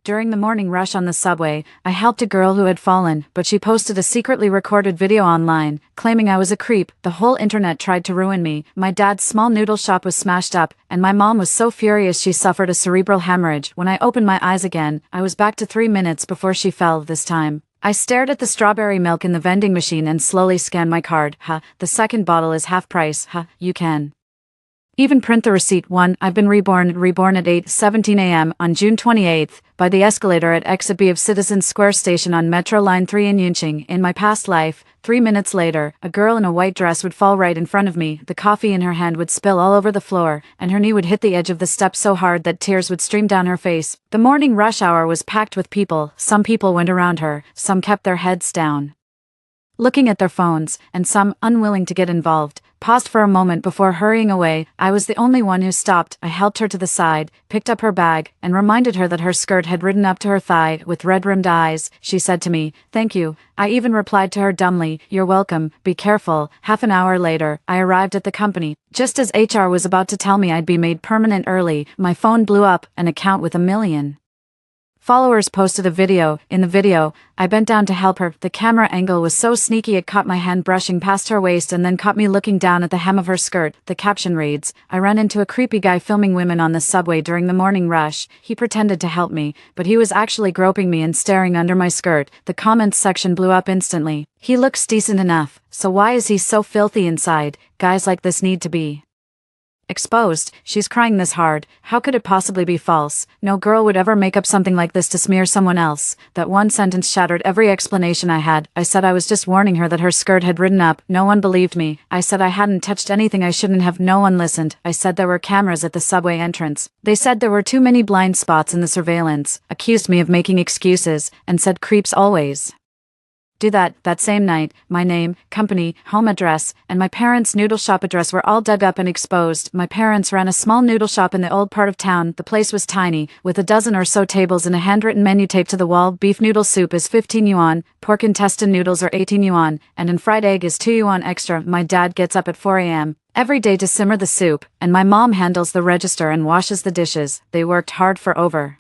During the morning rush on the subway, I helped a girl who had fallen, but she posted a secretly recorded video online, claiming I was a creep. The whole internet tried to ruin me. My dad's small noodle shop was smashed up, and my mom was so furious she suffered a cerebral hemorrhage. When I opened my eyes again, I was back to 3 minutes before she fell this time. I stared at the strawberry milk in the vending machine and slowly scanned my card. The second bottle is half price. You can even print the receipt. 1. I've been reborn at 8:17 a.m. on June 28th, by the escalator at exit B of Citizens Square Station on Metro Line 3 in Yunqing. In my past life, 3 minutes later, a girl in a white dress would fall right in front of me, the coffee in her hand would spill all over the floor, and her knee would hit the edge of the steps so hard that tears would stream down her face. The morning rush hour was packed with people. Some people went around her, some kept their heads down, looking at their phones, and some, unwilling to get involved, paused for a moment before hurrying away. I was the only one who stopped. I helped her to the side, picked up her bag, and reminded her that her skirt had ridden up to her thigh. With red-rimmed eyes, she said to me, "Thank you." I even replied to her dumbly, "You're welcome, be careful." Half an hour later, I arrived at the company. Just as HR was about to tell me I'd be made permanent early, my phone blew up. An account with 1 million followers posted a video. In the video, I bent down to help her. The camera angle was so sneaky it caught my hand brushing past her waist and then caught me looking down at the hem of her skirt. The caption reads, "I ran into a creepy guy filming women on the subway during the morning rush. He pretended to help me, but he was actually groping me and staring under my skirt." The comments section blew up instantly. "He looks decent enough, so why is he so filthy inside? Guys like this need to be exposed. She's crying this hard. How could it possibly be false? No girl would ever make up something like this to smear someone else." That one sentence shattered every explanation I had. I said I was just warning her that her skirt had ridden up. No one believed me. I said I hadn't touched anything I shouldn't have. No one listened. I said there were cameras at the subway entrance. They said there were too many blind spots in the surveillance, accused me of making excuses, and said creeps always do that. That same night, my name, company, home address, and my parents' noodle shop address were all dug up and exposed. My parents ran a small noodle shop in the old part of town. The place was tiny, with a dozen or so tables and a handwritten menu taped to the wall. Beef noodle soup is 15 yuan, pork intestine noodles are 18 yuan, and in fried egg is 2 yuan extra. My dad gets up at 4 a.m. every day to simmer the soup, and my mom handles the register and washes the dishes. They worked hard for over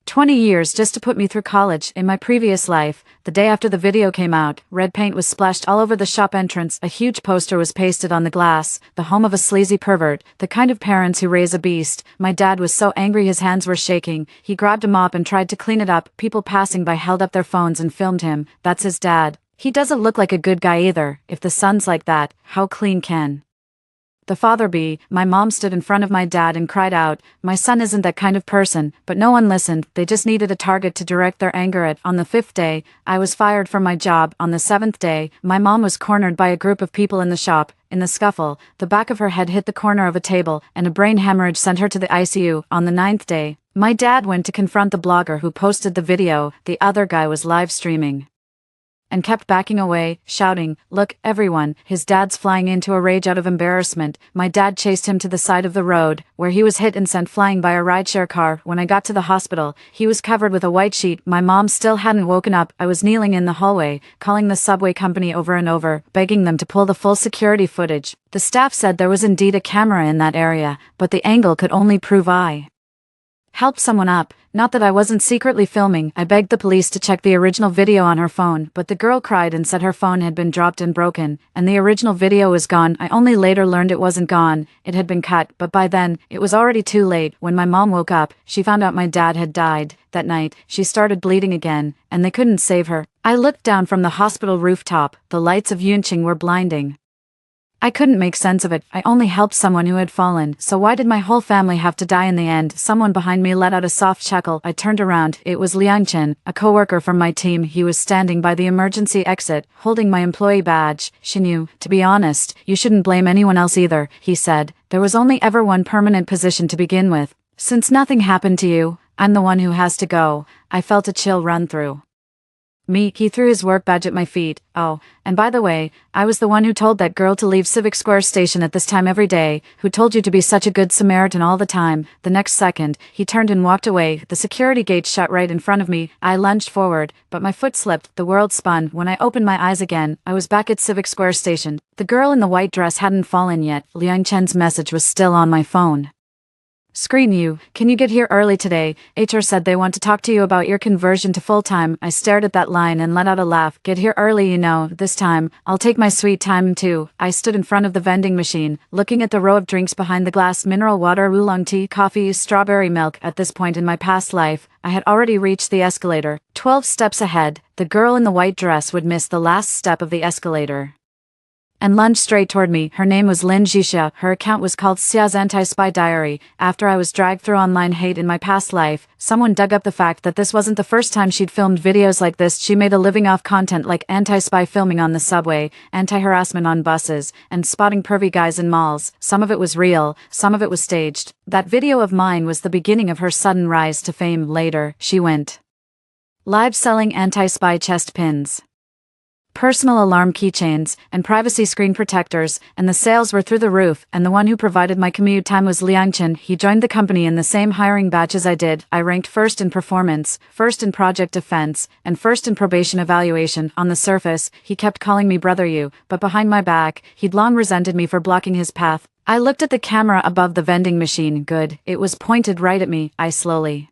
20 years just to put me through college. In my previous life, the day after the video came out, red paint was splashed all over the shop entrance. A huge poster was pasted on the glass, "The home of a sleazy pervert, the kind of parents who raise a beast." My dad was so angry his hands were shaking. He grabbed a mop and tried to clean it up. People passing by held up their phones and filmed him. That's his dad. He doesn't look like a good guy either. If the son's like that, how clean can the father be? My mom stood in front of my dad and cried out, "My son isn't that kind of person." But no one listened. They just needed a target to direct their anger at. On the 5th day, I was fired from my job. On the 7th day, my mom was cornered by a group of people in the shop. In the scuffle, the back of her head hit the corner of a table, and a brain hemorrhage sent her to the ICU. On the 9th day, my dad went to confront the blogger who posted the video. The other guy was live streaming and kept backing away, shouting, "Look, everyone." His dad's flying into a rage out of embarrassment. My dad chased him to the side of the road, where he was hit and sent flying by a rideshare car. When I got to the hospital, he was covered with a white sheet. My mom still hadn't woken up. I was kneeling in the hallway, calling the subway company over and over, begging them to pull the full security footage. The staff said there was indeed a camera in that area, but the angle could only prove I helped someone up. Not that I wasn't secretly filming. I begged the police to check the original video on her phone, but the girl cried and said her phone had been dropped and broken, and the original video was gone. I only later learned it wasn't gone, it had been cut, but by then, it was already too late. When my mom woke up, she found out my dad had died. That night, she started bleeding again, and they couldn't save her. I looked down from the hospital rooftop. The lights of Yunqing were blinding. I couldn't make sense of it. I only helped someone who had fallen, so why did my whole family have to die in the end? Someone behind me let out a soft chuckle. I turned around. It was Liang Chen, a coworker from my team. He was standing by the emergency exit, holding my employee badge. "She knew. To be honest, you shouldn't blame anyone else either," he said. "There was only ever one permanent position to begin with. Since nothing happened to you, I'm the one who has to go." I felt a chill run through me. He threw his work badge at my feet. "Oh, and by the way, I was the one who told that girl to leave Civic Square Station at this time every day, who told you to be such a good Samaritan all the time." The next second, he turned and walked away. The security gate shut right in front of me. I lunged forward, but my foot slipped. The world spun. When I opened my eyes again, I was back at Civic Square Station. The girl in the white dress hadn't fallen yet. Liang Chen's message was still on my phone. Screen you, can you get here early today? HR said they want to talk to you about your conversion to full-time. I stared at that line and let out a laugh. Get here early, you know, this time. I'll take my sweet time too. I stood in front of the vending machine, looking at the row of drinks behind the glass: mineral water, oolong tea, coffee, strawberry milk. At this point in my past life, I had already reached the escalator. 12 steps ahead, the girl in the white dress would miss the last step of the escalator and lunged straight toward me. Her name was Lin Jixia. Her account was called Xia's Anti-Spy Diary. After I was dragged through online hate in my past life, someone dug up the fact that this wasn't the first time she'd filmed videos like this. She made a living off content like anti-spy filming on the subway, anti-harassment on buses, and spotting pervy guys in malls. Some of it was real, some of it was staged. That video of mine was the beginning of her sudden rise to fame. Later, she went live selling anti-spy chest pins, personal alarm keychains, and privacy screen protectors, and the sales were through the roof. And the one who provided my commute time was Liang Chen. He joined the company in the same hiring batch as I did. I ranked first in performance, first in project defense, and first in probation evaluation. On the surface, he kept calling me brother you, but behind my back, he'd long resented me for blocking his path. I looked at the camera above the vending machine. Good, it was pointed right at me. I slowly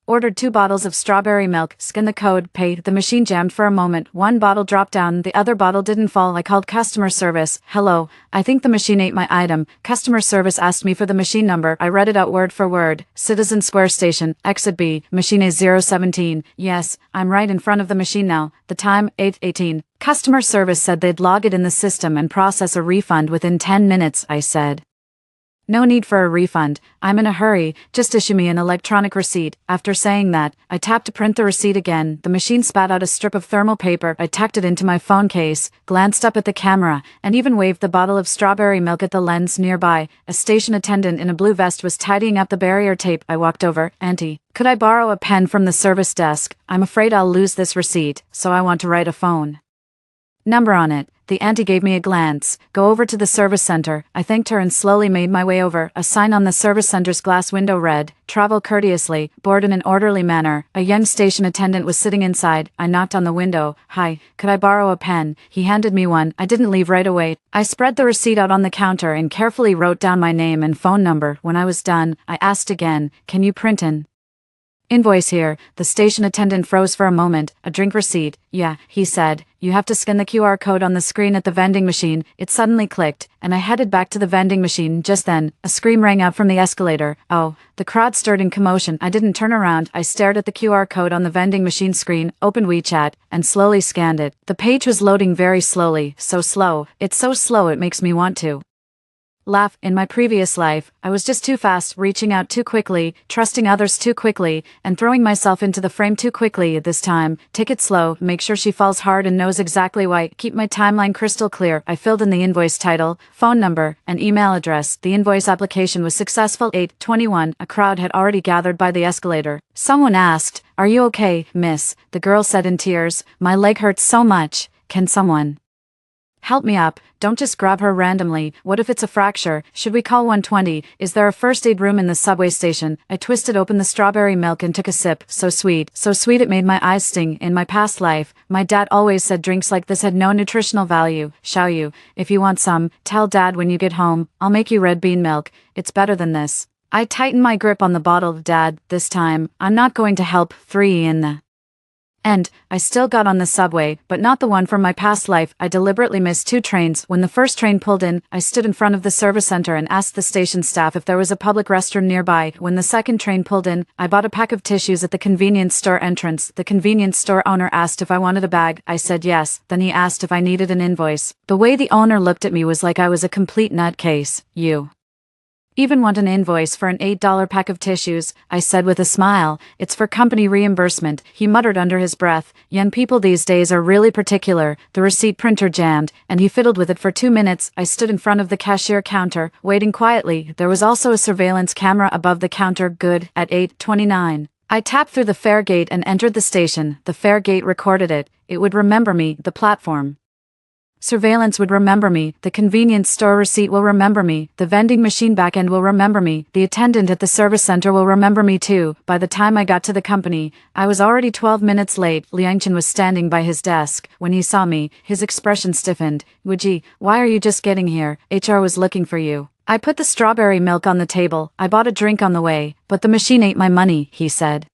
ordered 2 bottles of strawberry milk, scanned the code, paid. The machine jammed for a moment. One bottle dropped down, the other bottle didn't fall. I called customer service. Hello, I think the machine ate my item. Customer service asked me for the machine number. I read it out word for word. Citizen Square Station, exit B, machine A017. Yes, I'm right in front of the machine now. The time, 8:18. Customer service said they'd log it in the system and process a refund within 10 minutes, I said. No need for a refund, I'm in a hurry, just issue me an electronic receipt. After saying that, I tapped to print the receipt again. The machine spat out a strip of thermal paper. I tucked it into my phone case, glanced up at the camera, and even waved the bottle of strawberry milk at the lens nearby. A station attendant in a blue vest was tidying up the barrier tape. I walked over. Auntie, could I borrow a pen from the service desk? I'm afraid I'll lose this receipt, so I want to write a phone number on it. The auntie gave me a glance. Go over to the service center. I thanked her and slowly made my way over. A sign on the service center's glass window read, "Travel courteously, board in an orderly manner." A young station attendant was sitting inside. I knocked on the window. "Hi, could I borrow a pen?" He handed me one. I didn't leave right away. I spread the receipt out on the counter and carefully wrote down my name and phone number. When I was done, I asked again, "Can you print an invoice here?" The station attendant froze for a moment. "A drink receipt?" "Yeah," he said. "You have to scan the QR code on the screen at the vending machine." It suddenly clicked, and I headed back to the vending machine. Just then, a scream rang out from the escalator. Oh, the crowd stirred in commotion. I didn't turn around. I stared at the QR code on the vending machine screen, opened WeChat, and slowly scanned it. The page was loading very slowly, so slow. It's so slow it makes me want to laugh. In my previous life, I was just too fast, reaching out too quickly, trusting others too quickly, and throwing myself into the frame too quickly. This time, take it slow, make sure she falls hard and knows exactly why. Keep my timeline crystal clear. I filled in the invoice title, phone number, and email address. The invoice application was successful. 8:21. A crowd had already gathered by the escalator. Someone asked, "Are you okay, miss?" The girl said in tears, "My leg hurts so much. Can someone help me up? Don't just grab her randomly. What if it's a fracture? Should we call 120? Is there a first aid room in the subway station?" I twisted open the strawberry milk and took a sip. So sweet it made my eyes sting. In my past life, my dad always said drinks like this had no nutritional value. Xiaoyu, if you want some, tell dad when you get home. I'll make you red bean milk. It's better than this. I tightened my grip on the bottle. Dad, this time, I'm not going to help. 3 in the end, I still got on the subway, but not the one from my past life. I deliberately missed 2 trains. When the first train pulled in, I stood in front of the service center and asked the station staff if there was a public restroom nearby. When the second train pulled in, I bought a pack of tissues at the convenience store entrance. The convenience store owner asked if I wanted a bag. I said yes. Then he asked if I needed an invoice. The way the owner looked at me was like I was a complete nutcase. "You even want an invoice for an $8 pack of tissues?" I said with a smile. "It's for company reimbursement," he muttered under his breath. Young people these days are really particular. The receipt printer jammed, and he fiddled with it for 2 minutes. I stood in front of the cashier counter, waiting quietly. There was also a surveillance camera above the counter. Good. At 8:29. I tapped through the fare gate and entered the station. The fare gate recorded it. It would remember me. The platform surveillance would remember me. The convenience store receipt will remember me. The vending machine backend will remember me. The attendant at the service center will remember me too. By the time I got to the company, I was already 12 minutes late. Liang Chen was standing by his desk. When he saw me, his expression stiffened. "Wuji, why are you just getting here? HR was looking for you." I put the strawberry milk on the table. I bought a drink on the way, but the machine ate my money, he said.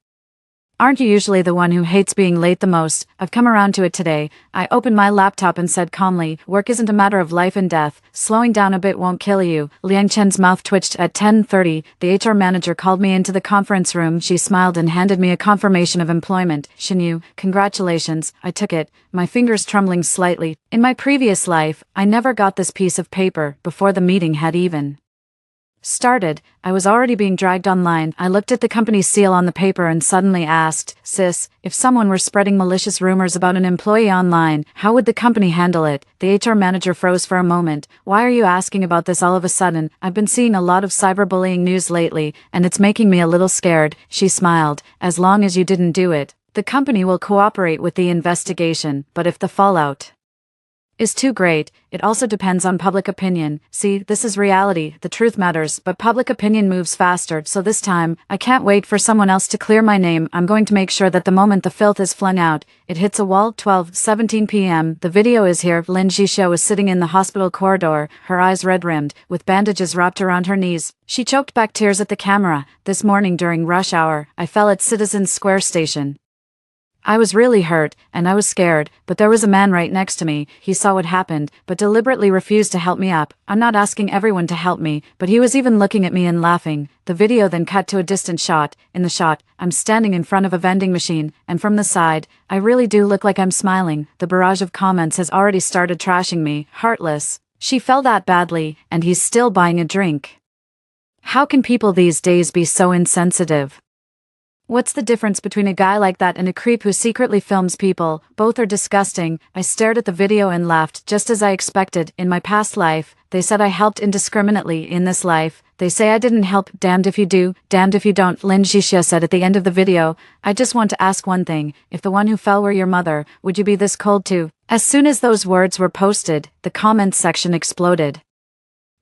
Aren't you usually the one who hates being late the most? I've come around to it today. I opened my laptop and said calmly, work isn't a matter of life and death. Slowing down a bit won't kill you. Liang Chen's mouth twitched. At 10:30, the HR manager called me into the conference room. She smiled and handed me a confirmation of employment. Shinyu, congratulations. I took it, my fingers trembling slightly. In my previous life, I never got this piece of paper before the meeting had even started. I was already being dragged online. I looked at the company's seal on the paper and suddenly asked, sis, if someone were spreading malicious rumors about an employee online, how would the company handle it? The HR manager froze for a moment. Why are you asking about this all of a sudden? I've been seeing a lot of cyberbullying news lately, and it's making me a little scared. She smiled. As long as you didn't do it, the company will cooperate with the investigation, but if the fallout is too great, it also depends on public opinion. See, this is reality, the truth matters, but public opinion moves faster, so this time, I can't wait for someone else to clear my name. I'm going to make sure that the moment the filth is flung out, it hits a wall. 12:17 p.m. The video is here. Lin Jixia was sitting in the hospital corridor, her eyes red-rimmed, with bandages wrapped around her knees. She choked back tears at the camera. This morning during rush hour, I fell at Citizens Square Station. I was really hurt, and I was scared, but there was a man right next to me. He saw what happened, but deliberately refused to help me up. I'm not asking everyone to help me, but he was even looking at me and laughing. The video then cut to a distant shot. In the shot, I'm standing in front of a vending machine, and from the side, I really do look like I'm smiling. The barrage of comments has already started trashing me. Heartless. She fell that badly, and he's still buying a drink. How can people these days be so insensitive? What's the difference between a guy like that and a creep who secretly films people? Both are disgusting. I stared at the video and laughed, just as I expected. In my past life, they said I helped indiscriminately. In this life, they say I didn't help. Damned if you do, damned if you don't. Lin Jixia said at the end of the video, I just want to ask one thing. If the one who fell were your mother, would you be this cold too? As soon as those words were posted, the comments section exploded.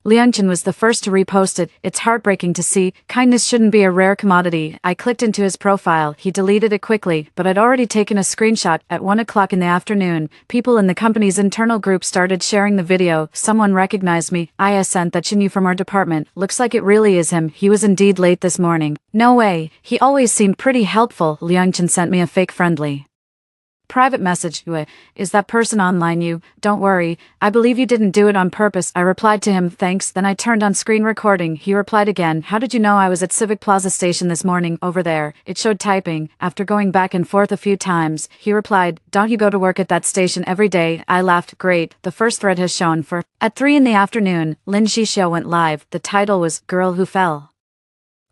Liangchen was the first to repost it. It's heartbreaking to see. Kindness shouldn't be a rare commodity. I clicked into his profile. He deleted it quickly, but I'd already taken a screenshot. At 1 o'clock in the afternoon, people in the company's internal group started sharing the video. Someone recognized me. I sent that Shinyu from our department. Looks like it really is him. He was indeed late this morning. No way. He always seemed pretty helpful. Liangchen sent me a fake friendly private message. Is that person online? You don't worry, I believe you didn't do it on purpose. I replied to him, thanks. Then I turned on screen recording. He replied again, how did you know I was at Civic Plaza Station this morning? Over there. It showed typing. After going back and forth a few times, he replied, don't you go to work at that station every day? I laughed. Great, the first thread has shown for. At 3 in the afternoon, Lin Jixia went live. The title was Girl Who Fell.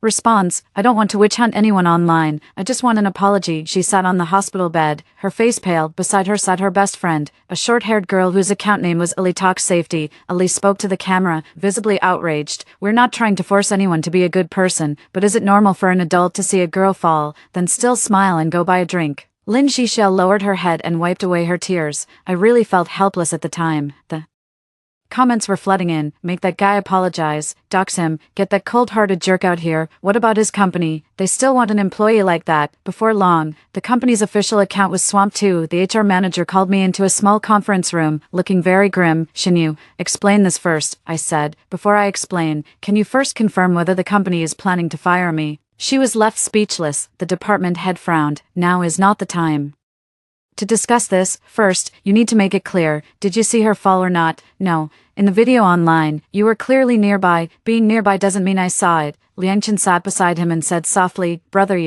Response, I don't want to witch hunt anyone online, I just want an apology. She sat on the hospital bed, her face pale. Beside her sat her best friend, a short-haired girl whose account name was Ali Talk Safety. Ali spoke to the camera, visibly outraged. We're not trying to force anyone to be a good person, but is it normal for an adult to see a girl fall, then still smile and go buy a drink? Lin Jixia lowered her head and wiped away her tears. I really felt helpless at the time. The comments were flooding in. Make that guy apologize, dox him, get that cold-hearted jerk out here. What about his company? They still want an employee like that. Before long, the company's official account was swamped too. The HR manager called me into a small conference room, looking very grim. Shinyu, explain this first, I said. Before I explain, can you first confirm whether the company is planning to fire me? She was left speechless. The department head frowned. Now is not the time to discuss this. First, you need to make it clear. Did you see her fall or not? No. In the video online, you were clearly nearby. Being nearby doesn't mean I saw it. Liangchen sat beside him and said softly, brother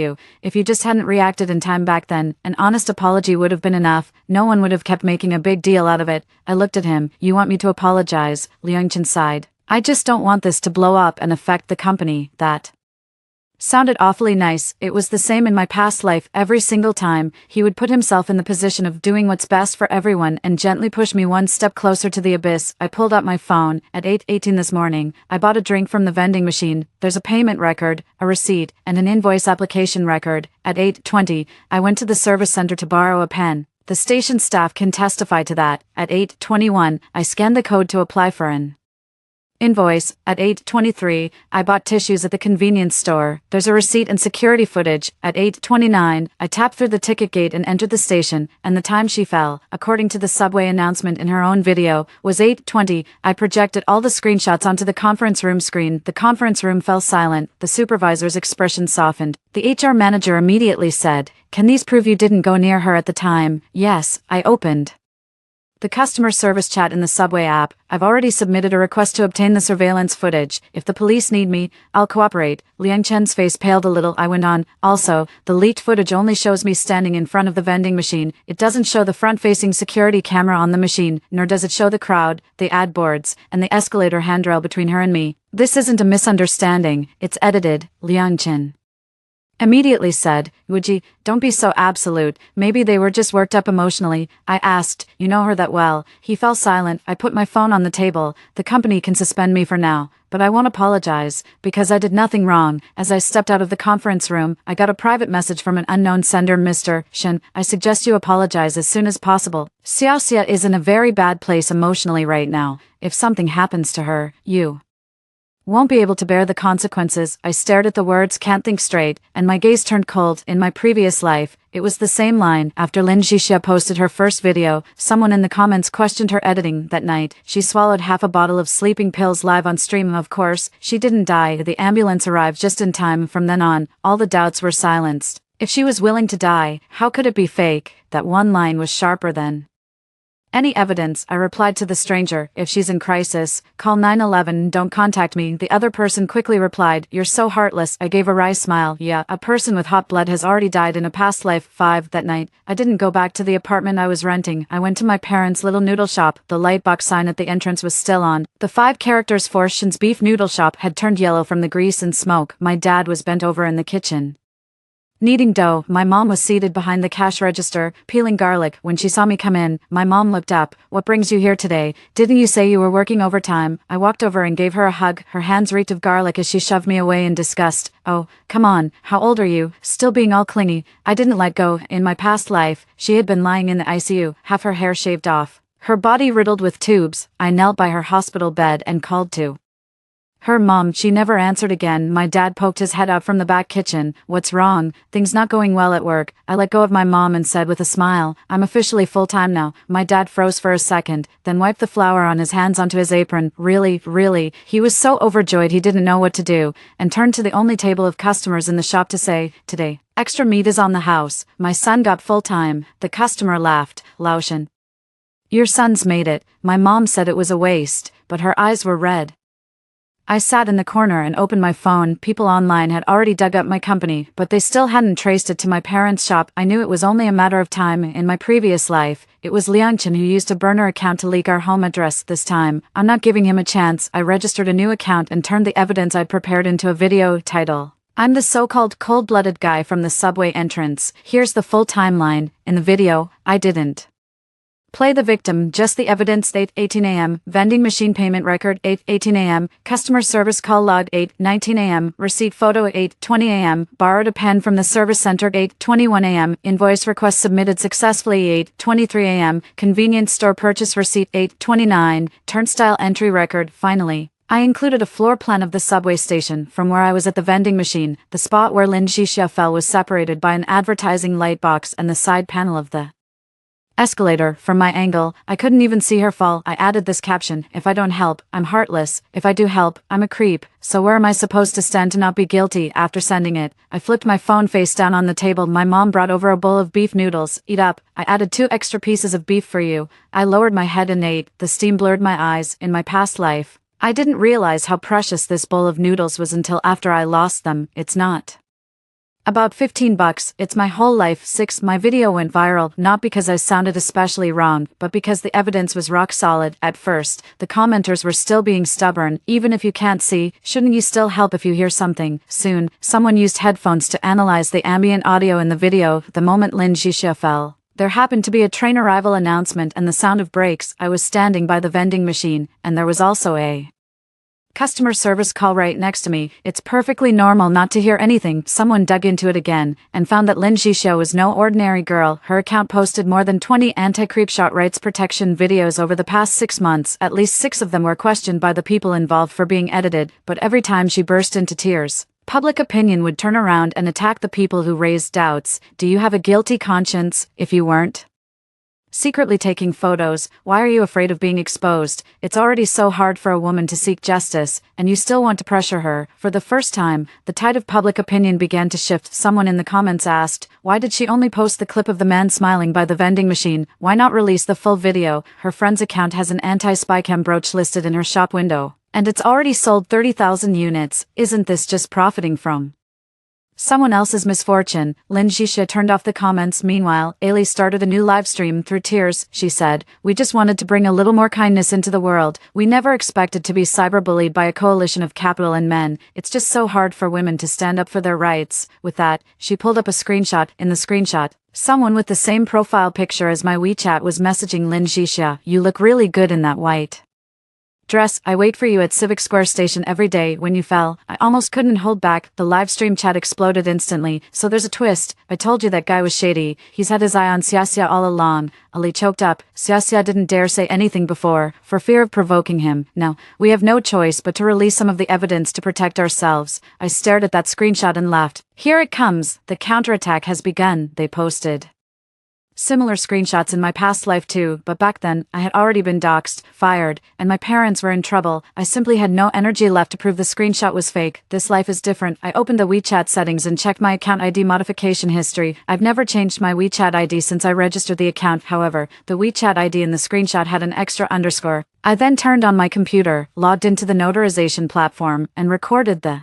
if you just hadn't reacted in time back then, an honest apology would have been enough. No one would have kept making a big deal out of it. I looked at him. You want me to apologize? Liangchen sighed. I just don't want this to blow up and affect the company. That sounded awfully nice. It was the same in my past life. Every single time, he would put himself in the position of doing what's best for everyone and gently push me one step closer to the abyss. I pulled out my phone. At 8:18 this morning, I bought a drink from the vending machine. There's a payment record, a receipt, and an invoice application record. At 8:20, I went to the service center to borrow a pen. The station staff can testify to that. At 8:21, I scanned the code to apply for an Invoice, at 8:23, I bought tissues at the convenience store. There's a receipt and security footage. At 8:29, I tapped through the ticket gate and entered the station, and the time she fell, according to the subway announcement in her own video, was 8:20. I projected all the screenshots onto the conference room screen. The conference room fell silent. The supervisor's expression softened. The HR manager immediately said, "Can these prove you didn't go near her at the time?" "Yes," I opened the customer service chat in the subway app. "I've already submitted a request to obtain the surveillance footage. If the police need me, I'll cooperate." Liang Chen's face paled a little. I went on, "Also, the leaked footage only shows me standing in front of the vending machine. It doesn't show the front-facing security camera on the machine, nor does it show the crowd, the ad boards, and the escalator handrail between her and me. This isn't a misunderstanding, it's edited." Liang Chen immediately said, "Wuji, don't be so absolute. Maybe they were just worked up emotionally." I asked, "You know her that well?" He fell silent. I put my phone on the table. "The company can suspend me for now, but I won't apologize, because I did nothing wrong." As I stepped out of the conference room, I got a private message from an unknown sender. "Mr. Shen, I suggest you apologize as soon as possible. Xiaoxia is in a very bad place emotionally right now. If something happens to her, you won't be able to bear the consequences." I stared at the words, can't think straight, and my gaze turned cold. In my previous life, it was the same line. After Lin Zhixia posted her first video, someone in the comments questioned her editing. That night, she swallowed half a bottle of sleeping pills live on stream. Of course, she didn't die. The ambulance arrived just in time. From then on, all the doubts were silenced. If she was willing to die, how could it be fake? That one line was sharper than any evidence. I replied to the stranger, "If she's in crisis, call 911, don't contact me." The other person quickly replied, "You're so heartless." I gave a wry smile. "Yeah, a person with hot blood has already died in a past life." 5. That night, I didn't go back to the apartment I was renting. I went to my parents' little noodle shop. The lightbox sign at the entrance was still on. The 5 characters for Shen's beef noodle shop had turned yellow from the grease and smoke. My dad was bent over in the kitchen, kneading dough. My mom was seated behind the cash register, peeling garlic. When she saw me come in, my mom looked up. "What brings you here today? Didn't you say you were working overtime?" I walked over and gave her a hug. Her hands reeked of garlic as she shoved me away in disgust. "Oh, come on, how old are you?" Still being all clingy, I didn't let go. In my past life, she had been lying in the ICU, half her hair shaved off, her body riddled with tubes. I knelt by her hospital bed and called to her mom. She never answered again. My dad poked his head out from the back kitchen. "What's wrong? Things not going well at work?" I let go of my mom and said with a smile, "I'm officially full-time now." My dad froze for a second, then wiped the flour on his hands onto his apron. "Really, really?" He was so overjoyed he didn't know what to do, and turned to the only table of customers in the shop to say, "Today, extra meat is on the house. My son got full-time." The customer laughed. "Laoshan, your son's made it." My mom said it was a waste, but her eyes were red. I sat in the corner and opened my phone. People online had already dug up my company, but they still hadn't traced it to my parents' shop. I knew it was only a matter of time. In my previous life, it was Liang Chen who used a burner account to leak our home address. This time, I'm not giving him a chance. I registered a new account and turned the evidence I'd prepared into a video. Title: I'm the so-called cold-blooded guy from the subway entrance. Here's the full timeline. In the video, I didn't play the victim, just the evidence. 8:18 a.m. Vending machine payment record. 8:18 a.m. Customer service call logged. 8:19 a.m. Receipt photo. 8:20 a.m. Borrowed a pen from the service center. 8:21 a.m. Invoice request submitted successfully. 8:23 a.m. Convenience store purchase receipt. 8:29. Turnstile entry record. Finally, I included a floor plan of the subway station. From where I was at the vending machine, the spot where Lin Zhixia fell was separated by an advertising light box and the side panel of the escalator. From my angle, I couldn't even see her fall. I added this caption: "If I don't help, I'm heartless. If I do help, I'm a creep. So where am I supposed to stand to not be guilty?" After sending it, I flipped my phone face down on the table. My mom brought over a bowl of beef noodles. "Eat up. I added 2 extra pieces of beef for you." I lowered my head and ate. The steam blurred my eyes. In my past life, I didn't realize how precious this bowl of noodles was until after I lost them. It's not about $15, it's my whole life. 6. My video went viral, not because I sounded especially wrong, but because the evidence was rock solid. At first, the commenters were still being stubborn. "Even if you can't see, shouldn't you still help if you hear something?" Soon, someone used headphones to analyze the ambient audio in the video. The moment Lin Zhixia fell, there happened to be a train arrival announcement and the sound of brakes. I was standing by the vending machine, and there was also a Customer service call right next to me. It's perfectly normal not to hear anything. Someone dug into it again and found that Lin Jixia was no ordinary girl. Her account posted more than 20 anti-creepshot rights protection videos over the past 6 months. At least 6 of them were questioned by the people involved for being edited, but every time she burst into tears, public opinion would turn around and attack the people who raised doubts. Do you have a guilty conscience if you weren't secretly taking photos? Why are you afraid of being exposed? It's already so hard for a woman to seek justice, and you still want to pressure her. For the first time, the tide of public opinion began to shift. Someone in the comments asked, why did she only post the clip of the man smiling by the vending machine? Why not release the full video? Her friend's account has an anti-spy cam brooch listed in her shop window, and it's already sold 30,000 units. Isn't this just profiting from someone else's misfortune? Lin Jixia turned off the comments. Meanwhile, Ailey started a new live stream. Through tears, she said, we just wanted to bring a little more kindness into the world. We never expected to be cyberbullied by a coalition of capital and men. It's just so hard for women to stand up for their rights. With that, she pulled up a screenshot. In the screenshot, someone with the same profile picture as my WeChat was messaging Lin Jixia, you look really good in that white dress. I wait for you at Civic Square Station every day. When you fell, I almost couldn't hold back. The live stream chat exploded instantly. So there's a twist. I told you that guy was shady. He's had his eye on Xiaxia all along. Ali choked up. Xiaxia didn't dare say anything before, for fear of provoking him. Now, we have no choice but to release some of the evidence to protect ourselves. I stared at that screenshot and laughed. Here it comes. The counterattack has begun, they posted. Similar screenshots in my past life too, but back then, I had already been doxxed, fired, and my parents were in trouble. I simply had no energy left to prove the screenshot was fake. This life is different. I opened the WeChat settings and checked my account ID modification history. I've never changed my WeChat ID since I registered the account. However, the WeChat ID in the screenshot had an extra underscore. I then turned on my computer, logged into the notarization platform, and recorded the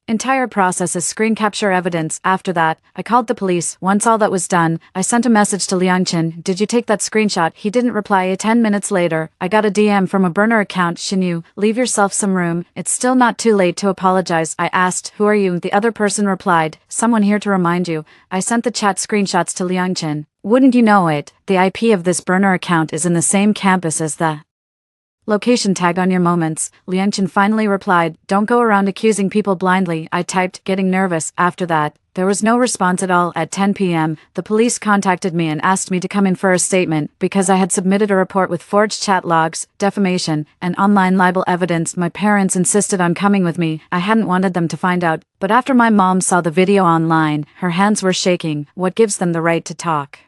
entire process as screen capture evidence. After that, I called the police. Once all that was done, I sent a message to Liang Qin. Did you take that screenshot? He didn't reply. 10 minutes later, I got a DM from a burner account. Xinyu, leave yourself some room. It's still not too late to apologize. I asked, who are you? The other person replied, someone here to remind you. I sent the chat screenshots to Liang Qin. Wouldn't you know it, the IP of this burner account is in the same campus as the location tag on your moments. Liang Qin finally replied, don't go around accusing people blindly. I typed, getting nervous. After that, there was no response at all. At 10 p.m., the police contacted me and asked me to come in for a statement because I had submitted a report with forged chat logs, defamation, and online libel evidence. My parents insisted on coming with me. I hadn't wanted them to find out, but after my mom saw the video online, her hands were shaking. What gives them the right to talk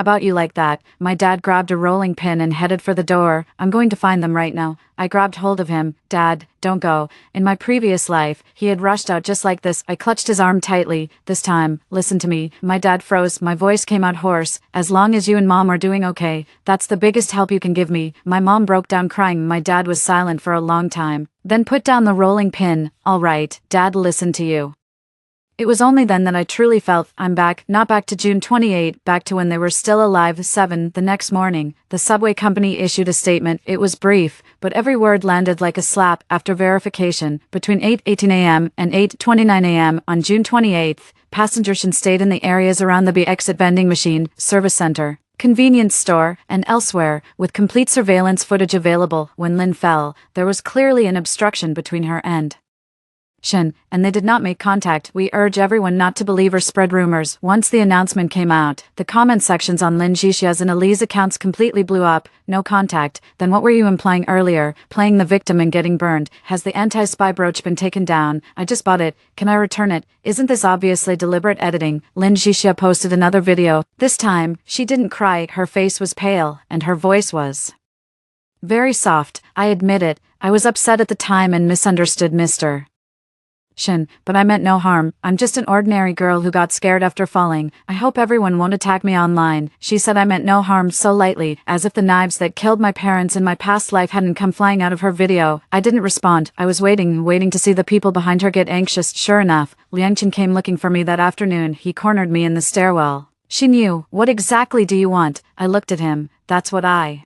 about you like that? My dad grabbed a rolling pin and headed for the door. I'm going to find them right now. I grabbed hold of him. Dad, don't go. In my previous life, he had rushed out just like this. I clutched his arm tightly. This time, listen to me. My dad froze. My voice came out hoarse. As long as you and mom are doing okay, that's the biggest help you can give me. My mom broke down crying. My dad was silent for a long time, then put down the rolling pin. All right, Dad, listen to you. It was only then that I truly felt, I'm back, not back to June 28, back to when they were still alive. 7. The next morning, the subway company issued a statement. It was brief, but every word landed like a slap. After verification, between 8:18 a.m. and 8:29 a.m. on June 28, passengers stayed in the areas around the B exit vending machine, service center, convenience store, and elsewhere, with complete surveillance footage available. When Lin fell, there was clearly an obstruction between her and Shen, and they did not make contact. We urge everyone not to believe or spread rumors. Once the announcement came out, the comment sections on Lin Jixia's and Ali's accounts completely blew up. No contact. Then what were you implying earlier? Playing the victim and getting burned. Has the anti-spy brooch been taken down? I just bought it. Can I return it? Isn't this obviously deliberate editing? Lin Jixia posted another video. This time, she didn't cry. Her face was pale, and her voice was very soft. I admit it. I was upset at the time and misunderstood Mr. Shin, but I meant no harm. I'm just an ordinary girl who got scared after falling. I hope everyone won't attack me online. She said I meant no harm so lightly, as if the knives that killed my parents in my past life hadn't come flying out of her video. I didn't respond. I was waiting to see the people behind her get anxious. Sure enough, Liang Qin came looking for me that afternoon. He cornered me in the stairwell. She knew. What exactly do you want? I looked at him. That's what I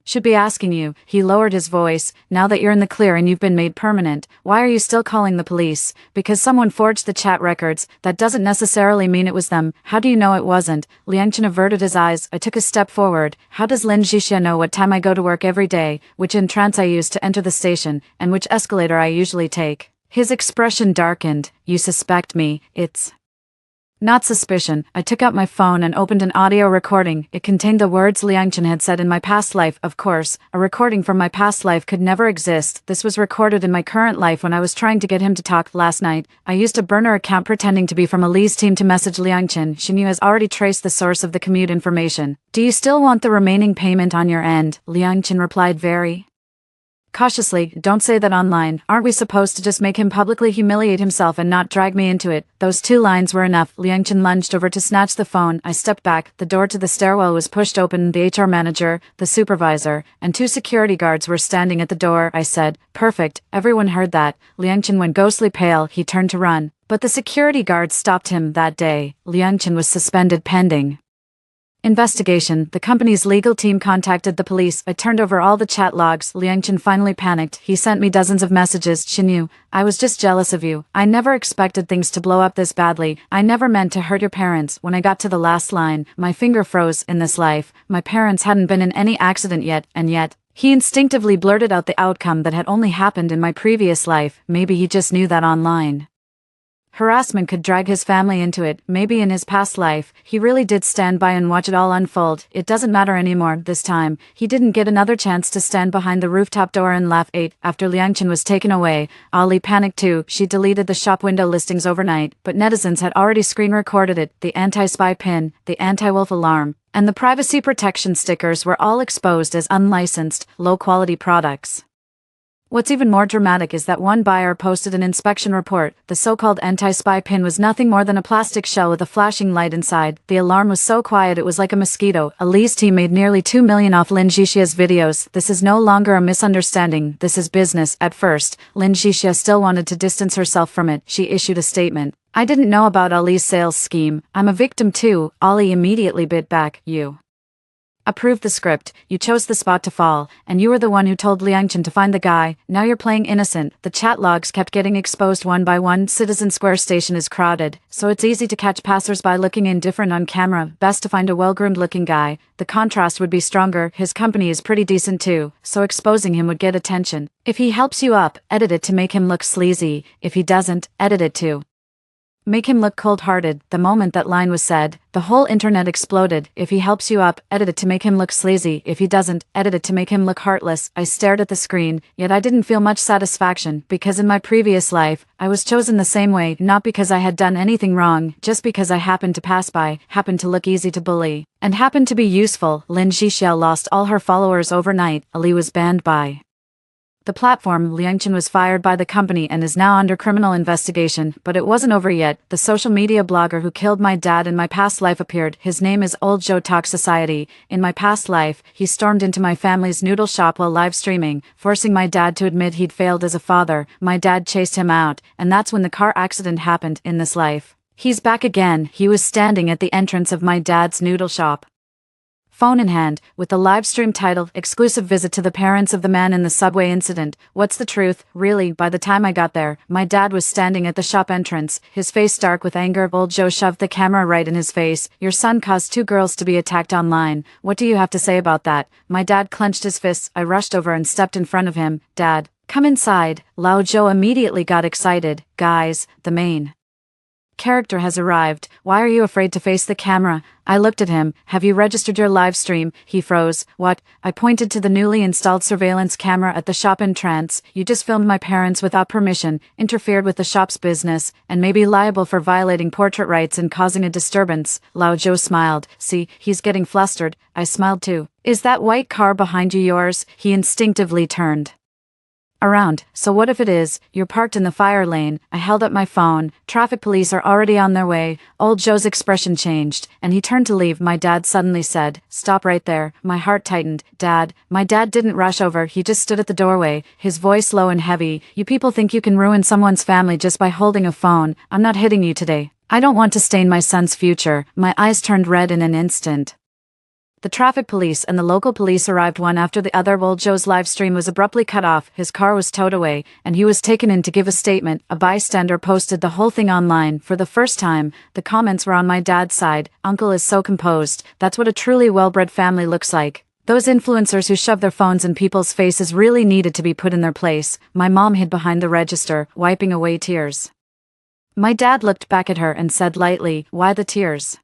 Should be asking you, he lowered his voice, now that you're in the clear and you've been made permanent, why are you still calling the police? Because someone forged the chat records, that doesn't necessarily mean it was them. How do you know it wasn't? Liangchen averted his eyes. I took a step forward. How does Lin Zhixia know what time I go to work every day, which entrance I use to enter the station, and which escalator I usually take? His expression darkened. You suspect me, it's not suspicion. I took out my phone and opened an audio recording. It contained the words Liangchen had said in my past life. Of course, a recording from my past life could never exist. This was recorded in my current life when I was trying to get him to talk. Last night, I used a burner account pretending to be from Ali's team to message Liangchen. She knew has already traced the source of the commute information. Do you still want the remaining payment on your end? Liangchen replied very cautiously. Don't say that online. Aren't we supposed to just make him publicly humiliate himself and not drag me into it? Those 2 lines were enough. Liangchen lunged over to snatch the phone. I stepped back. The door to the stairwell was pushed open. The HR manager, the supervisor, and 2 security guards were standing at the door. I said, "Perfect." Everyone heard that. Liangchen went ghostly pale. He turned to run. But the security guards stopped him that day. Liangchen was suspended pending investigation. The company's legal team contacted the police. I turned over all the chat logs. Liangchen finally panicked. He sent me dozens of messages. She knew. I was just jealous of you. I never expected things to blow up this badly. I never meant to hurt your parents. When I got to the last line, my finger froze. In this life, my parents hadn't been in any accident yet, and yet, he instinctively blurted out the outcome that had only happened in my previous life. Maybe he just knew that online harassment could drag his family into it. Maybe in his past life, he really did stand by and watch it all unfold. It doesn't matter anymore. This time, he didn't get another chance to stand behind the rooftop door and laugh. 8. After Liangchen was taken away, Ali panicked too. She deleted the shop window listings overnight, but netizens had already screen recorded it. The anti-spy pin, the anti-wolf alarm, and the privacy protection stickers were all exposed as unlicensed, low-quality products. What's even more dramatic is that one buyer posted an inspection report. The so-called anti-spy pin was nothing more than a plastic shell with a flashing light inside. The alarm was so quiet it was like a mosquito. Ali's team made nearly 2 million off Lin Zhixia's videos. This is no longer a misunderstanding. This is business. At first, Lin Zhixia still wanted to distance herself from it. She issued a statement. I didn't know about Ali's sales scheme. I'm a victim too. Ali immediately bit back. You approved the script, you chose the spot to fall, and you were the one who told Liangchen to find the guy. Now you're playing innocent. The chat logs kept getting exposed one by one. Citizen Square station is crowded, so it's easy to catch passers-by looking indifferent on camera. Best to find a well-groomed looking guy. The contrast would be stronger. His company is pretty decent too, so exposing him would get attention. If he helps you up, edit it to make him look sleazy. If he doesn't, edit it to make him look cold-hearted. The moment that line was said, the whole internet exploded. If he helps you up, edit it to make him look sleazy. If he doesn't, edit it to make him look heartless. I stared at the screen, yet I didn't feel much satisfaction, because in my previous life, I was chosen the same way, not because I had done anything wrong, just because I happened to pass by, happened to look easy to bully, and happened to be useful. Lin Zhixia lost all her followers overnight. Ali was banned by the platform. Liangchen was fired by the company and is now under criminal investigation, but it wasn't over yet. The social media blogger who killed my dad in my past life appeared. His name is Old Joe Talk Society. In my past life, he stormed into my family's noodle shop while live streaming, forcing my dad to admit he'd failed as a father. My dad chased him out, and that's when the car accident happened. In this life, he's back again. He was standing at the entrance of my dad's noodle shop, phone in hand, with the live stream titled, "Exclusive Visit to the Parents of the Man in the Subway Incident." What's the truth? Really, by the time I got there, my dad was standing at the shop entrance, his face dark with anger. Old Joe shoved the camera right in his face. Your son caused 2 girls to be attacked online. What do you have to say about that? My dad clenched his fists. I rushed over and stepped in front of him. Dad, come inside. Lao Joe immediately got excited. Guys, the main character has arrived. Why are you afraid to face the camera? I looked at him. Have you registered your live stream? He froze. What? I pointed to the newly installed surveillance camera at the shop entrance. You just filmed my parents without permission, interfered with the shop's business, and may be liable for violating portrait rights and causing a disturbance. Lao Joe smiled. See, he's getting flustered. I smiled too. Is that white car behind you yours? He instinctively turned around. So what if it is? You're parked in the fire lane. I held up my phone. Traffic police are already on their way. Old Joe's expression changed, and he turned to leave. My dad suddenly said, "Stop right there." My heart tightened. Dad. My dad didn't rush over. He just stood at the doorway, his voice low and heavy. You people think you can ruin someone's family just by holding a phone. I'm not hitting you today. I don't want to stain my son's future. My eyes turned red in an instant. The traffic police and the local police arrived one after the other. Old Joe's live stream was abruptly cut off, his car was towed away, and he was taken in to give a statement. A bystander posted the whole thing online. For the first time, the comments were on my dad's side. Uncle is so composed, that's what a truly well-bred family looks like. Those influencers who shove their phones in people's faces really needed to be put in their place. My mom hid behind the register, wiping away tears. My dad looked back at her and said lightly, "Why the tears?"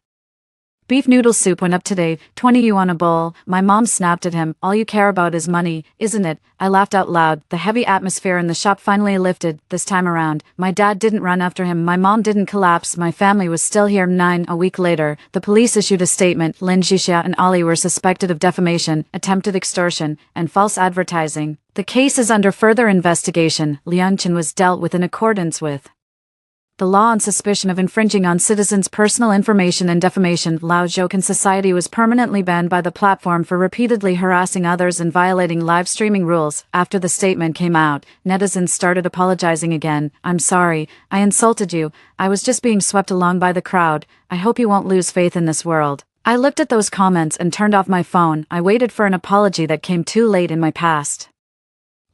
"Beef noodle soup went up today, 20 you on a bowl." My mom snapped at him, "All you care about is money, isn't it?" I laughed out loud. The heavy atmosphere in the shop finally lifted. This time around, my dad didn't run after him, my mom didn't collapse, my family was still here. A week later, the police issued a statement. Lin Jixia and Ali were suspected of defamation, attempted extortion, and false advertising. The case is under further investigation. Liang Chen was dealt with in accordance with the law on suspicion of infringing on citizens' personal information and defamation. Lao Zhoukan Society was permanently banned by the platform for repeatedly harassing others and violating live streaming rules. After the statement came out, netizens started apologizing again. "I'm sorry, I insulted you, I was just being swept along by the crowd. I hope you won't lose faith in this world." I looked at those comments and turned off my phone. I waited for an apology that came too late in my past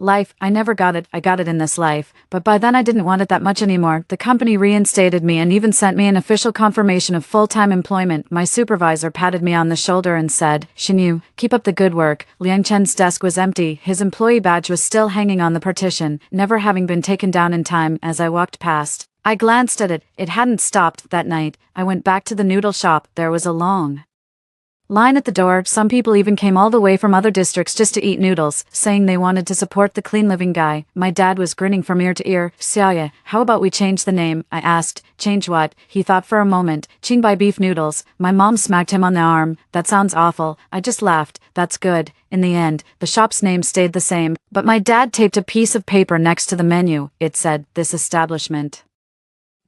life. I never got it. I got it in this life, but by then I didn't want it that much anymore. The company reinstated me and even sent me an official confirmation of full-time employment. My supervisor patted me on the shoulder and said, "Xinyu, keep up the good work." Liang Chen's desk was empty. His employee badge was still hanging on the partition, never having been taken down in time. As I walked past, I glanced at it. It hadn't stopped. That night, I went back to the noodle shop. There was a long line at the door. Some people even came all the way from other districts just to eat noodles, saying they wanted to support the clean living guy. My dad was grinning from ear to ear. "Xiaoye, how about we change the name?" I asked. "Change what?" He thought for a moment. "Qingbai beef noodles." My mom smacked him on the arm. "That sounds awful." I just laughed. "That's good." In the end, the shop's name stayed the same, but my dad taped a piece of paper next to the menu. It said, "This establishment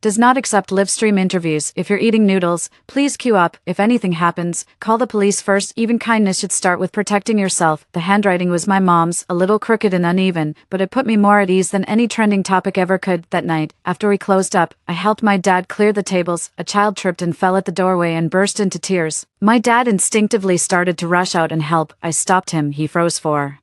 does not accept live stream interviews. If you're eating noodles, please queue up. If anything happens, call the police first. Even kindness should start with protecting yourself." The handwriting was my mom's, a little crooked and uneven, but it put me more at ease than any trending topic ever could. That night, after we closed up, I helped my dad clear the tables. A child tripped and fell at the doorway and burst into tears. My dad instinctively started to rush out and help. I stopped him. He froze for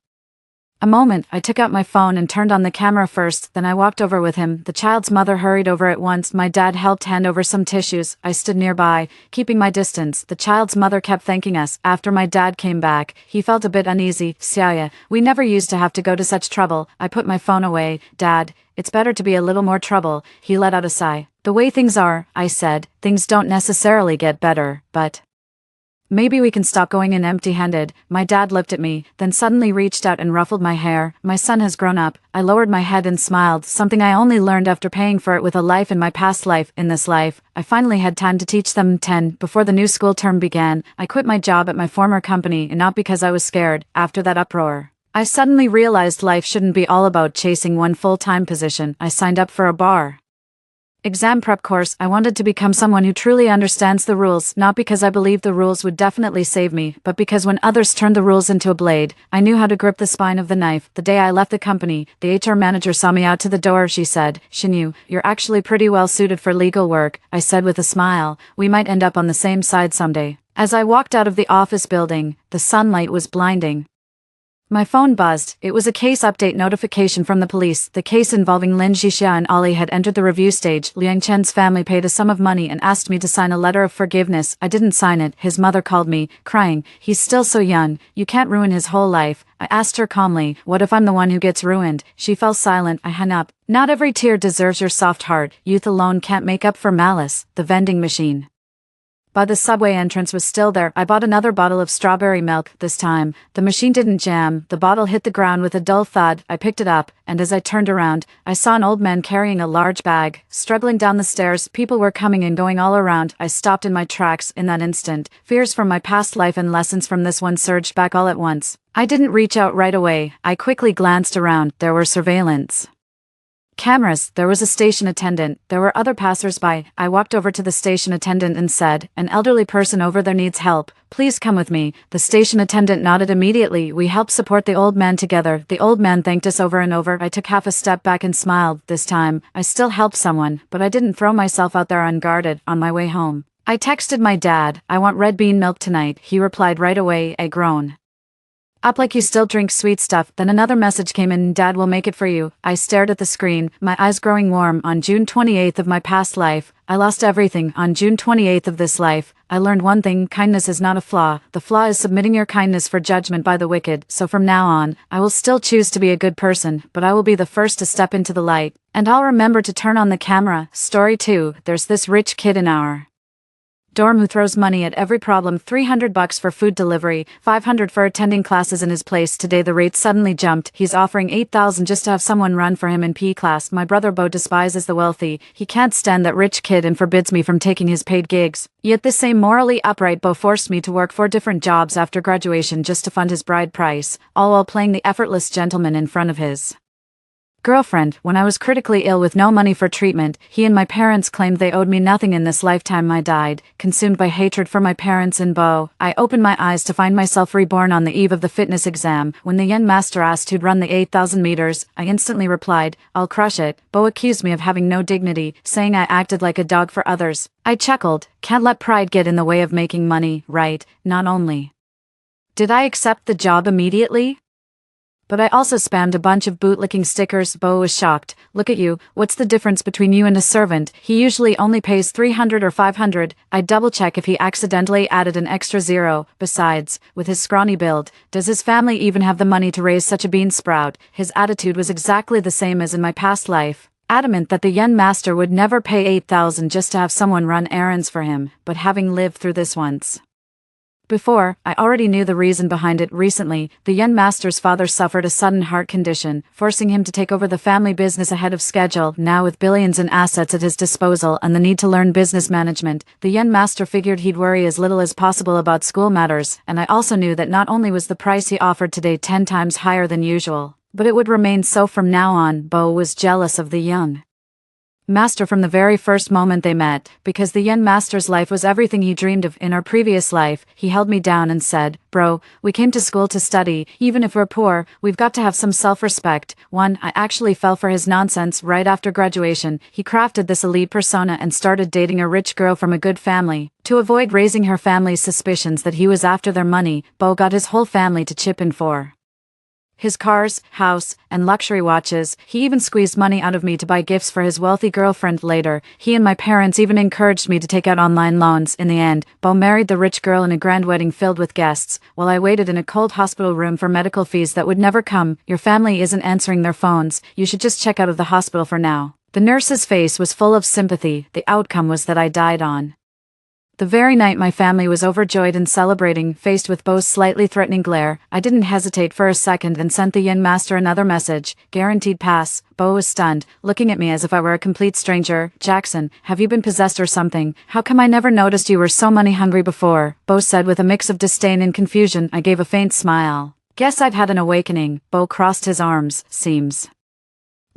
a moment. I took out my phone and turned on the camera first, then I walked over with him. The child's mother hurried over at once. My dad helped hand over some tissues. I stood nearby, keeping my distance. The child's mother kept thanking us. After my dad came back, he felt a bit uneasy. "Xiaoye, we never used to have to go to such trouble." I put my phone away. "Dad, it's better to be a little more trouble." He let out a sigh. "The way things are," I said, "things don't necessarily get better, but maybe we can stop going in empty-handed." My dad looked at me, then suddenly reached out and ruffled my hair. "My son has grown up." I lowered my head and smiled, something I only learned after paying for it with a life in my past life. In this life, I finally had time to teach them. 10. Before the new school term began, I quit my job at my former company, and not because I was scared. After that uproar, I suddenly realized life shouldn't be all about chasing one full-time position. I signed up for a bar exam prep course. I wanted to become someone who truly understands the rules, not because I believed the rules would definitely save me, but because when others turned the rules into a blade, I knew how to grip the spine of the knife. The day I left the company, the HR manager saw me out to the door. She said, "Xinyu, you're actually pretty well suited for legal work." I said with a smile, "We might end up on the same side someday." As I walked out of the office building, the sunlight was blinding. My phone buzzed. It was a case update notification from the police. The case involving Lin Jixia and Ali had entered the review stage. Liang Chen's family paid a sum of money and asked me to sign a letter of forgiveness. I didn't sign it. His mother called me, crying, "He's still so young. You can't ruin his whole life." I asked her calmly, "What if I'm the one who gets ruined?" She fell silent. I hung up. Not every tear deserves your soft heart. Youth alone can't make up for malice. The vending machine by the subway entrance was still there. I bought another bottle of strawberry milk. This time, the machine didn't jam. The bottle hit the ground with a dull thud. I picked it up, and as I turned around, I saw an old man carrying a large bag, struggling down the stairs. People were coming and going all around. I stopped in my tracks. In that instant, fears from my past life and lessons from this one surged back all at once. I didn't reach out right away. I quickly glanced around. There were surveillance cameras. There was a station attendant. There were other passers-by. I walked over to the station attendant and said, "An elderly person over there needs help. Please come with me." The station attendant nodded immediately. We helped support the old man together. The old man thanked us over and over. I took half a step back and smiled. This time, I still helped someone, but I didn't throw myself out there unguarded. On my way home, I texted my dad, I want red bean milk tonight. He replied right away, I groan. Up like you still drink sweet stuff. Then another message came in, Dad will make it for you. I stared at the screen, my eyes growing warm. On June 28th of my past life, I lost everything. On June 28th of this life, I learned one thing, kindness is not a flaw. The flaw is submitting your kindness for judgment by the wicked. So from now on, I will still choose to be a good person, but I will be the first to step into the light. And I'll remember to turn on the camera. Story 2, there's this rich kid in our dorm who throws money at every problem. $300 for food delivery, $500 for attending classes in his place. Today the rate suddenly jumped. He's offering $8,000 just to have someone run for him in PE class. My brother Bo despises the wealthy. He can't stand that rich kid and forbids me from taking his paid gigs. Yet this same morally upright Bo forced me to work 4 different jobs after graduation just to fund his bride price, all while playing the effortless gentleman in front of his girlfriend. When I was critically ill with no money for treatment, he and my parents claimed they owed me nothing in this lifetime. I died, consumed by hatred for my parents and Bo. I opened my eyes to find myself reborn on the eve of the fitness exam. When the young master asked who'd run the 8,000 meters, I instantly replied, I'll crush it. Bo accused me of having no dignity, saying I acted like a dog for others. I chuckled, can't let pride get in the way of making money, right? Not only did I accept the job immediately, but I also spammed a bunch of bootlicking stickers. Bo was shocked. Look at you, what's the difference between you and a servant? He usually only pays $300 or $500. I'd double check if he accidentally added an extra zero. Besides, with his scrawny build, does his family even have the money to raise such a bean sprout? His attitude was exactly the same as in my past life. Adamant that the young master would never pay $8,000 just to have someone run errands for him, but having lived through this once before, I already knew the reason behind it. Recently, the young master's father suffered a sudden heart condition, forcing him to take over the family business ahead of schedule. Now with billions in assets at his disposal and the need to learn business management, the young master figured he'd worry as little as possible about school matters, and I also knew that not only was the price he offered today 10 times higher than usual, but it would remain so from now on. Bo was jealous of the young master from the very first moment they met, because the young master's life was everything he dreamed of. In our previous life, he held me down and said, Bro, we came to school to study. Even if we're poor, we've got to have some self-respect. I actually fell for his nonsense. Right after graduation, he crafted this elite persona and started dating a rich girl from a good family. To avoid raising her family's suspicions that he was after their money, Bo got his whole family to chip in for his cars, house, and luxury watches. He even squeezed money out of me to buy gifts for his wealthy girlfriend later. He and my parents even encouraged me to take out online loans. In the end, Bo married the rich girl in a grand wedding filled with guests, while I waited in a cold hospital room for medical fees that would never come. Your family isn't answering their phones. You should just check out of the hospital for now. The nurse's face was full of sympathy. The outcome was that I died on the very night my family was overjoyed and celebrating. Faced with Bo's slightly threatening glare, I didn't hesitate for a second and sent the young master another message. Guaranteed pass. Bo was stunned, looking at me as if I were a complete stranger. Jackson, have you been possessed or something? How come I never noticed you were so money hungry before? Bo said with a mix of disdain and confusion. I gave a faint smile. Guess I've had an awakening. Bo crossed his arms. Seems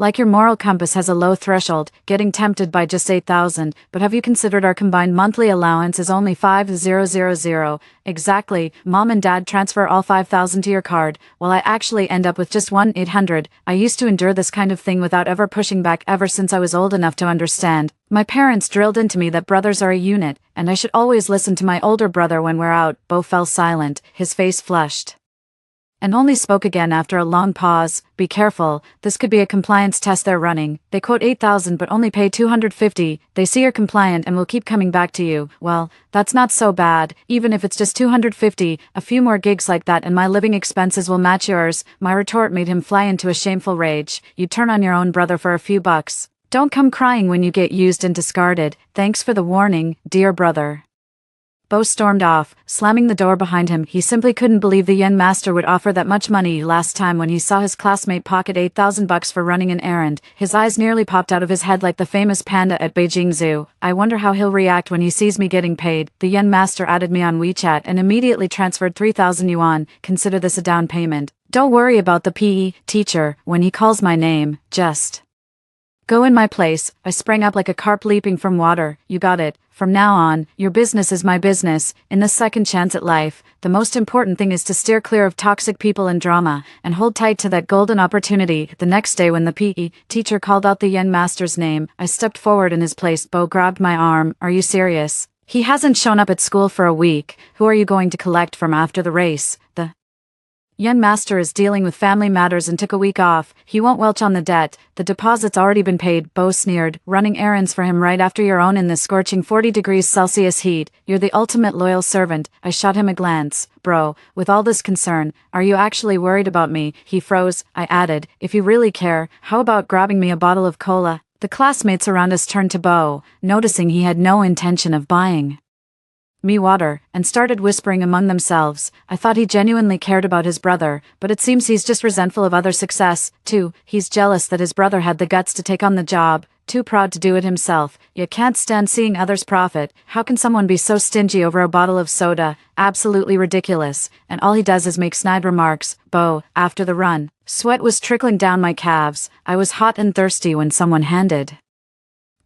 like your moral compass has a low threshold, getting tempted by just 8,000, but have you considered our combined monthly allowance is only 5,000? Exactly, Mom and Dad transfer all 5,000 to your card, while I actually end up with just 1,800. I used to endure this kind of thing without ever pushing back ever since I was old enough to understand. My parents drilled into me that brothers are a unit, and I should always listen to my older brother when we're out. Bo fell silent, his face flushed, and only spoke again after a long pause. Be careful, this could be a compliance test they're running. They quote 8,000 but only pay 250. They see you're compliant and will keep coming back to you. Well, that's not so bad. Even if it's just 250, a few more gigs like that and my living expenses will match yours. My retort made him fly into a shameful rage. You turn on your own brother for a few bucks. Don't come crying when you get used and discarded. Thanks for the warning, dear brother. Bo stormed off, slamming the door behind him. He simply couldn't believe the young master would offer that much money. Last time when he saw his classmate pocket $8,000 for running an errand, his eyes nearly popped out of his head like the famous panda at Beijing Zoo. I wonder how he'll react when he sees me getting paid. The young master added me on WeChat and immediately transferred 3,000 yuan. Consider this a down payment. Don't worry about the PE teacher. When he calls my name, just go in my place. I sprang up like a carp leaping from water. You got it. From now on, your business is my business. In this second chance at life, the most important thing is to steer clear of toxic people and drama, and hold tight to that golden opportunity. The next day when the PE teacher called out the young master's name, I stepped forward in his place. Bo grabbed my arm. Are you serious? He hasn't shown up at school for a week. Who are you going to collect from after the race? The young master is dealing with family matters and took a week off. He won't welch on the debt. The deposit's already been paid, Bo sneered, running errands for him right after your own in this scorching 40 degrees Celsius heat. You're the ultimate loyal servant. I shot him a glance. Bro, with all this concern, are you actually worried about me? He froze. I added, if you really care, how about grabbing me a bottle of cola? The classmates around us turned to Bo, noticing he had no intention of buying me water, and started whispering among themselves. I thought he genuinely cared about his brother, but it seems he's just resentful of other success, too. He's jealous that his brother had the guts to take on the job, too proud to do it himself. You can't stand seeing others profit. How can someone be so stingy over a bottle of soda? Absolutely ridiculous. And all he does is make snide remarks. Bo, after the run, sweat was trickling down my calves. I was hot and thirsty when someone handed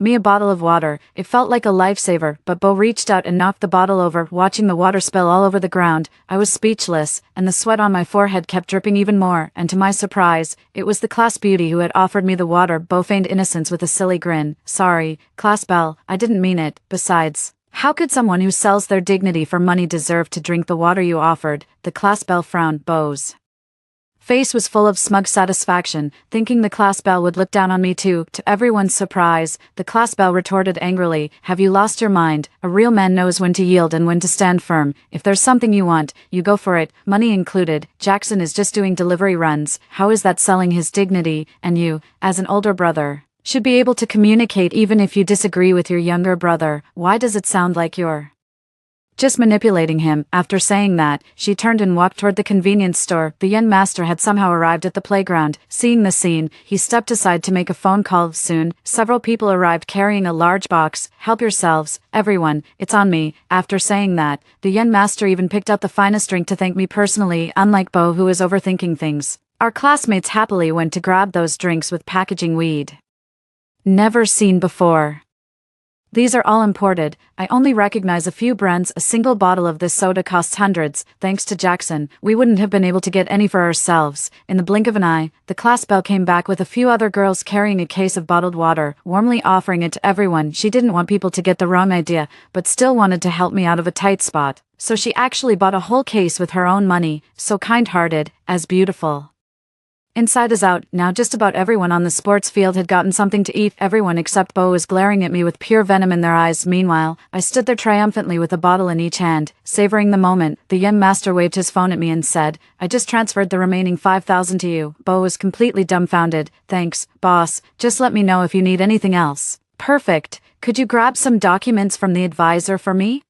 me a bottle of water. It felt like a lifesaver, but Bo reached out and knocked the bottle over, watching the water spill all over the ground. I was speechless, and the sweat on my forehead kept dripping even more, and to my surprise, it was the class beauty who had offered me the water. Bo feigned innocence with a silly grin. Sorry, Class Belle, I didn't mean it. Besides, how could someone who sells their dignity for money deserve to drink the water you offered? The Class Belle frowned. Bo's face was full of smug satisfaction, thinking the class belle would look down on me too. To everyone's surprise, the class belle retorted angrily, have you lost your mind? A real man knows when to yield and when to stand firm. If there's something you want, you go for it, money included. Jackson is just doing delivery runs. How is that selling his dignity? And you, as an older brother, should be able to communicate even if you disagree with your younger brother. Why does it sound like you're just manipulating him? After saying that, she turned and walked toward the convenience store. The young master had somehow arrived at the playground. Seeing the scene, he stepped aside to make a phone call. Soon, several people arrived carrying a large box. Help yourselves, everyone, it's on me. After saying that, the young master even picked up the finest drink to thank me personally, unlike Bo, who is overthinking things. Our classmates happily went to grab those drinks with packaging we'd never seen before. These are all imported. I only recognize a few brands. A single bottle of this soda costs hundreds. Thanks to Jackson, we wouldn't have been able to get any for ourselves. In the blink of an eye, the class belle came back with a few other girls carrying a case of bottled water, warmly offering it to everyone. She didn't want people to get the wrong idea, but still wanted to help me out of a tight spot. So she actually bought a whole case with her own money. So kind-hearted, as beautiful. Inside is out. Now just about everyone on the sports field had gotten something to eat. Everyone except Bo was glaring at me with pure venom in their eyes. Meanwhile, I stood there triumphantly with a bottle in each hand, savoring the moment. The young master waved his phone at me and said, I just transferred the remaining 5,000 to you. Bo was completely dumbfounded. Thanks, boss. Just let me know if you need anything else. Perfect. Could you grab some documents from the advisor for me?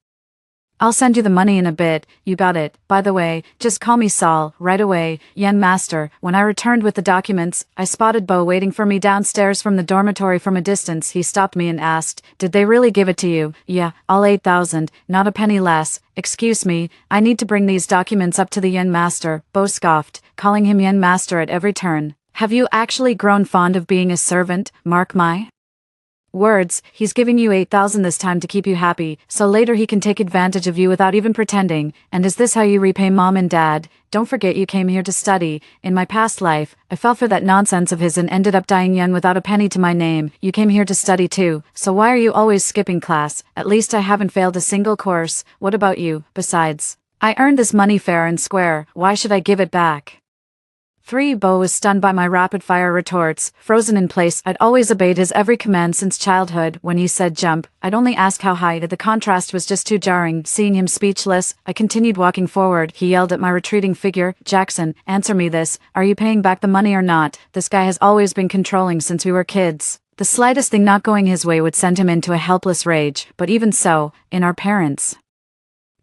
I'll send you the money in a bit. You got it. By the way, just call me Saul, right away. Young master. When I returned with the documents, I spotted Bo waiting for me downstairs from the dormitory. From a distance, he stopped me and asked, did they really give it to you? Yeah, all 8,000, not a penny less. Excuse me, I need to bring these documents up to the young master. Bo scoffed, calling him young master at every turn. Have you actually grown fond of being a servant? Mark my words, he's giving you 8,000 this time to keep you happy, so later he can take advantage of you without even pretending. And is this how you repay mom and dad? Don't forget you came here to study. In my past life, I fell for that nonsense of his and ended up dying young without a penny to my name. You came here to study too, so why are you always skipping class? At least I haven't failed a single course. What about you? Besides, I earned this money fair and square. Why should I give it back? 3. Bo was stunned by my rapid-fire retorts, frozen in place. I'd always obeyed his every command since childhood. When he said jump, I'd only ask how high. The contrast was just too jarring. Seeing him speechless, I continued walking forward. He yelled at my retreating figure, Jackson, answer me this. Are you paying back the money or not? This guy has always been controlling since we were kids. The slightest thing not going his way would send him into a helpless rage. But even so, in our parents'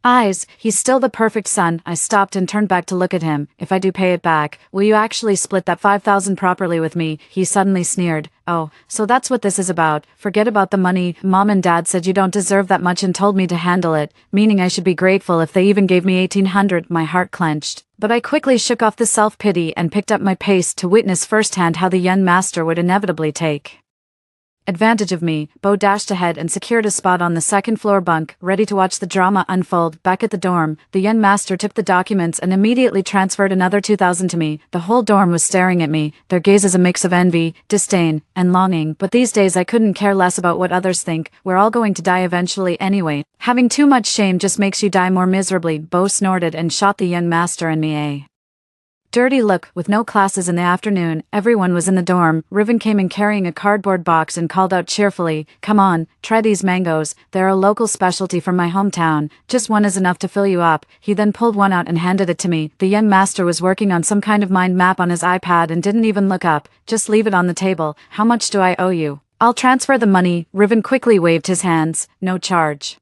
eyes, he's still the perfect son. I stopped and turned back to look at him. If I do pay it back, will you actually split that 5,000 properly with me? He suddenly sneered. Oh, so that's what this is about. Forget about the money. Mom and dad said you don't deserve that much and told me to handle it, meaning I should be grateful if they even gave me 1,800. My heart clenched. But I quickly shook off the self-pity and picked up my pace to witness firsthand how the young master would inevitably take advantage of me, Bo dashed ahead and secured a spot on the second-floor bunk, ready to watch the drama unfold. Back at the dorm, the young master took the documents and immediately transferred another 2,000 to me. The whole dorm was staring at me, their gazes a mix of envy, disdain, and longing. But these days I couldn't care less about what others think. We're all going to die eventually anyway. Having too much shame just makes you die more miserably. Bo snorted and shot the young master and me a dirty look. With no classes in the afternoon, everyone was in the dorm. Riven came in carrying a cardboard box and called out cheerfully, "Come on, try these mangoes. They're a local specialty from my hometown. Just one is enough to fill you up." He then pulled one out and handed it to me. The young master was working on some kind of mind map on his iPad and didn't even look up. "Just leave it on the table. How much do I owe you?" "I'll transfer the money." Riven quickly waved his hands. "No charge.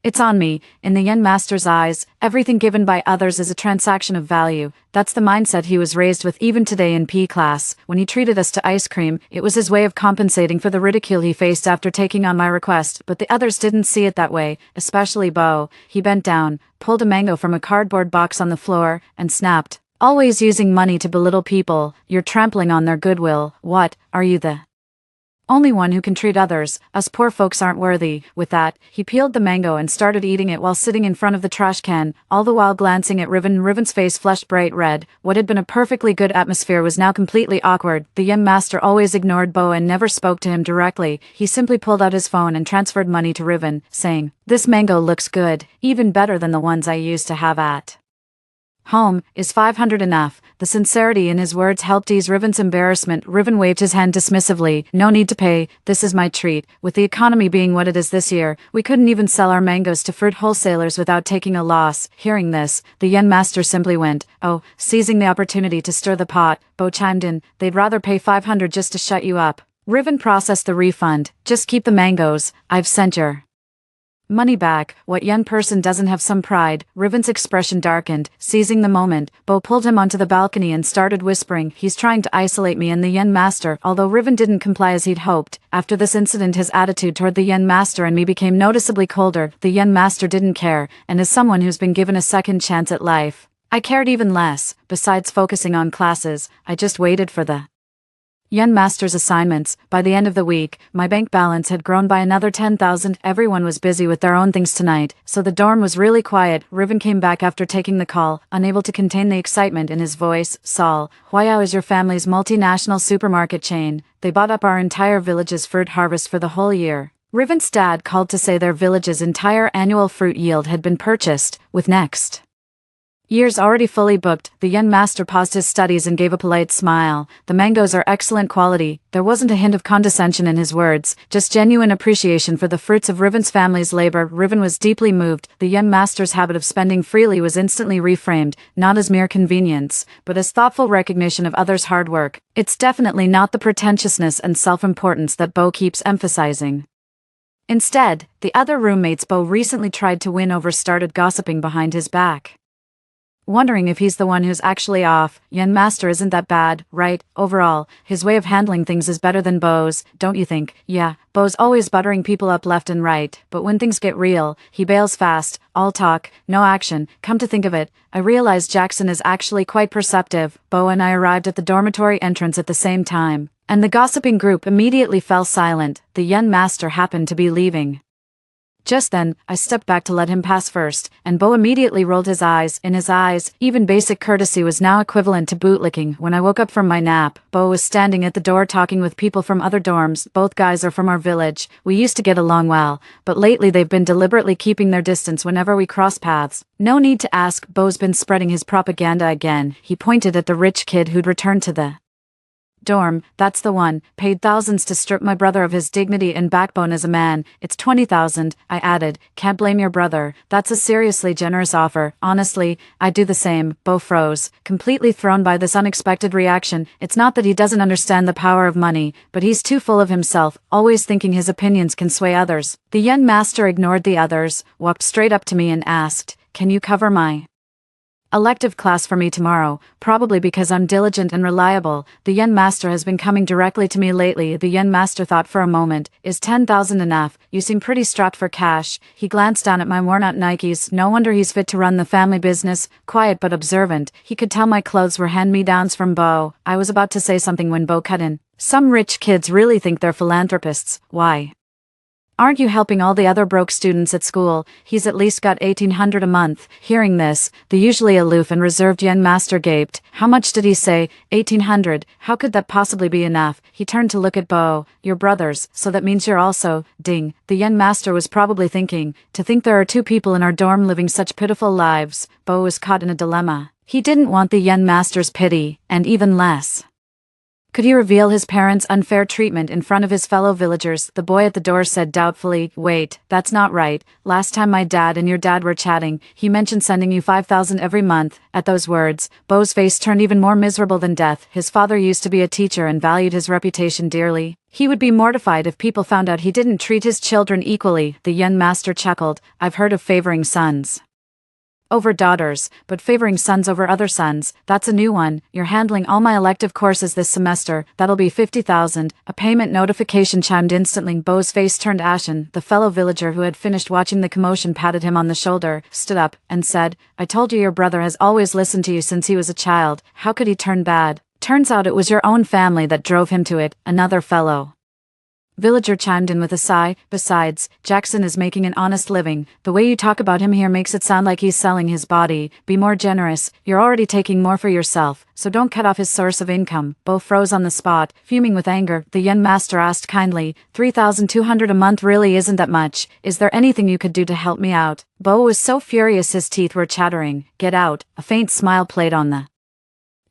It's on me." In the young master's eyes, everything given by others is a transaction of value. That's the mindset he was raised with. Even today in PE class, when he treated us to ice cream, it was his way of compensating for the ridicule he faced after taking on my request. But the others didn't see it that way, especially Bo. He bent down, pulled a mango from a cardboard box on the floor, and snapped, "Always using money to belittle people. You're trampling on their goodwill. What, are you the only one who can treat others? Us poor folks aren't worthy." With that, he peeled the mango and started eating it while sitting in front of the trash can, all the while glancing at Riven. Riven's face flushed bright red. What had been a perfectly good atmosphere was now completely awkward. The young master always ignored Bo and never spoke to him directly. He simply pulled out his phone and transferred money to Riven, saying, "This mango looks good, even better than the ones I used to have at home. Is 500 enough?" The sincerity in his words helped ease Riven's embarrassment. Riven waved his hand dismissively. "No need to pay, this is my treat. With the economy being what it is this year, we couldn't even sell our mangoes to fruit wholesalers without taking a loss." Hearing this, the young master simply went, "Oh." Seizing the opportunity to stir the pot, Bo chimed in, "They'd rather pay 500 just to shut you up." Riven processed the refund. "Just keep the mangoes, I've sent your money back." What young person doesn't have some pride? Riven's expression darkened. Seizing the moment, Bo pulled him onto the balcony and started whispering, "He's trying to isolate me and the young master." Although Riven didn't comply as he'd hoped, after this incident his attitude toward the young master and me became noticeably colder. The young master didn't care, and as someone who's been given a second chance at life, I cared even less. Besides focusing on classes, I just waited for the young master's assignments. By the end of the week, my bank balance had grown by another 10,000. Everyone was busy with their own things tonight, so the dorm was really quiet. Riven came back after taking the call, unable to contain the excitement in his voice. "Saul, Huayao is your family's multinational supermarket chain. They bought up our entire village's fruit harvest for the whole year." Riven's dad called to say their village's entire annual fruit yield had been purchased, with next years already fully booked. The young master paused his studies and gave a polite smile. "The mangoes are excellent quality." There wasn't a hint of condescension in his words, just genuine appreciation for the fruits of Riven's family's labor. Riven was deeply moved. The young master's habit of spending freely was instantly reframed, not as mere convenience, but as thoughtful recognition of others' hard work. It's definitely not the pretentiousness and self-importance that Bo keeps emphasizing. Instead, the other roommates Bo recently tried to win over started gossiping behind his back, wondering if he's the one who's actually off. Young master isn't that bad, right? Overall, his way of handling things is better than Bo's, don't you think? Yeah, Bo's always buttering people up left and right, but when things get real, he bails fast. All talk, no action. Come to think of it, I realized Jackson is actually quite perceptive. Bo and I arrived at the dormitory entrance at the same time, and the gossiping group immediately fell silent. The young master happened to be leaving. Just then, I stepped back to let him pass first, and Bo immediately rolled his eyes. In his eyes, even basic courtesy was now equivalent to bootlicking. When I woke up from my nap, Bo was standing at the door talking with people from other dorms. Both guys are from our village. We used to get along well, but lately they've been deliberately keeping their distance whenever we cross paths. No need to ask, Bo's been spreading his propaganda again. He pointed at the rich kid who'd returned to the dorm. "That's the one, paid thousands to strip my brother of his dignity and backbone as a man." "It's 20,000, I added. "Can't blame your brother. That's a seriously generous offer." "Honestly, I'd do the same." Bo froze, completely thrown by this unexpected reaction. It's not that he doesn't understand the power of money, but he's too full of himself, always thinking his opinions can sway others. The young master ignored the others, walked straight up to me and asked, "Can you cover my elective class for me tomorrow?" "Probably, because I'm diligent and reliable. The young master has been coming directly to me lately." The young master thought for a moment. "Is 10,000 enough? You seem pretty strapped for cash." He glanced down at my worn-out Nikes. No wonder he's fit to run the family business. Quiet but observant, he could tell my clothes were hand-me-downs from Bo. I was about to say something when Bo cut in. Some rich kids really think they're philanthropists. Why? Aren't you helping all the other broke students at school? He's at least got 1,800 a month. Hearing this, the usually aloof and reserved young master gaped. How much did he say? 1,800. How could that possibly be enough? He turned to look at Bo. You're brothers, so that means you're also, ding. The young master was probably thinking, to think there are two people in our dorm living such pitiful lives. Bo was caught in a dilemma. He didn't want the young master's pity, and even less. Could he reveal his parents' unfair treatment in front of his fellow villagers? The boy at the door said doubtfully, wait, that's not right. Last time my dad and your dad were chatting, he mentioned sending you 5,000 every month. At those words, Bo's face turned even more miserable than death. His father used to be a teacher and valued his reputation dearly. He would be mortified if people found out he didn't treat his children equally. The young master chuckled. I've heard of favoring sons over daughters, but favoring sons over other sons, that's a new one. You're handling all my elective courses this semester, that'll be 50,000. A payment notification chimed instantly. Bo's face turned ashen. The fellow villager who had finished watching the commotion patted him on the shoulder, stood up, and said, I told you your brother has always listened to you since he was a child. How could he turn bad? Turns out it was your own family that drove him to it. Another fellow villager chimed in with a sigh. Besides, Jackson is making an honest living. The way you talk about him here makes it sound like he's selling his body. Be more generous. You're already taking more for yourself, so don't cut off his source of income. Bo froze on the spot, fuming with anger. The young master asked kindly, 3,200 a month really isn't that much. Is there anything you could do to help me out? Bo was so furious his teeth were chattering. Get out. A faint smile played on the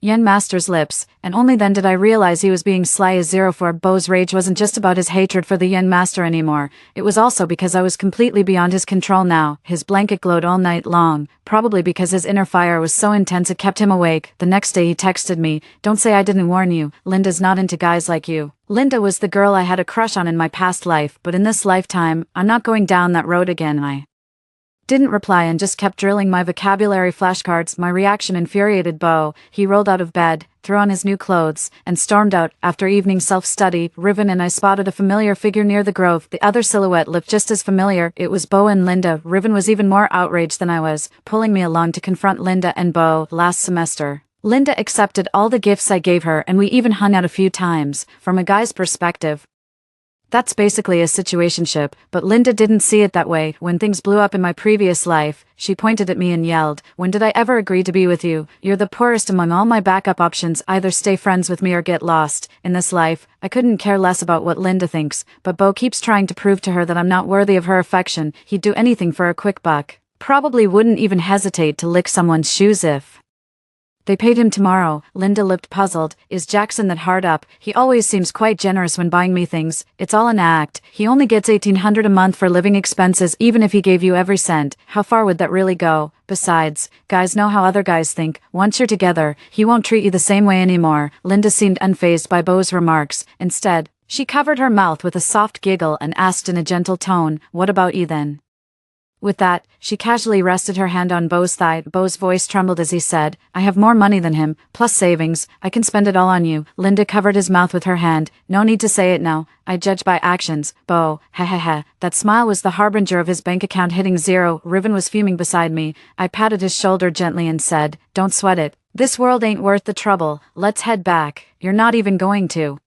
young master's lips, and only then did I realize he was being sly as 04. Bo's rage wasn't just about his hatred for the young master anymore. It was also because I was completely beyond his control now. His blanket glowed all night long, probably because his inner fire was so intense it kept him awake. The next day he texted me, don't say I didn't warn you, Linda's not into guys like you. Linda was the girl I had a crush on in my past life, but in this lifetime, I'm not going down that road again. I didn't reply and just kept drilling my vocabulary flashcards. My reaction infuriated Bo. He rolled out of bed, threw on his new clothes, and stormed out. After evening self-study, Riven and I spotted a familiar figure near the grove. The other silhouette looked just as familiar. It was Bo and Linda. Riven was even more outraged than I was, pulling me along to confront Linda and Bo. Last semester, Linda accepted all the gifts I gave her, and we even hung out a few times. From a guy's perspective, that's basically a situationship, but Linda didn't see it that way. When things blew up in my previous life, she pointed at me and yelled, when did I ever agree to be with you? You're the poorest among all my backup options. Either stay friends with me or get lost. In this life, I couldn't care less about what Linda thinks, but Bo keeps trying to prove to her that I'm not worthy of her affection. He'd do anything for a quick buck. Probably wouldn't even hesitate to lick someone's shoes if they paid him tomorrow. Linda looked puzzled. Is Jackson that hard up? He always seems quite generous when buying me things. It's all an act. He only gets 1,800 a month for living expenses even if he gave you every cent. How far would that really go? Besides, guys know how other guys think. Once you're together, he won't treat you the same way anymore. Linda seemed unfazed by Bo's remarks. Instead, she covered her mouth with a soft giggle and asked in a gentle tone, what about you then? With that, she casually rested her hand on Bo's thigh. Bo's voice trembled as he said, I have more money than him, plus savings. I can spend it all on you. Linda covered his mouth with her hand. No need to say it now. I judge by actions. Bo, ha. That smile was the harbinger of his bank account hitting zero. Riven was fuming beside me. I patted his shoulder gently and said, don't sweat it. This world ain't worth the trouble. Let's head back. You're not even going to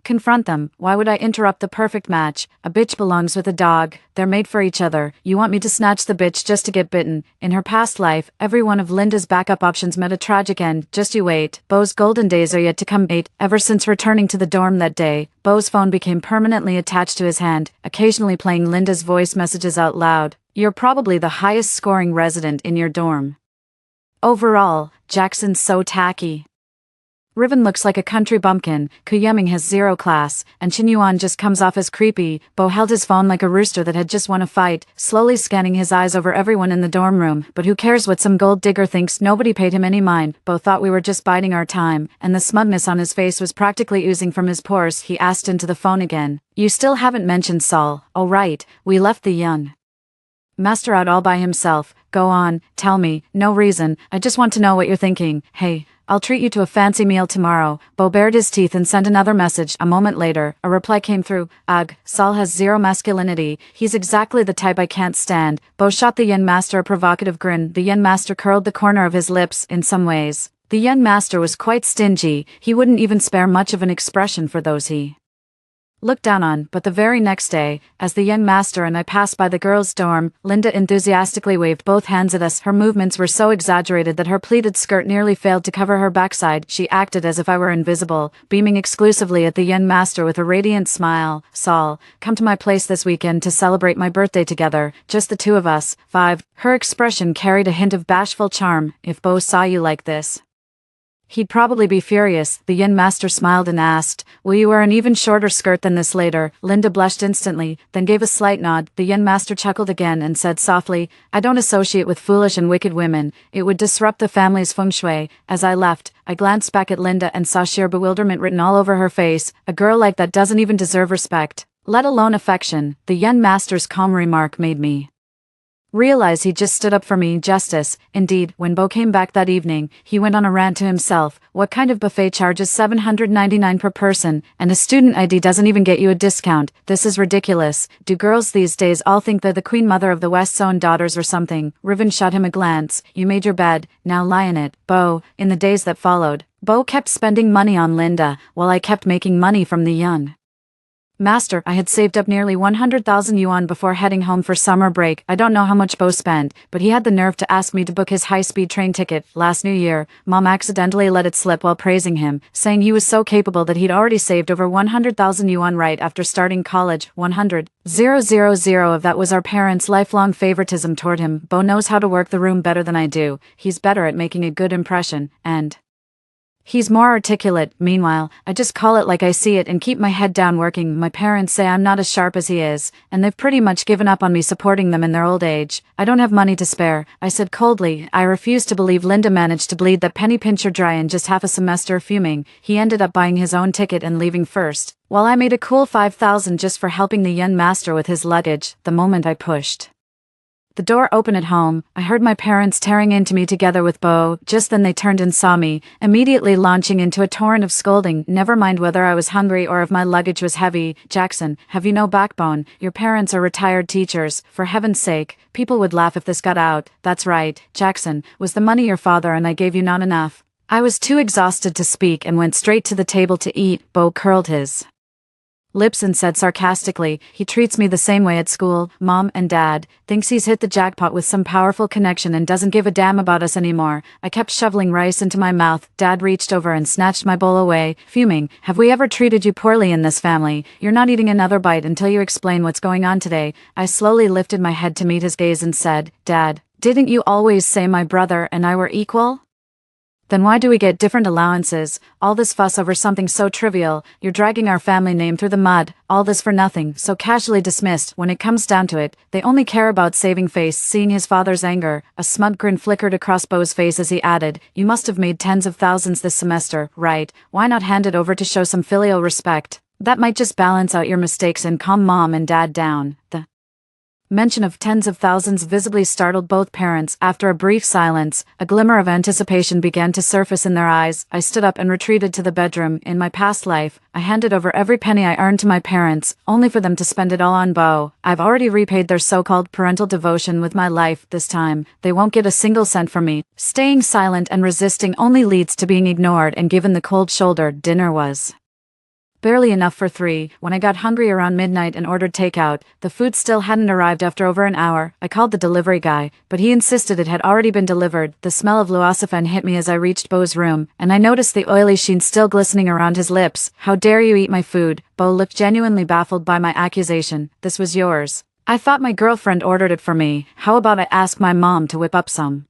confront them. Why would I interrupt the perfect match? A bitch belongs with a dog. They're made for each other. You want me to snatch the bitch just to get bitten? In her past life, every one of Linda's backup options met a tragic end. Just you wait. Bo's golden days are yet to come. Ever since returning to the dorm that day, Bo's phone became permanently attached to his hand, occasionally playing Linda's voice messages out loud. You're probably the highest scoring resident in your dorm. Overall, Jackson's so tacky. Riven looks like a country bumpkin, Kuyeming has zero class, and Chinyuan just comes off as creepy. Bo held his phone like a rooster that had just won a fight, slowly scanning his eyes over everyone in the dorm room. But who cares what some gold digger thinks? Nobody paid him any mind. Bo thought we were just biding our time, and the smugness on his face was practically oozing from his pores. He asked into the phone again. You still haven't mentioned Saul. Oh right, we left the young master out all by himself. Go on, tell me. No reason, I just want to know what you're thinking. Hey, I'll treat you to a fancy meal tomorrow. Bo bared his teeth and sent another message. A moment later, a reply came through. Ugh, Saul has zero masculinity. He's exactly the type I can't stand. Bo shot the young master a provocative grin. The young master curled the corner of his lips. In some ways, The young master was quite stingy, he wouldn't even spare much of an expression for those he looked down on. But the very next day, as the young master and I passed by the girls' dorm, Linda enthusiastically waved both hands at us. Her movements were so exaggerated that her pleated skirt nearly failed to cover her backside. She acted as if I were invisible, beaming exclusively at the young master with a radiant smile. "Saul, come to my place this weekend to celebrate my birthday together, just the two of us." 5. Her expression carried a hint of bashful charm. "If Beau saw you like this, he'd probably be furious." The young master smiled and asked, "Will you wear an even shorter skirt than this later?" Linda blushed instantly, then gave a slight nod. The young master chuckled again and said softly, "I don't associate with foolish and wicked women. It would disrupt the family's feng shui." As I left, I glanced back at Linda and saw sheer bewilderment written all over her face. A girl like that doesn't even deserve respect, let alone affection. The young master's calm remark made me realize he just stood up for me. Justice. Indeed, when Beau came back that evening, he went on a rant to himself. "What kind of buffet charges $799 per person, and a student ID doesn't even get you a discount? This is ridiculous. Do girls these days all think they're the queen mother of the West's own daughters or something?" Riven shot him a glance. "You made your bed, now lie in it." Beau. In the days that followed, Beau kept spending money on Linda, while I kept making money from the young master. I had saved up nearly 100,000 yuan before heading home for summer break. I don't know how much Beau spent, but he had the nerve to ask me to book his high-speed train ticket. Last New Year, Mom accidentally let it slip while praising him, saying he was so capable that he'd already saved over 100,000 yuan right after starting college. 100,000 of that was our parents' lifelong favoritism toward him. Beau knows how to work the room better than I do. He's better at making a good impression, and he's more articulate. Meanwhile, I just call it like I see it and keep my head down working. My parents say I'm not as sharp as he is, and they've pretty much given up on me supporting them in their old age. I don't have money to spare, I said coldly. I refuse to believe Linda managed to bleed that penny pincher dry in just half a semester. Fuming, he ended up buying his own ticket and leaving first, while I made a cool 5,000 just for helping the young master with his luggage. The moment I pushed the door open at home, I heard my parents tearing into me together with Beau. Just then they turned and saw me, immediately launching into a torrent of scolding. Never mind whether I was hungry or if my luggage was heavy. "Jackson, have you no backbone? Your parents are retired teachers. For heaven's sake, people would laugh if this got out." "That's right, Jackson. Was the money your father and I gave you not enough?" I was too exhausted to speak and went straight to the table to eat. Beau curled his lips and said sarcastically, "He treats me the same way at school. Mom and Dad thinks he's hit the jackpot with some powerful connection and doesn't give a damn about us anymore." I kept shoveling rice into my mouth. Dad reached over and snatched my bowl away, fuming. "Have we ever treated you poorly in this family? You're not eating another bite until you explain what's going on today." I slowly lifted my head to meet his gaze and said, "Dad, didn't you always say my brother and I were equal? Then why do we get different allowances? All this fuss over something so trivial. You're dragging our family name through the mud. All this for nothing, so casually dismissed. When it comes down to it, they only care about saving face." Seeing his father's anger, a smug grin flickered across Beau's face as he added, "You must have made tens of thousands this semester, right? Why not hand it over to show some filial respect? That might just balance out your mistakes and calm Mom and Dad down." The mention of tens of thousands visibly startled both parents. After a brief silence, a glimmer of anticipation began to surface in their eyes. I stood up and retreated to the bedroom. In my past life, I handed over every penny I earned to my parents, only for them to spend it all on Beau. I've already repaid their so-called parental devotion with my life. This time, they won't get a single cent from me. Staying silent and resisting only leads to being ignored, and given the cold shoulder, dinner was barely enough for 3. When I got hungry around midnight and ordered takeout, the food still hadn't arrived after over an hour. I called the delivery guy, but he insisted it had already been delivered. The smell of luocefen hit me as I reached Beau's room, and I noticed the oily sheen still glistening around his lips. "How dare you eat my food?" Beau looked genuinely baffled by my accusation. "This was yours. I thought my girlfriend ordered it for me. How about I ask my mom to whip up some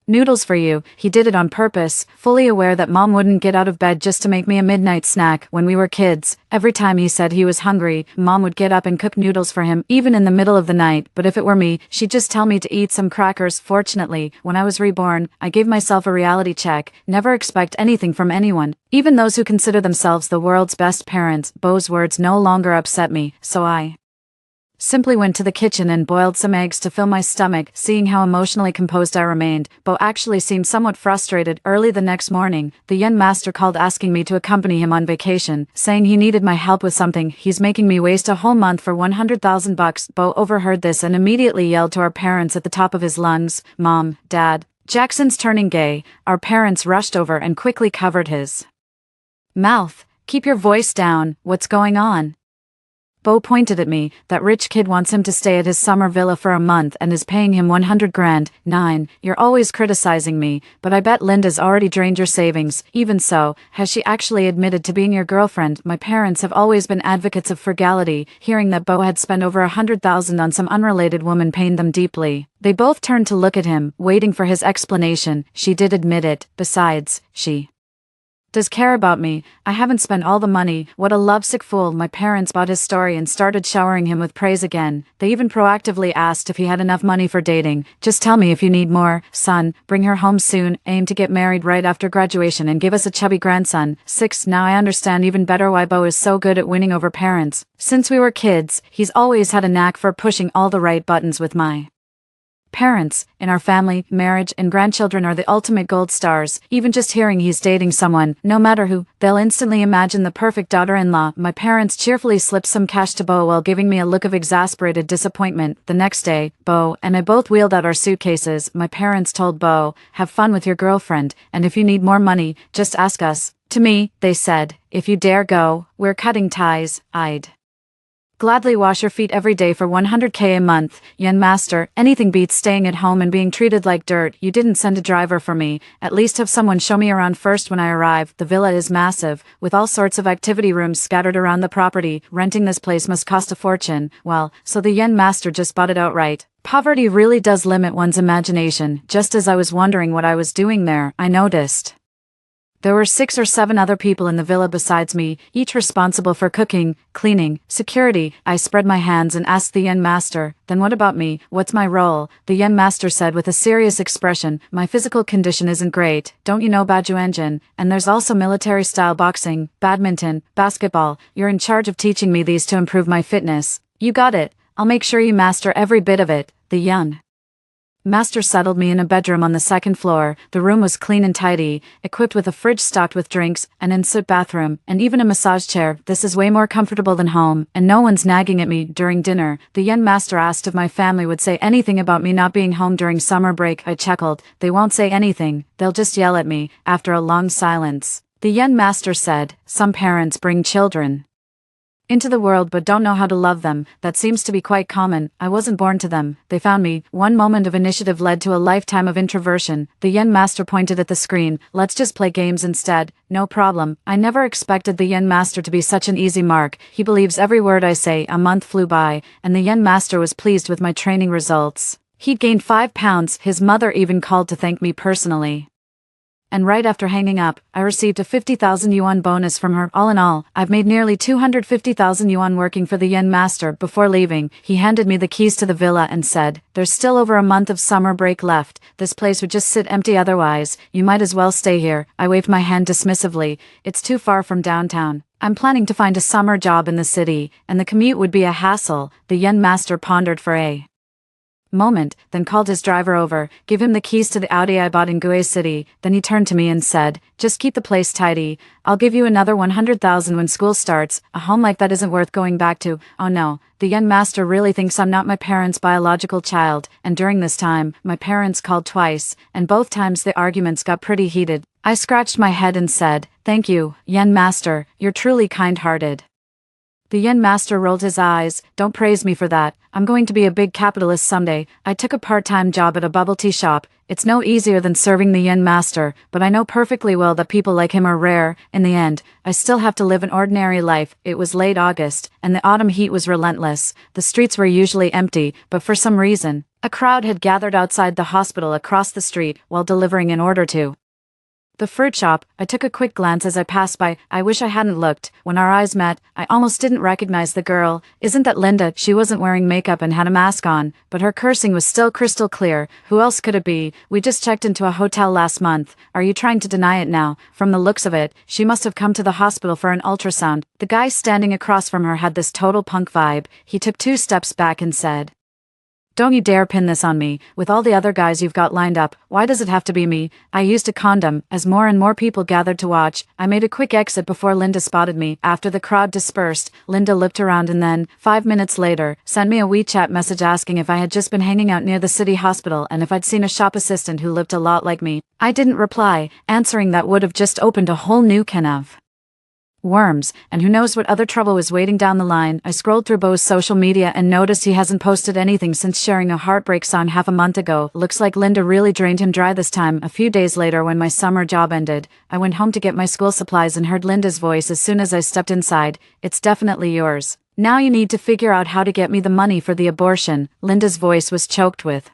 noodles for you?" He did it on purpose, fully aware that Mom wouldn't get out of bed just to make me a midnight snack. When we were kids, every time he said he was hungry, Mom would get up and cook noodles for him, even in the middle of the night. But if it were me, she'd just tell me to eat some crackers. Fortunately, when I was reborn, I gave myself a reality check. Never expect anything from anyone, even those who consider themselves the world's best parents. Beau's words no longer upset me, so I simply went to the kitchen and boiled some eggs to fill my stomach. Seeing how emotionally composed I remained, Beau actually seemed somewhat frustrated. Early the next morning, the young master called asking me to accompany him on vacation, saying he needed my help with something. "He's making me waste a whole month for 100,000 bucks. Beau overheard this and immediately yelled to our parents at the top of his lungs, "Mom, Dad, Jackson's turning gay. Our parents rushed over and quickly covered his mouth. Keep your voice down, what's going on? Bo pointed at me. That rich kid wants him to stay at his summer villa for a month and is paying him 100 grand. 9. You're always criticizing me, but I bet Linda's already drained your savings. Even so, has she actually admitted to being your girlfriend? My parents have always been advocates of frugality. Hearing that Bo had spent over 100,000 on some unrelated woman pained them deeply. They both turned to look at him, waiting for his explanation. She did admit it. Besides, she does care about me. I haven't spent all the money. What a lovesick fool. My parents bought his story and started showering him with praise again. They even proactively asked if he had enough money for dating. Just tell me if you need more. Son, bring her home soon. Aim to get married right after graduation and give us a chubby grandson. 6. Now I understand even better why Bo is so good at winning over parents. Since we were kids, he's always had a knack for pushing all the right buttons with my parents. In our family, marriage and grandchildren are the ultimate gold stars. Even just hearing he's dating someone, no matter who, they'll instantly imagine the perfect daughter-in-law. My parents cheerfully slipped some cash to Bo while giving me a look of exasperated disappointment. The next day, Bo and I both wheeled out our suitcases. My parents told Bo, have fun with your girlfriend, and if you need more money, just ask us. To me, they said, if you dare go, we're cutting ties. I'd gladly wash your feet every day for 100k a month. Yen master, anything beats staying at home and being treated like dirt. You didn't send a driver for me. At least have someone show me around first when I arrive. The villa is massive, with all sorts of activity rooms scattered around the property. Renting this place must cost a fortune. Well, so the Yen master just bought it outright. Poverty really does limit one's imagination. Just as I was wondering what I was doing there, I noticed there were 6 or 7 other people in the villa besides me, each responsible for cooking, cleaning, security. I spread my hands and asked the Yen master, then what about me? What's my role? The Yen master said with a serious expression, my physical condition isn't great. Don't you know Bajuanjin? And there's also military-style boxing, badminton, basketball. You're in charge of teaching me these to improve my fitness. You got it. I'll make sure you master every bit of it. The Yen master settled me in a bedroom on the 2nd floor. The room was clean and tidy, equipped with a fridge stocked with drinks, an en-suite bathroom, and even a massage chair. This is way more comfortable than home, and no one's nagging at me. During dinner, the Yen master asked if my family would say anything about me not being home during summer break. I chuckled. They won't say anything, they'll just yell at me. After a long silence, the Yen master said, some parents bring children into the world but don't know how to love them. That seems to be quite common. I wasn't born to them. They found me. One moment of initiative led to a lifetime of introversion. The Yen master pointed at the screen. Let's just play games instead. No problem. I never expected the Yen master to be such an easy mark. He believes every word I say. A month flew by, and the Yen master was pleased with my training results. He'd gained 5 pounds. His mother even called to thank me personally. And right after hanging up, I received a 50,000 yuan bonus from her. All in all, I've made nearly 250,000 yuan working for the Yen master. Before leaving, he handed me the keys to the villa and said, there's still over a month of summer break left. This place would just sit empty otherwise. You might as well stay here. I waved my hand dismissively. It's too far from downtown. I'm planning to find a summer job in the city, and the commute would be a hassle. The Yen master pondered for a moment, then called his driver over, gave him the keys to the Audi I bought in Gue City. Then he turned to me and said, just keep the place tidy. I'll give you another 100,000 when school starts. A home like that isn't worth going back to. Oh no, the Yen master really thinks I'm not my parents' biological child. And during this time, my parents called twice, and both times the arguments got pretty heated. I scratched my head and said, thank you, Yen master, you're truly kind-hearted. The Yen master rolled his eyes. Don't praise me for that. I'm going to be a big capitalist someday. I took a part-time job at a bubble tea shop. It's no easier than serving the Yen master, but I know perfectly well that people like him are rare. In the end, I still have to live an ordinary life. It was late August, and the autumn heat was relentless. The streets were usually empty, but for some reason, a crowd had gathered outside the hospital across the street while delivering an order to the fruit shop. I took a quick glance as I passed by. I wish I hadn't looked. When our eyes met, I almost didn't recognize the girl. Isn't that Linda? She wasn't wearing makeup and had a mask on, but her cursing was still crystal clear. Who else could it be? We just checked into a hotel last month. Are you trying to deny it now? From the looks of it, she must have come to the hospital for an ultrasound. The guy standing across from her had this total punk vibe. He took 2 steps back and said, Don't you dare pin this on me. With all the other guys you've got lined up, why does it have to be me? I used a condom. As more and more people gathered to watch, I made a quick exit before Linda spotted me. After the crowd dispersed, Linda looked around and then, 5 minutes later, sent me a WeChat message asking if I had just been hanging out near the city hospital and if I'd seen a shop assistant who looked a lot like me. I didn't reply. Answering that would have just opened a whole new can of worms, and who knows what other trouble was waiting down the line. I scrolled through Beau's social media and noticed he hasn't posted anything since sharing a heartbreak song half a month ago. Looks like Linda really drained him dry this time. A few days later, when my summer job ended, I went home to get my school supplies and heard Linda's voice as soon as I stepped inside. "It's definitely yours. Now you need to figure out how to get me the money for the abortion." Linda's voice was choked with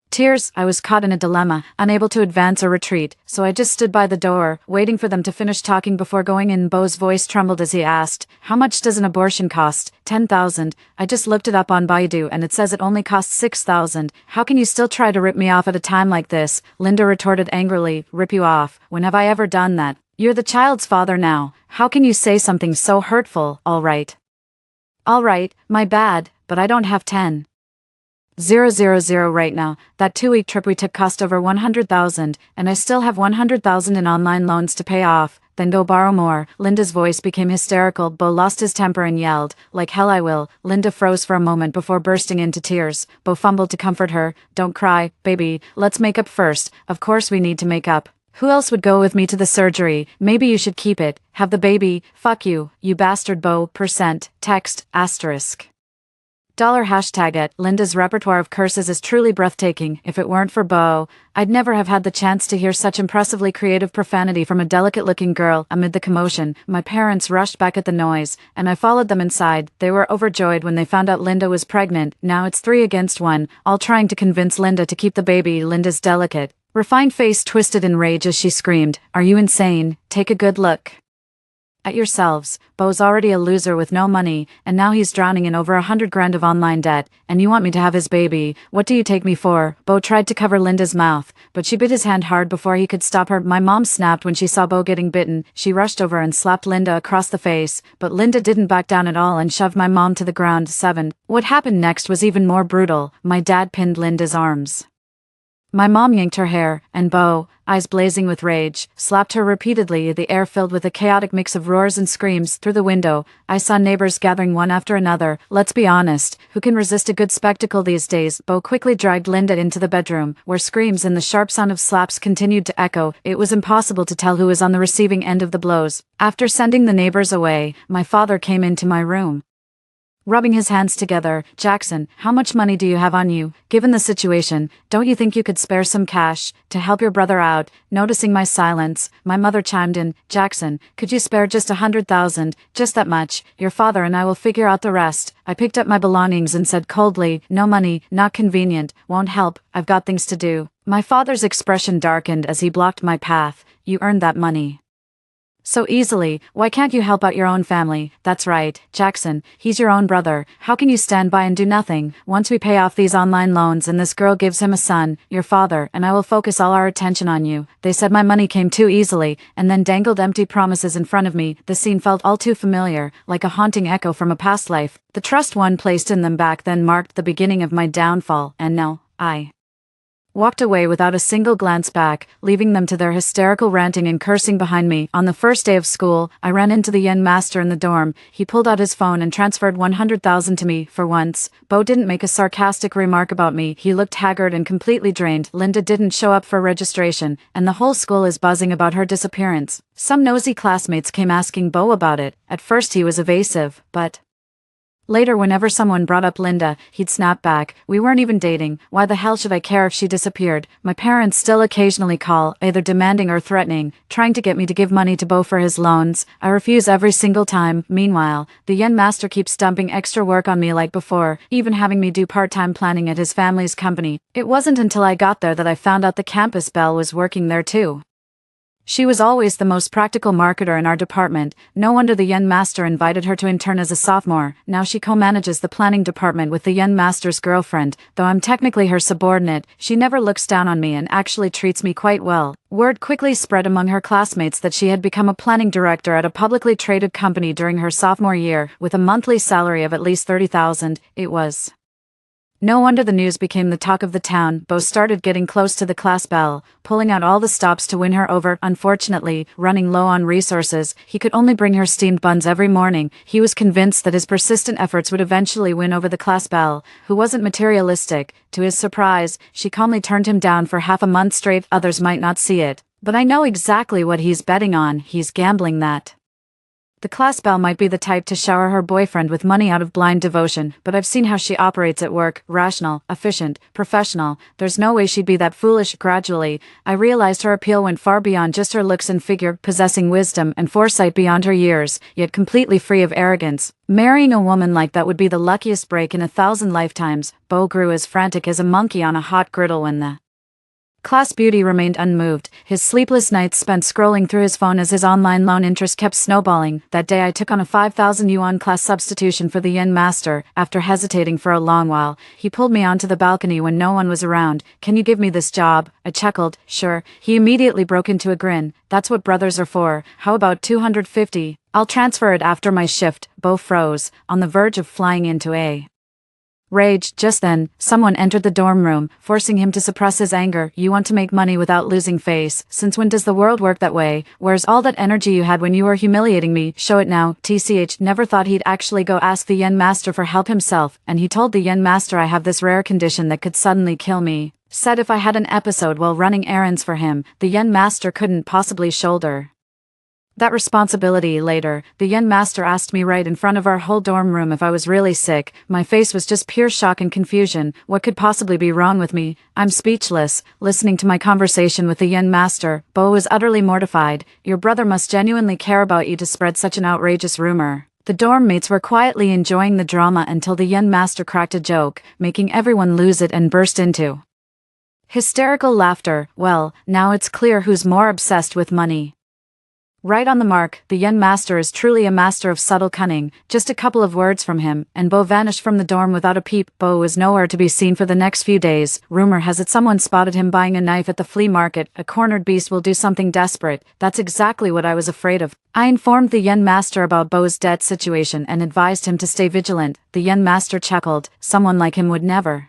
tears. I was caught in a dilemma, unable to advance or retreat, so I just stood by the door, waiting for them to finish talking before going in. Beau's voice trembled as he asked, "How much does an abortion cost?" 10,000. I just looked it up on Baidu and it says it only costs 6,000. How can you still try to rip me off at a time like this? Linda retorted angrily. "Rip you off? When have I ever done that? You're the child's father now. How can you say something so hurtful?" All right, my bad, but I don't have 10,000 right now. That 2-week trip we took cost over 100,000, and I still have 100,000 in online loans to pay off. Then go borrow more. Linda's voice became hysterical. Beau lost his temper and yelled, "Like hell I will." Linda froze for a moment before bursting into tears. Beau fumbled to comfort her. "Don't cry, baby. Let's make up first." "Of course we need to make up. Who else would go with me to the surgery? Maybe you should keep it. Have the baby. Fuck you, you bastard." Beau, text, asterisk. $#. Linda's repertoire of curses is truly breathtaking. If it weren't for Beau, I'd never have had the chance to hear such impressively creative profanity from a delicate-looking girl. Amid the commotion, my parents rushed back at the noise, and I followed them inside. They were overjoyed when they found out Linda was pregnant. Now it's 3 against 1, all trying to convince Linda to keep the baby. Linda's delicate, refined face twisted in rage as she screamed, "Are you insane? Take a good look at yourselves. Beau's already a loser with no money, and now he's drowning in over 100 grand of online debt, and you want me to have his baby? What do you take me for?" Beau tried to cover Linda's mouth, but she bit his hand hard before he could stop her. My mom snapped when she saw Beau getting bitten. She rushed over and slapped Linda across the face, but Linda didn't back down at all and shoved my mom to the ground. 7. What happened next was even more brutal. My dad pinned Linda's arms. My mom yanked her hair, and Beau, eyes blazing with rage, slapped her repeatedly. The air filled with a chaotic mix of roars and screams. Through the window, I saw neighbors gathering one after another. Let's be honest, who can resist a good spectacle these days? Beau quickly dragged Linda into the bedroom, where screams and the sharp sound of slaps continued to echo. It was impossible to tell who was on the receiving end of the blows. After sending the neighbors away, my father came into my room, rubbing his hands together. "Jackson, how much money do you have on you? Given the situation, don't you think you could spare some cash to help your brother out?" Noticing my silence, my mother chimed in, "Jackson, could you spare just 100,000, just that much? Your father and I will figure out the rest." I picked up my belongings and said coldly, "No money, not convenient, won't help, I've got things to do." My father's expression darkened as he blocked my path. "You earned that money so easily, why can't you help out your own family?" "That's right, Jackson, he's your own brother. How can you stand by and do nothing? Once we pay off these online loans and this girl gives him a son, your father and I will focus all our attention on you." They said my money came too easily, and then dangled empty promises in front of me. The scene felt all too familiar, like a haunting echo from a past life. The trust one placed in them back then marked the beginning of my downfall, and now, I walked away without a single glance back, leaving them to their hysterical ranting and cursing behind me. On the first day of school, I ran into the young master in the dorm. He pulled out his phone and transferred 100,000 to me. For once, Beau didn't make a sarcastic remark about me. He looked haggard and completely drained. Linda didn't show up for registration, and the whole school is buzzing about her disappearance. Some nosy classmates came asking Beau about it. At first he was evasive, but later, whenever someone brought up Linda, he'd snap back, "We weren't even dating. Why the hell should I care if she disappeared?" My parents still occasionally call, either demanding or threatening, trying to get me to give money to Beau for his loans. I refuse every single time. Meanwhile, the young master keeps dumping extra work on me like before, even having me do part-time planning at his family's company. It wasn't until I got there that I found out the campus belle was working there too. She was always the most practical marketer in our department. No wonder the young master invited her to intern as a sophomore. Now she co-manages the planning department with the young master's girlfriend. Though I'm technically her subordinate, she never looks down on me and actually treats me quite well. Word quickly spread among her classmates that she had become a planning director at a publicly traded company during her sophomore year, with a monthly salary of at least 30,000. It was No wonder the news became the talk of the town. Bo started getting close to the class belle, pulling out all the stops to win her over. Unfortunately, running low on resources, he could only bring her steamed buns every morning. He was convinced that his persistent efforts would eventually win over the class belle, who wasn't materialistic. To his surprise, she calmly turned him down for half a month straight. Others might not see it, but I know exactly what he's betting on. He's gambling that the class belle might be the type to shower her boyfriend with money out of blind devotion, but I've seen how she operates at work. Rational, efficient, professional. There's no way she'd be that foolish. Gradually, I realized her appeal went far beyond just her looks and figure, possessing wisdom and foresight beyond her years, yet completely free of arrogance. Marrying a woman like that would be the luckiest break in 1,000 lifetimes. Bo grew as frantic as a monkey on a hot griddle when the class beauty remained unmoved, his sleepless nights spent scrolling through his phone as his online loan interest kept snowballing. That day I took on a 5,000 yuan class substitution for the yen master. After hesitating for a long while, he pulled me onto the balcony when no one was around. "Can you give me this job?" I chuckled. "Sure." He immediately broke into a grin. "That's what brothers are for. How about 250? I'll transfer it after my shift." Bo froze, on the verge of flying into a rage. Just then, someone entered the dorm room, forcing him to suppress his anger. "You want to make money without losing face? Since when does the world work that way? Where's all that energy you had when you were humiliating me? Show it now." TCH never thought he'd actually go ask the yen master for help himself, and he told the yen master, "I have this rare condition that could suddenly kill me." Said if I had an episode while running errands for him, the yen master couldn't possibly shoulder that responsibility. Later, the yen master asked me right in front of our whole dorm room if I was really sick. My face was just pure shock and confusion. What could possibly be wrong with me? I'm speechless. Listening to my conversation with the yen master, Bo was utterly mortified. "Your brother must genuinely care about you to spread such an outrageous rumor." The dorm mates were quietly enjoying the drama until the yen master cracked a joke, making everyone lose it and burst into hysterical laughter. "Well, now it's clear who's more obsessed with money." Right on the mark, the yen master is truly a master of subtle cunning. Just a couple of words from him, and Bo vanished from the dorm without a peep. Bo was nowhere to be seen for the next few days. Rumor has it someone spotted him buying a knife at the flea market. A cornered beast will do something desperate. That's exactly what I was afraid of. I informed the yen master about Bo's debt situation and advised him to stay vigilant. The yen master chuckled. Someone like him would never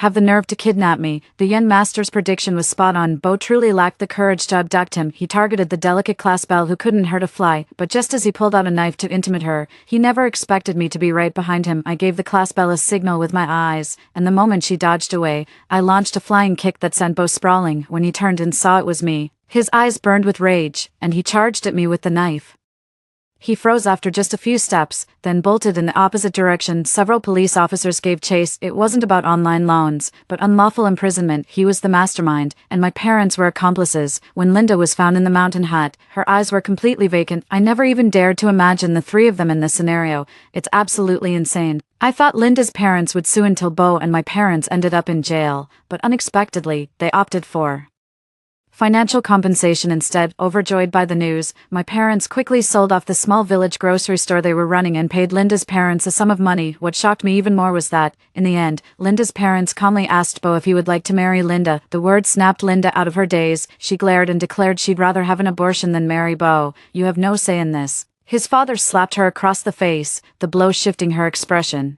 have the nerve to kidnap me. The yen master's prediction was spot on. Bo truly lacked the courage to abduct him. He targeted the delicate class belle who couldn't hurt a fly, but just as he pulled out a knife to intimidate her, he never expected me to be right behind him. I gave the class belle a signal with my eyes, and the moment she dodged away, I launched a flying kick that sent Bo sprawling. When he turned and saw it was me, his eyes burned with rage, and he charged at me with the knife. He froze after just a few steps, then bolted in the opposite direction. Several police officers gave chase. It wasn't about online loans, but unlawful imprisonment. He was the mastermind, and my parents were accomplices. When Linda was found in the mountain hut, her eyes were completely vacant. I never even dared to imagine the three of them in this scenario. It's absolutely insane. I thought Linda's parents would sue until Bo and my parents ended up in jail, but unexpectedly, they opted for financial compensation instead. Overjoyed by the news, my parents quickly sold off the small village grocery store they were running and paid Linda's parents a sum of money. What shocked me even more was that, in the end, Linda's parents calmly asked Bo if he would like to marry Linda. The word snapped Linda out of her daze. She glared and declared she'd rather have an abortion than marry Bo. "You have no say in this." His father slapped her across the face, the blow shifting her expression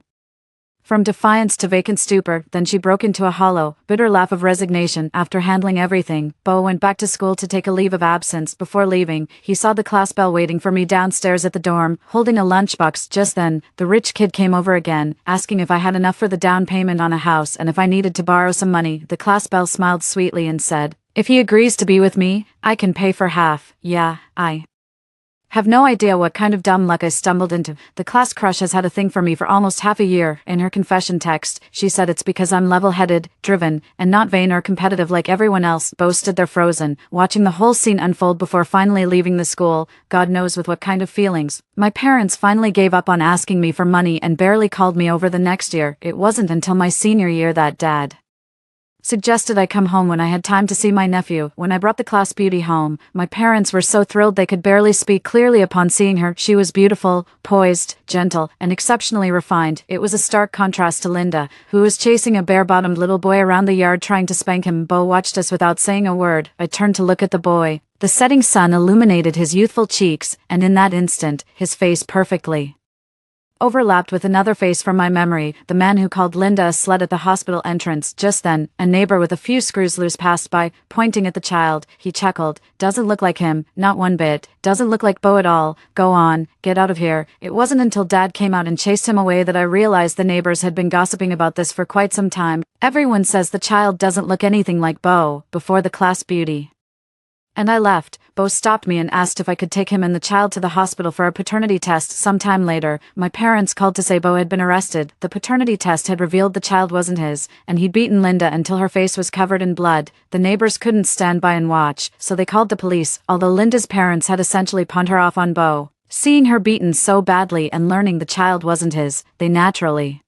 from defiance to vacant stupor. Then she broke into a hollow, bitter laugh of resignation. After handling everything, Bo went back to school to take a leave of absence. Before leaving, he saw the class belle waiting for me downstairs at the dorm, holding a lunchbox. Just then, the rich kid came over again, asking if I had enough for the down payment on a house and if I needed to borrow some money. The class belle smiled sweetly and said, "If he agrees to be with me, I can pay for half." Yeah, I have no idea what kind of dumb luck I stumbled into. The class crush has had a thing for me for almost half a year. In her confession text, she said it's because I'm level-headed, driven, and not vain or competitive like everyone else. Bo stood there frozen, watching the whole scene unfold before finally leaving the school, God knows with what kind of feelings. My parents finally gave up on asking me for money and barely called me over the next year. It wasn't until my senior year that Dad suggested I come home when I had time to see my nephew. When I brought the class beauty home, my parents were so thrilled they could barely speak clearly upon seeing her. She was beautiful, poised, gentle, and exceptionally refined. It was a stark contrast to Linda, who was chasing a bare-bottomed little boy around the yard trying to spank him. Bo watched us without saying a word. I turned to look at the boy. The setting sun illuminated his youthful cheeks, and in that instant, his face perfectly overlapped with another face from my memory, the man who called Linda a slut at the hospital entrance. Just then, a neighbor with a few screws loose passed by, pointing at the child. He chuckled. Doesn't look like him, not one bit. Doesn't look like Beau at all. Go on, get out of here. It wasn't until Dad came out and chased him away that I realized the neighbors had been gossiping about this for quite some time. Everyone says the child doesn't look anything like Beau, before the class beauty. And I left. Beau stopped me and asked if I could take him and the child to the hospital for a paternity test. Sometime later, my parents called to say Beau had been arrested. The paternity test had revealed the child wasn't his, and he'd beaten Linda until her face was covered in blood. The neighbors couldn't stand by and watch, so they called the police, although Linda's parents had essentially pawned her off on Beau. Seeing her beaten so badly and learning the child wasn't his, they naturally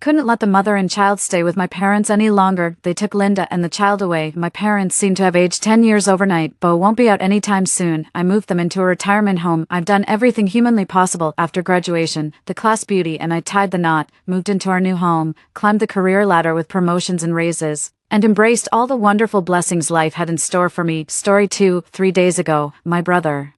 couldn't let the mother and child stay with my parents any longer. They took Linda and the child away. My parents seem to have aged 10 years overnight. Beau won't be out anytime soon. I moved them into a retirement home. I've done everything humanly possible. After graduation, the class beauty and I tied the knot, moved into our new home, climbed the career ladder with promotions and raises, and embraced all the wonderful blessings life had in store for me. Story 2. 3 days ago, my brother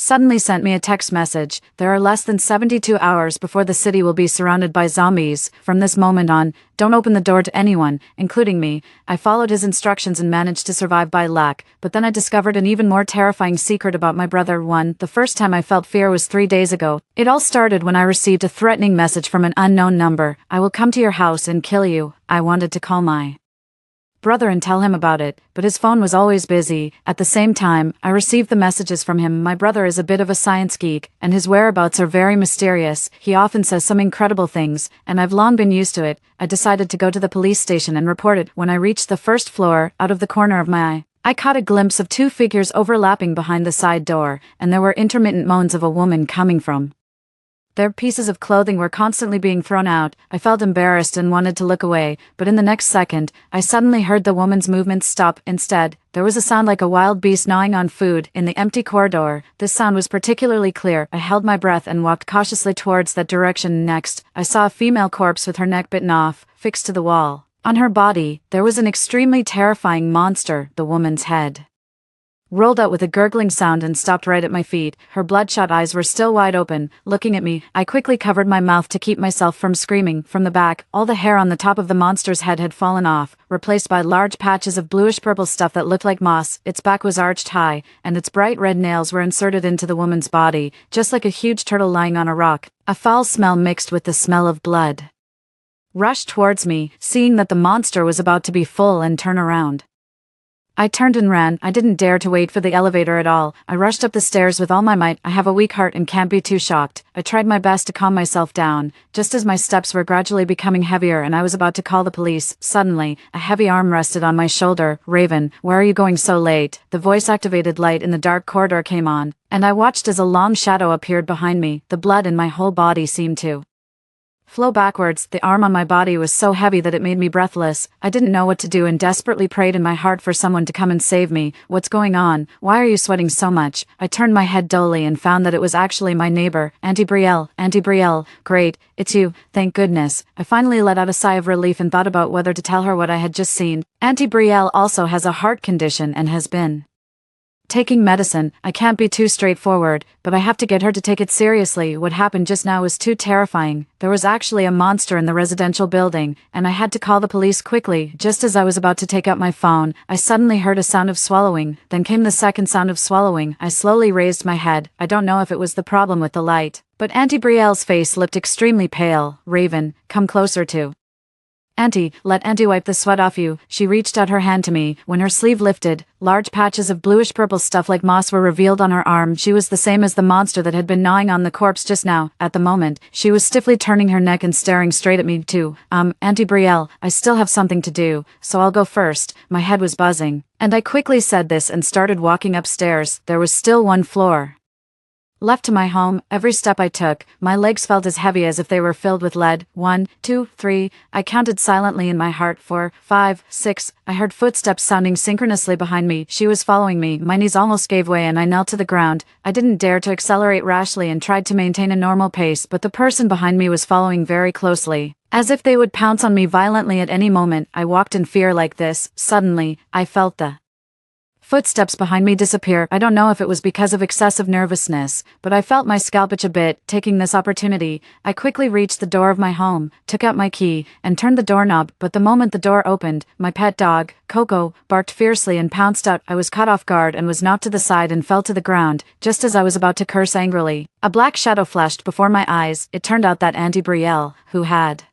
suddenly sent me a text message. There are less than 72 hours before the city will be surrounded by zombies. From this moment on, don't open the door to anyone, including me. I followed his instructions and managed to survive by luck, but then I discovered an even more terrifying secret about my brother. The first time I felt fear was 3 days ago. It all started when I received a threatening message from an unknown number. I will come to your house and kill you. I wanted to call my brother and tell him about it, but his phone was always busy. At the same time, I received the messages from him. My brother is a bit of a science geek, and his whereabouts are very mysterious. He often says some incredible things, and I've long been used to it. I decided to go to the police station and report it. When I reached the first floor, out of the corner of my eye, I caught a glimpse of two figures overlapping behind the side door, and there were intermittent moans of a woman coming from their pieces of clothing were constantly being thrown out. I felt embarrassed and wanted to look away, but in the next second, I suddenly heard the woman's movements stop. Instead, there was a sound like a wild beast gnawing on food in the empty corridor. This sound was particularly clear. I held my breath and walked cautiously towards that direction. Next, I saw a female corpse with her neck bitten off, fixed to the wall. On her body, there was an extremely terrifying monster. The woman's head rolled out with a gurgling sound and stopped right at my feet. Her bloodshot eyes were still wide open, looking at me. I quickly covered my mouth to keep myself from screaming. From the back, all the hair on the top of the monster's head had fallen off, replaced by large patches of bluish-purple stuff that looked like moss. Its back was arched high, and its bright red nails were inserted into the woman's body, just like a huge turtle lying on a rock. A foul smell mixed with the smell of blood rushed towards me, seeing that the monster was about to be full and turn around. I turned and ran. I didn't dare to wait for the elevator at all. I rushed up the stairs with all my might. I have a weak heart and can't be too shocked. I tried my best to calm myself down, just as my steps were gradually becoming heavier and I was about to call the police. Suddenly, a heavy arm rested on my shoulder. Raven, where are you going so late? The voice-activated light in the dark corridor came on, and I watched as a long shadow appeared behind me. The blood in my whole body seemed to flow backwards. The arm on my body was so heavy that it made me breathless. I didn't know what to do and desperately prayed in my heart for someone to come and save me. What's going on? Why are you sweating so much? I turned my head dully and found that it was actually my neighbor, Auntie Brielle. Auntie Brielle, great, it's you, thank goodness. I finally let out a sigh of relief and thought about whether to tell her what I had just seen. Auntie Brielle also has a heart condition and has been taking medicine. I can't be too straightforward, but I have to get her to take it seriously. What happened just now was too terrifying. There was actually a monster in the residential building, and I had to call the police quickly. Just as I was about to take out my phone, I suddenly heard a sound of swallowing. Then came the second sound of swallowing. I slowly raised my head. I don't know if it was the problem with the light, but Auntie Brielle's face looked extremely pale. Raven, come closer to Auntie, let Auntie wipe the sweat off you. She reached out her hand to me. When her sleeve lifted, large patches of bluish-purple stuff like moss were revealed on her arm. She was the same as the monster that had been gnawing on the corpse just now. At the moment, she was stiffly turning her neck and staring straight at me too. Auntie Brielle, I still have something to do, so I'll go first. My head was buzzing, and I quickly said this and started walking upstairs. There was still one floor left to my home. Every step I took, my legs felt as heavy as if they were filled with lead. 1, 2, 3. I counted silently in my heart. 4, 5, 6. I heard footsteps sounding synchronously behind me. She was following me. My knees almost gave way and I knelt to the ground. I didn't dare to accelerate rashly and tried to maintain a normal pace, but the person behind me was following very closely, as if they would pounce on me violently at any moment. I walked in fear like this. Suddenly, I felt the Footsteps behind me disappear. I don't know if it was because of excessive nervousness, but I felt my scalp itch a bit. Taking this opportunity, I quickly reached the door of my home, took out my key, and turned the doorknob, but the moment the door opened, my pet dog, Coco, barked fiercely and pounced out. I was caught off guard and was knocked to the side and fell to the ground, just as I was about to curse angrily. A black shadow flashed before my eyes. It turned out that Auntie Brielle, who had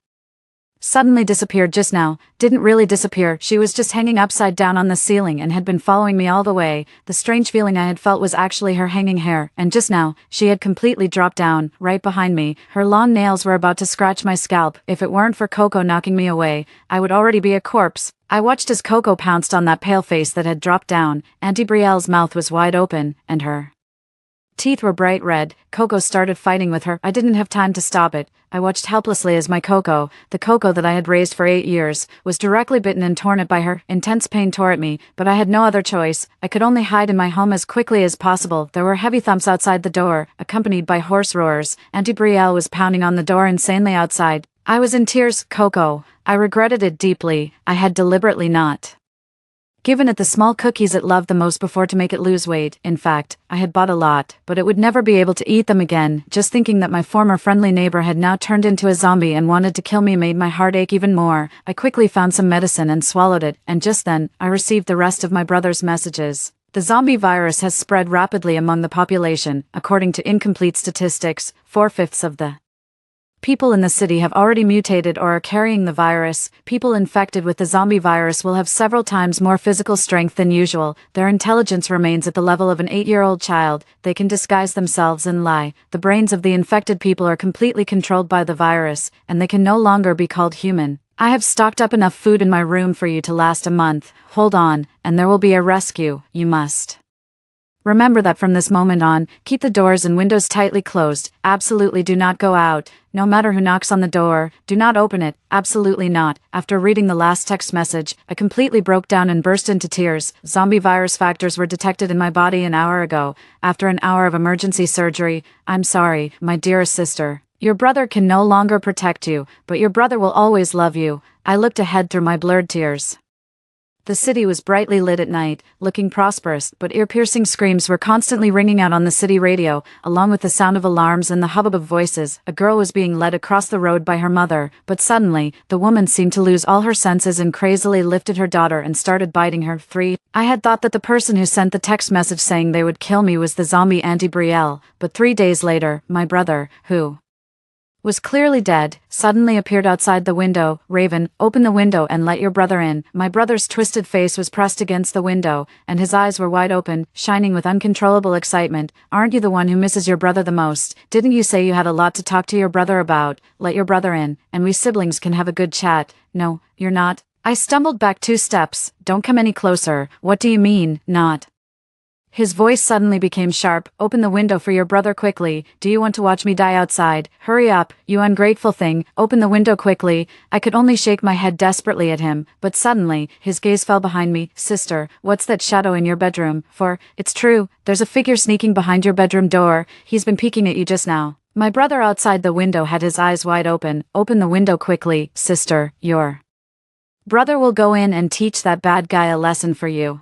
suddenly disappeared just now, didn't really disappear. She was just hanging upside down on the ceiling and had been following me all the way. The strange feeling I had felt was actually her hanging hair, and just now, she had completely dropped down, right behind me. Her long nails were about to scratch my scalp. If it weren't for Coco knocking me away, I would already be a corpse. I watched as Coco pounced on that pale face that had dropped down. Auntie Brielle's mouth was wide open, and her teeth were bright red. Coco started fighting with her. I didn't have time to stop it. I watched helplessly as my Coco, the Coco that I had raised for 8 years, was directly bitten and torn at by her. Intense pain tore at me, but I had no other choice. I could only hide in my home as quickly as possible. There were heavy thumps outside the door, accompanied by hoarse roars. Auntie Brielle was pounding on the door insanely outside. I was in tears. Coco, I regretted it deeply. I had deliberately not given it the small cookies it loved the most before to make it lose weight. In fact, I had bought a lot, but it would never be able to eat them again. Just thinking that my former friendly neighbor had now turned into a zombie and wanted to kill me made my heart ache even more. I quickly found some medicine and swallowed it, and just then, I received the rest of my brother's messages. The zombie virus has spread rapidly among the population. According to incomplete statistics, 4/5 of the people in the city have already mutated or are carrying the virus. People infected with the zombie virus will have several times more physical strength than usual. Their intelligence remains at the level of an 8-year-old child. They can disguise themselves and lie. The brains of the infected people are completely controlled by the virus, and they can no longer be called human. I have stocked up enough food in my room for you to last a month. Hold on, and there will be a rescue. You must remember that from this moment on, keep the doors and windows tightly closed. Absolutely do not go out. No matter who knocks on the door, do not open it. Absolutely not. After reading the last text message, I completely broke down and burst into tears. Zombie virus factors were detected in my body an hour ago. After an hour of emergency surgery, I'm sorry, my dearest sister. Your brother can no longer protect you, but your brother will always love you. I looked ahead through my blurred tears. The city was brightly lit at night, looking prosperous, but ear-piercing screams were constantly ringing out on the city radio, along with the sound of alarms and the hubbub of voices. A girl was being led across the road by her mother, but suddenly, the woman seemed to lose all her senses and crazily lifted her daughter and started biting her. 3. I had thought that the person who sent the text message saying they would kill me was the zombie Auntie Brielle, but 3 days later, my brother, who was clearly dead, suddenly appeared outside the window. Raven, open the window and let your brother in. My brother's twisted face was pressed against the window, and his eyes were wide open, shining with uncontrollable excitement. Aren't you the one who misses your brother the most? Didn't you say you had a lot to talk to your brother about? Let your brother in, and we siblings can have a good chat. No, you're not. I stumbled back 2 steps. Don't come any closer. What do you mean, not? His voice suddenly became sharp. Open the window for your brother quickly. Do you want to watch me die outside? Hurry up, you ungrateful thing. Open the window quickly. I could only shake my head desperately at him, but suddenly, his gaze fell behind me. Sister, what's that shadow in your bedroom? For, it's true, there's a figure sneaking behind your bedroom door. He's been peeking at you just now. My brother outside the window had his eyes wide open. Open the window quickly, sister. Your brother will go in and teach that bad guy a lesson for you.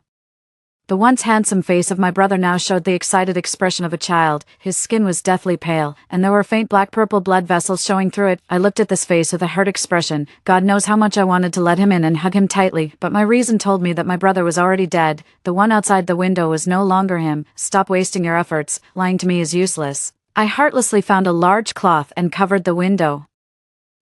The once handsome face of my brother now showed the excited expression of a child. His skin was deathly pale, and there were faint black-purple blood vessels showing through it. I looked at this face with a hurt expression. God knows how much I wanted to let him in and hug him tightly, but my reason told me that my brother was already dead. The one outside the window was no longer him. Stop wasting your efforts. Lying to me is useless. I heartlessly found a large cloth and covered the window.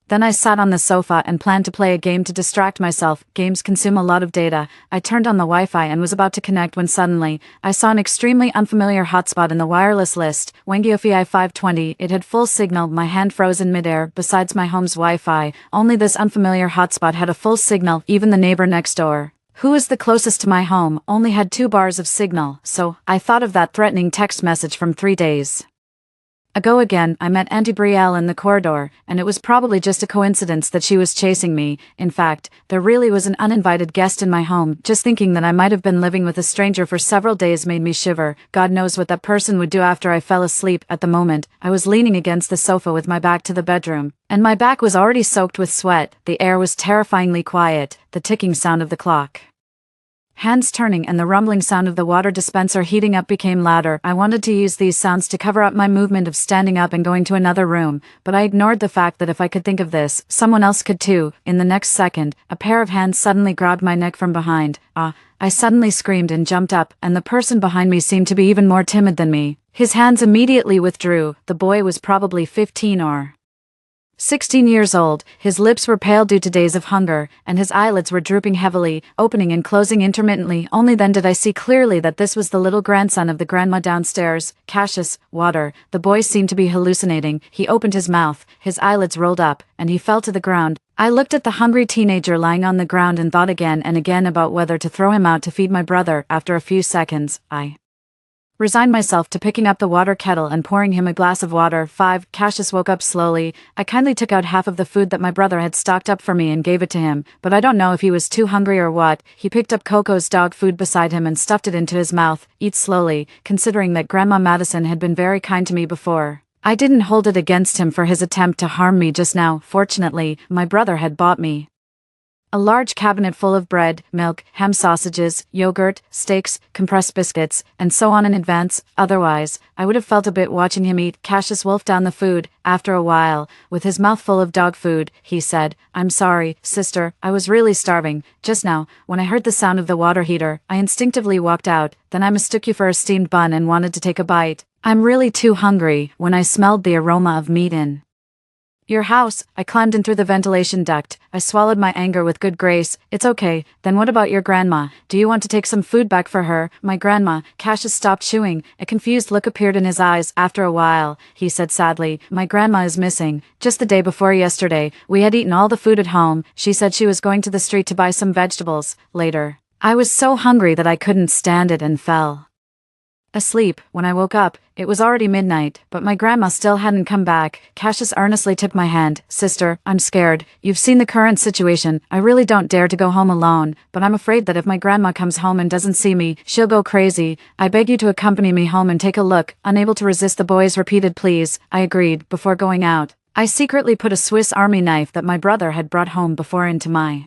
Then I sat on the sofa and planned to play a game to distract myself. Games consume a lot of data. I turned on the Wi-Fi and was about to connect when suddenly, I saw an extremely unfamiliar hotspot in the wireless list. Wangiofi 520. It had full signal. My hand froze in midair. Besides my home's Wi-Fi, only this unfamiliar hotspot had a full signal. Even the neighbor next door, who is the closest to my home, only had 2 bars of signal. So, I thought of that threatening text message from 3 days ago again. I met Auntie Brielle in the corridor, and it was probably just a coincidence that she was chasing me. In fact, there really was an uninvited guest in my home. Just thinking that I might have been living with a stranger for several days made me shiver. God knows what that person would do after I fell asleep. At the moment, I was leaning against the sofa with my back to the bedroom, and my back was already soaked with sweat. The air was terrifyingly quiet, the ticking sound of the clock Hands turning and the rumbling sound of the water dispenser heating up became louder. I wanted to use these sounds to cover up my movement of standing up and going to another room, but I ignored the fact that if I could think of this, someone else could too. In the next second, a pair of hands suddenly grabbed my neck from behind. I suddenly screamed and jumped up, and the person behind me seemed to be even more timid than me. His hands immediately withdrew. The boy was probably 15 or 16 years old. His lips were pale due to days of hunger, and his eyelids were drooping heavily, opening and closing intermittently. Only then did I see clearly that this was the little grandson of the grandma downstairs. Cassius, water. The boy seemed to be hallucinating. He opened his mouth, his eyelids rolled up, and he fell to the ground. I looked at the hungry teenager lying on the ground and thought again and again about whether to throw him out to feed my brother. After a few seconds, I resigned myself to picking up the water kettle and pouring him a glass of water. 5. Cassius woke up slowly. I kindly took out half of the food that my brother had stocked up for me and gave it to him, but I don't know if he was too hungry or what. He picked up Coco's dog food beside him and stuffed it into his mouth. Eat slowly, considering that Grandma Madison had been very kind to me before. I didn't hold it against him for his attempt to harm me just now. Fortunately, my brother had bought me a large cabinet full of bread, milk, ham sausages, yogurt, steaks, compressed biscuits, and so on in advance. Otherwise, I would have felt a bit watching him eat. Cassius wolfed down the food. After a while, with his mouth full of dog food, he said, "I'm sorry, sister, I was really starving. Just now, when I heard the sound of the water heater, I instinctively walked out. Then I mistook you for a steamed bun and wanted to take a bite. I'm really too hungry." When I smelled the aroma of meat in your house, I climbed in through the ventilation duct. I swallowed my anger with good grace. "It's okay, then what about your grandma? Do you want to take some food back for her?" "My grandma." Cassius stopped chewing. A confused look appeared in his eyes. After a while, he said sadly, "My grandma is missing. Just the day before yesterday, we had eaten all the food at home. She said she was going to the street to buy some vegetables. Later, I was so hungry that I couldn't stand it and fell asleep. When I woke up, it was already midnight, but my grandma still hadn't come back." Cassius earnestly took my hand. "Sister, I'm scared. You've seen the current situation. I really don't dare to go home alone, but I'm afraid that if my grandma comes home and doesn't see me, she'll go crazy. I beg you to accompany me home and take a look." Unable to resist the boy's repeated pleas, I agreed. Before going out, I secretly put a Swiss Army knife that my brother had brought home before into my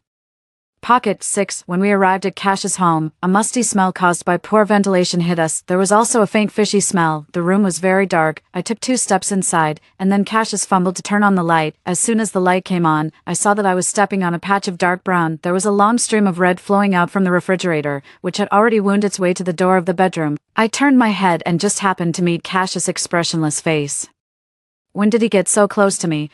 pocket. 6. When we arrived at Cassius' home, a musty smell caused by poor ventilation hit us. There was also a faint fishy smell. The room was very dark. I took 2 steps inside, and then Cassius fumbled to turn on the light. As soon as the light came on, I saw that I was stepping on a patch of dark brown. There was a long stream of red flowing out from the refrigerator, which had already wound its way to the door of the bedroom. I turned my head and just happened to meet Cassius' expressionless face. "When did he get so close to me?"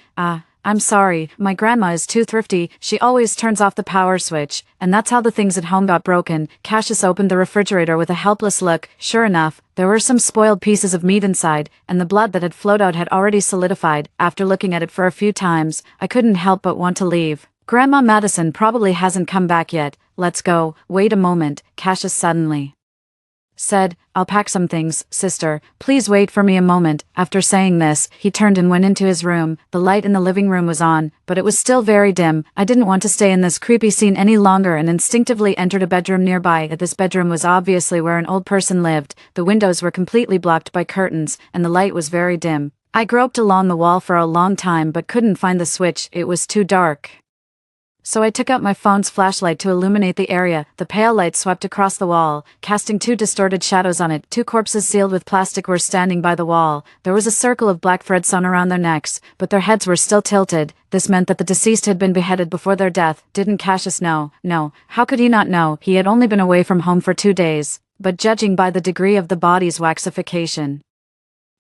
"I'm sorry, my grandma is too thrifty. She always turns off the power switch, and that's how the things at home got broken." Cassius opened the refrigerator with a helpless look. Sure enough, there were some spoiled pieces of meat inside, and the blood that had flowed out had already solidified. After looking at it for a few times, I couldn't help but want to leave. "Grandma Madison probably hasn't come back yet. Let's go." "Wait a moment," Cassius suddenly said. "I'll pack some things, sister. Please wait for me a moment." After saying this, he turned and went into his room. The light in the living room was on, but it was still very dim. I didn't want to stay in this creepy scene any longer and instinctively entered a bedroom nearby. This bedroom was obviously where an old person lived. The windows were completely blocked by curtains, and the light was very dim. I groped along the wall for a long time but couldn't find the switch. It was too dark. So I took out my phone's flashlight to illuminate the area. The pale light swept across the wall, casting 2 distorted shadows on it. 2 corpses sealed with plastic were standing by the wall. There was a circle of black thread sewn around their necks, but their heads were still tilted. This meant that the deceased had been beheaded before their death. Didn't Cassius know? No. How could he not know? He had only been away from home for 2 days. But judging by the degree of the body's waxification,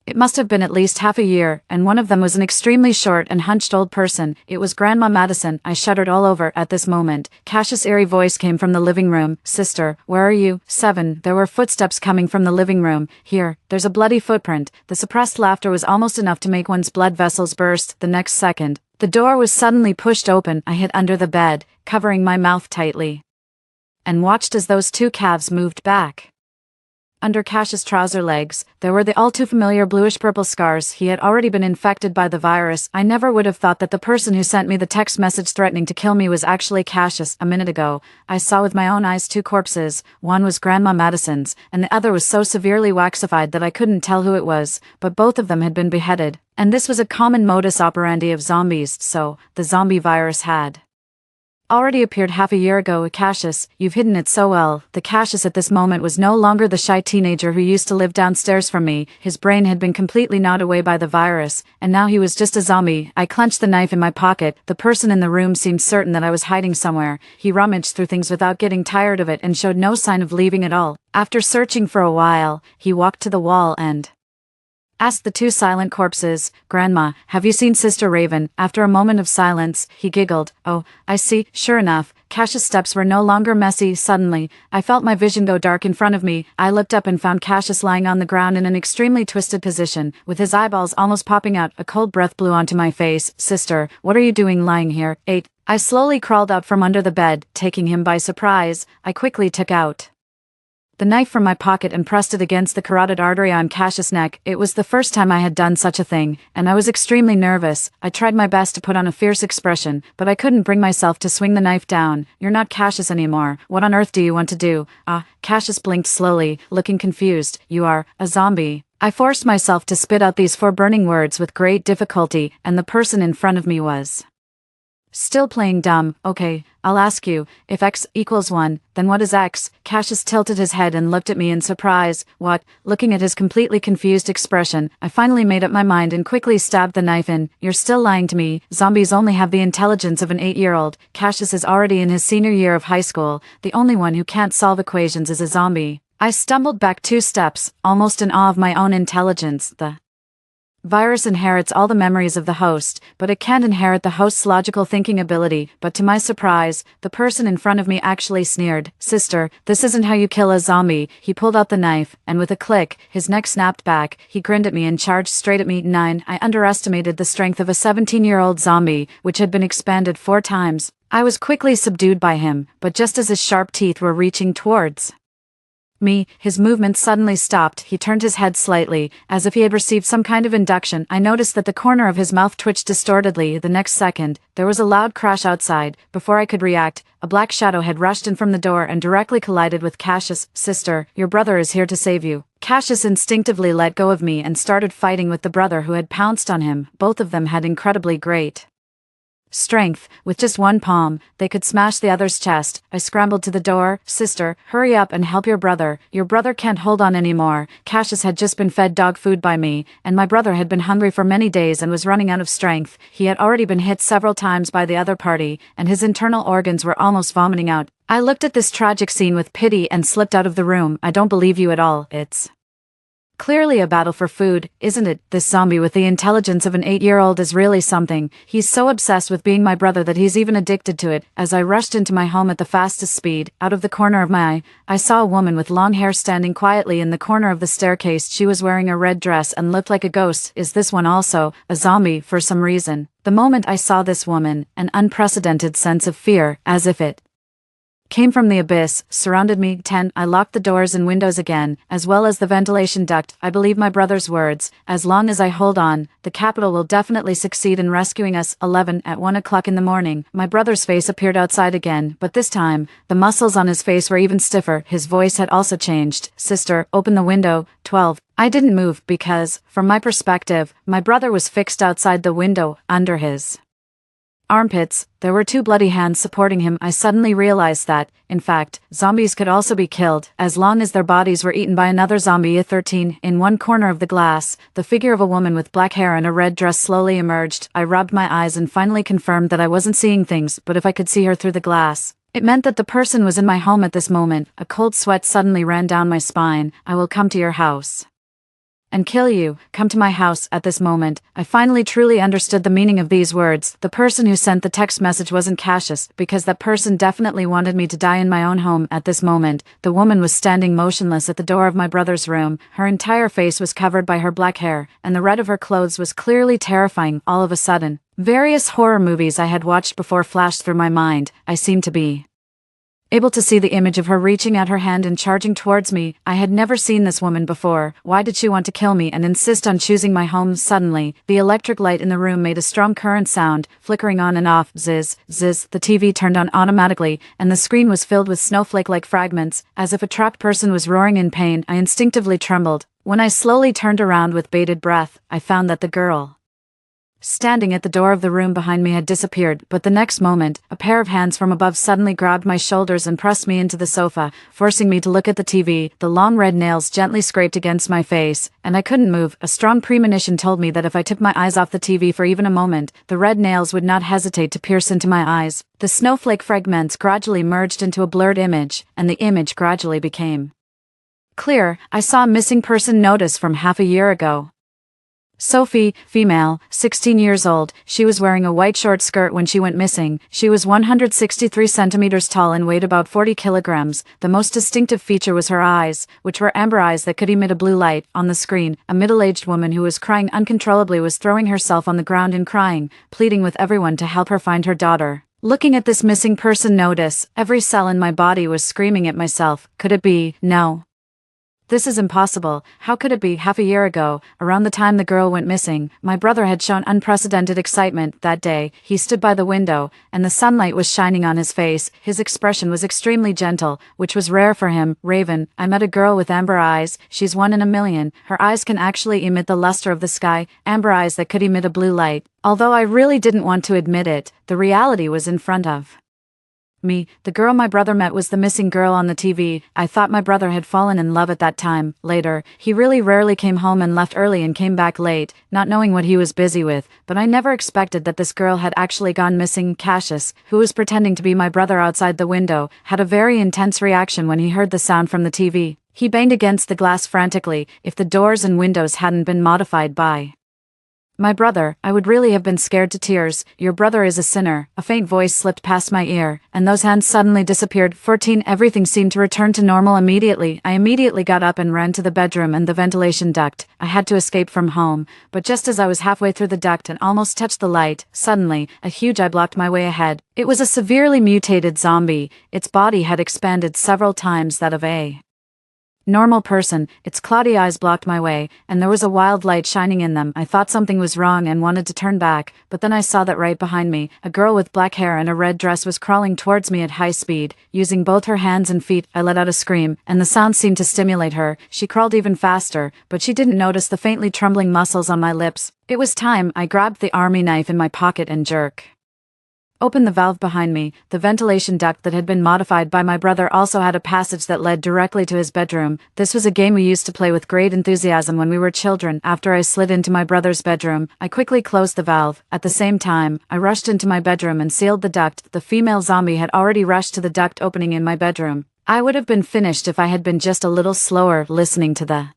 it must have been at least half a year, and one of them was an extremely short and hunched old person. It was Grandma Madison. I shuddered all over at this moment. Cassius' eerie voice came from the living room. "Sister, where are you?" 7. There were footsteps coming from the living room. "Here, there's a bloody footprint." The suppressed laughter was almost enough to make one's blood vessels burst. The next second, the door was suddenly pushed open. I hid under the bed, covering my mouth tightly, and watched as those 2 calves moved back. Under Cassius' trouser legs, there were the all-too-familiar bluish-purple scars. He had already been infected by the virus. I never would have thought that the person who sent me the text message threatening to kill me was actually Cassius. A minute ago, I saw with my own eyes 2 corpses. One was Grandma Madison's, and the other was so severely waxified that I couldn't tell who it was, but both of them had been beheaded. And this was a common modus operandi of zombies, so the zombie virus had already appeared half a year ago. Cassius, you've hidden it so well. The Cassius at this moment was no longer the shy teenager who used to live downstairs from me. His brain had been completely gnawed away by the virus, and now he was just a zombie. I clenched the knife in my pocket. The person in the room seemed certain that I was hiding somewhere. He rummaged through things without getting tired of it and showed no sign of leaving at all. After searching for a while, he walked to the wall and asked the two silent corpses, "Grandma, have you seen Sister Raven?" After a moment of silence, he giggled. "Oh, I see." Sure enough, Cassius' steps were no longer messy. Suddenly, I felt my vision go dark in front of me. I looked up and found Cassius lying on the ground in an extremely twisted position, with his eyeballs almost popping out. A cold breath blew onto my face. "Sister, what are you doing lying here?" I slowly crawled out from under the bed, taking him by surprise. I quickly took out the knife from my pocket and pressed it against the carotid artery on Cassius' neck. It was the first time I had done such a thing, and I was extremely nervous. I tried my best to put on a fierce expression, but I couldn't bring myself to swing the knife down. "You're not Cassius anymore. What on earth do you want to do?" Cassius blinked slowly, looking confused. "You are a zombie." I forced myself to spit out these four burning words with great difficulty, and the person in front of me was still playing dumb. "Okay, I'll ask you, if x equals 1, then what is x?" Cassius tilted his head and looked at me in surprise. "What?" Looking at his completely confused expression, I finally made up my mind and quickly stabbed the knife in. "You're still lying to me. Zombies only have the intelligence of an 8-year-old. Cassius is already in his senior year of high school. The only one who can't solve equations is a zombie." I stumbled back 2 steps, almost in awe of my own intelligence. The virus inherits all the memories of the host, but it can't inherit the host's logical thinking ability. But to my surprise, the person in front of me actually sneered. "Sister, this isn't how you kill a zombie." He pulled out the knife, and with a click, his neck snapped back. He grinned at me and charged straight at me. 9. I underestimated the strength of a 17-year-old zombie, which had been expanded 4 times. I was quickly subdued by him, but just as his sharp teeth were reaching towards me, his movement suddenly stopped. He turned his head slightly, as if he had received some kind of induction. I noticed that the corner of his mouth twitched distortedly. The next second, there was a loud crash outside. Before I could react, a black shadow had rushed in from the door and directly collided with Cassius. "Sister, your brother is here to save you." Cassius instinctively let go of me and started fighting with the brother who had pounced on him. Both of them had incredibly great strength. With just one palm, they could smash the other's chest. I scrambled to the door. "Sister, hurry up and help your brother. Your brother can't hold on anymore." Cassius had just been fed dog food by me, and my brother had been hungry for many days and was running out of strength. He had already been hit several times by the other party, and his internal organs were almost vomiting out. I looked at this tragic scene with pity and slipped out of the room. "I don't believe you at all. It's clearly a battle for food, isn't it? This zombie with the intelligence of an 8-year-old is really something. He's so obsessed with being my brother that he's even addicted to it." As I rushed into my home at the fastest speed, out of the corner of my eye, I saw a woman with long hair standing quietly in the corner of the staircase. She was wearing a red dress and looked like a ghost. Is this one also a zombie for some reason? The moment I saw this woman, an unprecedented sense of fear, as if it came from the abyss, surrounded me. 10. I locked the doors and windows again, as well as the ventilation duct. I believe my brother's words. As long as I hold on, the capital will definitely succeed in rescuing us. 11. At 1 o'clock in the morning, my brother's face appeared outside again, but this time, the muscles on his face were even stiffer. His voice had also changed. "Sister, open the window." 12. I didn't move because, from my perspective, my brother was fixed outside the window, under his armpits. There were 2 bloody hands supporting him. I suddenly realized that, in fact, zombies could also be killed, as long as their bodies were eaten by another zombie. 13. In one corner of the glass, the figure of a woman with black hair and a red dress slowly emerged. I rubbed my eyes and finally confirmed that I wasn't seeing things, but if I could see her through the glass, it meant that the person was in my home at this moment. A cold sweat suddenly ran down my spine. "I will come to your house and kill you. Come to my house." At this moment, I finally truly understood the meaning of these words. The person who sent the text message wasn't Cassius, because that person definitely wanted me to die in my own home. At this moment, the woman was standing motionless at the door of my brother's room. Her entire face was covered by her black hair, and the red of her clothes was clearly terrifying. All of a sudden, various horror movies I had watched before flashed through my mind. I seemed to be able to see the image of her reaching out her hand and charging towards me. I had never seen this woman before. Why did she want to kill me and insist on choosing my home? Suddenly, the electric light in the room made a strong current sound, flickering on and off. Zizz, zizz. The TV turned on automatically, and the screen was filled with snowflake-like fragments, as if a trapped person was roaring in pain. I instinctively trembled. When I slowly turned around with bated breath, I found that the girl standing at the door of the room behind me had disappeared, but the next moment, a pair of hands from above suddenly grabbed my shoulders and pressed me into the sofa, forcing me to look at the TV. The long red nails gently scraped against my face, and I couldn't move. A strong premonition told me that if I took my eyes off the TV for even a moment, the red nails would not hesitate to pierce into my eyes. The snowflake fragments gradually merged into a blurred image, and the image gradually became clear. I saw a missing person notice from half a year ago. Sophie, female, 16 years old, she was wearing a white short skirt when she went missing. She was 163 centimeters tall and weighed about 40 kilograms. The most distinctive feature was her eyes, which were amber eyes that could emit a blue light. On the screen, a middle-aged woman who was crying uncontrollably was throwing herself on the ground and crying, pleading with everyone to help her find her daughter. Looking at this missing person notice, every cell in my body was screaming at myself, could it be? No. This is impossible. How could it be? Half a year ago, around the time the girl went missing, my brother had shown unprecedented excitement. That day, he stood by the window, and the sunlight was shining on his face. His expression was extremely gentle, which was rare for him. Raven, I met a girl with amber eyes. She's 1 in a million. Her eyes can actually emit the luster of the sky, amber eyes that could emit a blue light. Although I really didn't want to admit it, the reality was in front of me. The girl my brother met was the missing girl on the TV. I thought my brother had fallen in love at that time. Later, he really rarely came home and left early and came back late, not knowing what he was busy with, but I never expected that this girl had actually gone missing. Cassius, who was pretending to be my brother outside the window, had a very intense reaction when he heard the sound from the TV. He banged against the glass frantically. If the doors and windows hadn't been modified by my brother, I would really have been scared to tears. Your brother is a sinner. A faint voice slipped past my ear, and those hands suddenly disappeared. 14. Everything seemed to return to normal immediately. I immediately got up and ran to the bedroom and the ventilation duct. I had to escape from home, but just as I was halfway through the duct and almost touched the light, suddenly, a huge eye blocked my way ahead. It was a severely mutated zombie. Its body had expanded several times that of a normal person. Its cloudy eyes blocked my way, and there was a wild light shining in them. I thought something was wrong and wanted to turn back, but then I saw that right behind me, a girl with black hair and a red dress was crawling towards me at high speed. Using both her hands and feet, I let out a scream, and the sound seemed to stimulate her. She crawled even faster, but she didn't notice the faintly trembling muscles on my lips. It was time. I grabbed the army knife in my pocket and opened the valve behind me. The ventilation duct that had been modified by my brother also had a passage that led directly to his bedroom. This was a game we used to play with great enthusiasm when we were children. After I slid into my brother's bedroom, I quickly closed the valve. At the same time, I rushed into my bedroom and sealed the duct. The female zombie had already rushed to the duct opening in my bedroom. I would have been finished if I had been just a little slower listening to the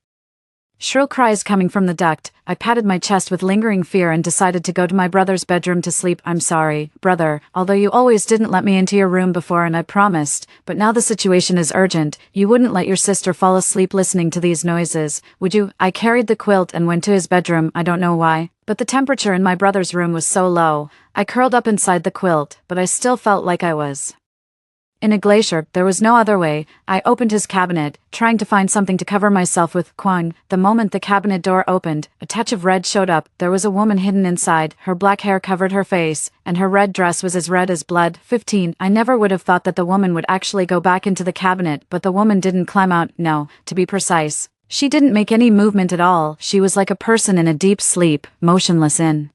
shrill cries coming from the duct. I patted my chest with lingering fear and decided to go to my brother's bedroom to sleep. I'm sorry, brother, although you always didn't let me into your room before and I promised, but now the situation is urgent. You wouldn't let your sister fall asleep listening to these noises, would you? I carried the quilt and went to his bedroom. I don't know why, but the temperature in my brother's room was so low. I curled up inside the quilt, but I still felt like I was in a glacier. There was no other way. I opened his cabinet, trying to find something to cover myself with. Kwang. The moment the cabinet door opened, a touch of red showed up. There was a woman hidden inside. Her black hair covered her face, and her red dress was as red as blood. 15. I never would have thought that the woman would actually go back into the cabinet, but the woman didn't climb out. No, to be precise, she didn't make any movement at all. She was like a person in a deep sleep, motionless in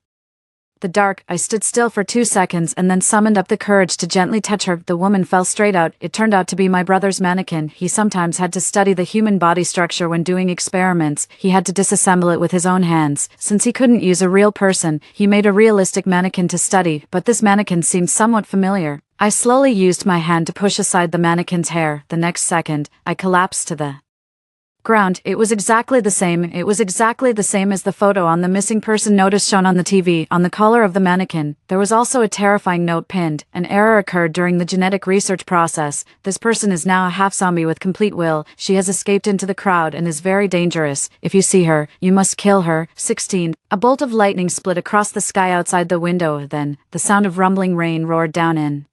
the dark. I stood still for 2 seconds and then summoned up the courage to gently touch her. The woman fell straight out. It turned out to be my brother's mannequin. He sometimes had to study the human body structure when doing experiments. He had to disassemble it with his own hands. Since he couldn't use a real person, he made a realistic mannequin to study, but this mannequin seemed somewhat familiar. I slowly used my hand to push aside the mannequin's hair. The next second, I collapsed to the ground. It was exactly the same. It was exactly the same as the photo on the missing person notice shown on the TV. On the collar of the mannequin, there was also a terrifying note pinned. An error occurred during the genetic research process. This person is now a half-zombie with complete will. She has escaped into the crowd and is very dangerous. If you see her, you must kill her. 16. A bolt of lightning split across the sky outside the window. Then, the sound of rumbling rain roared down in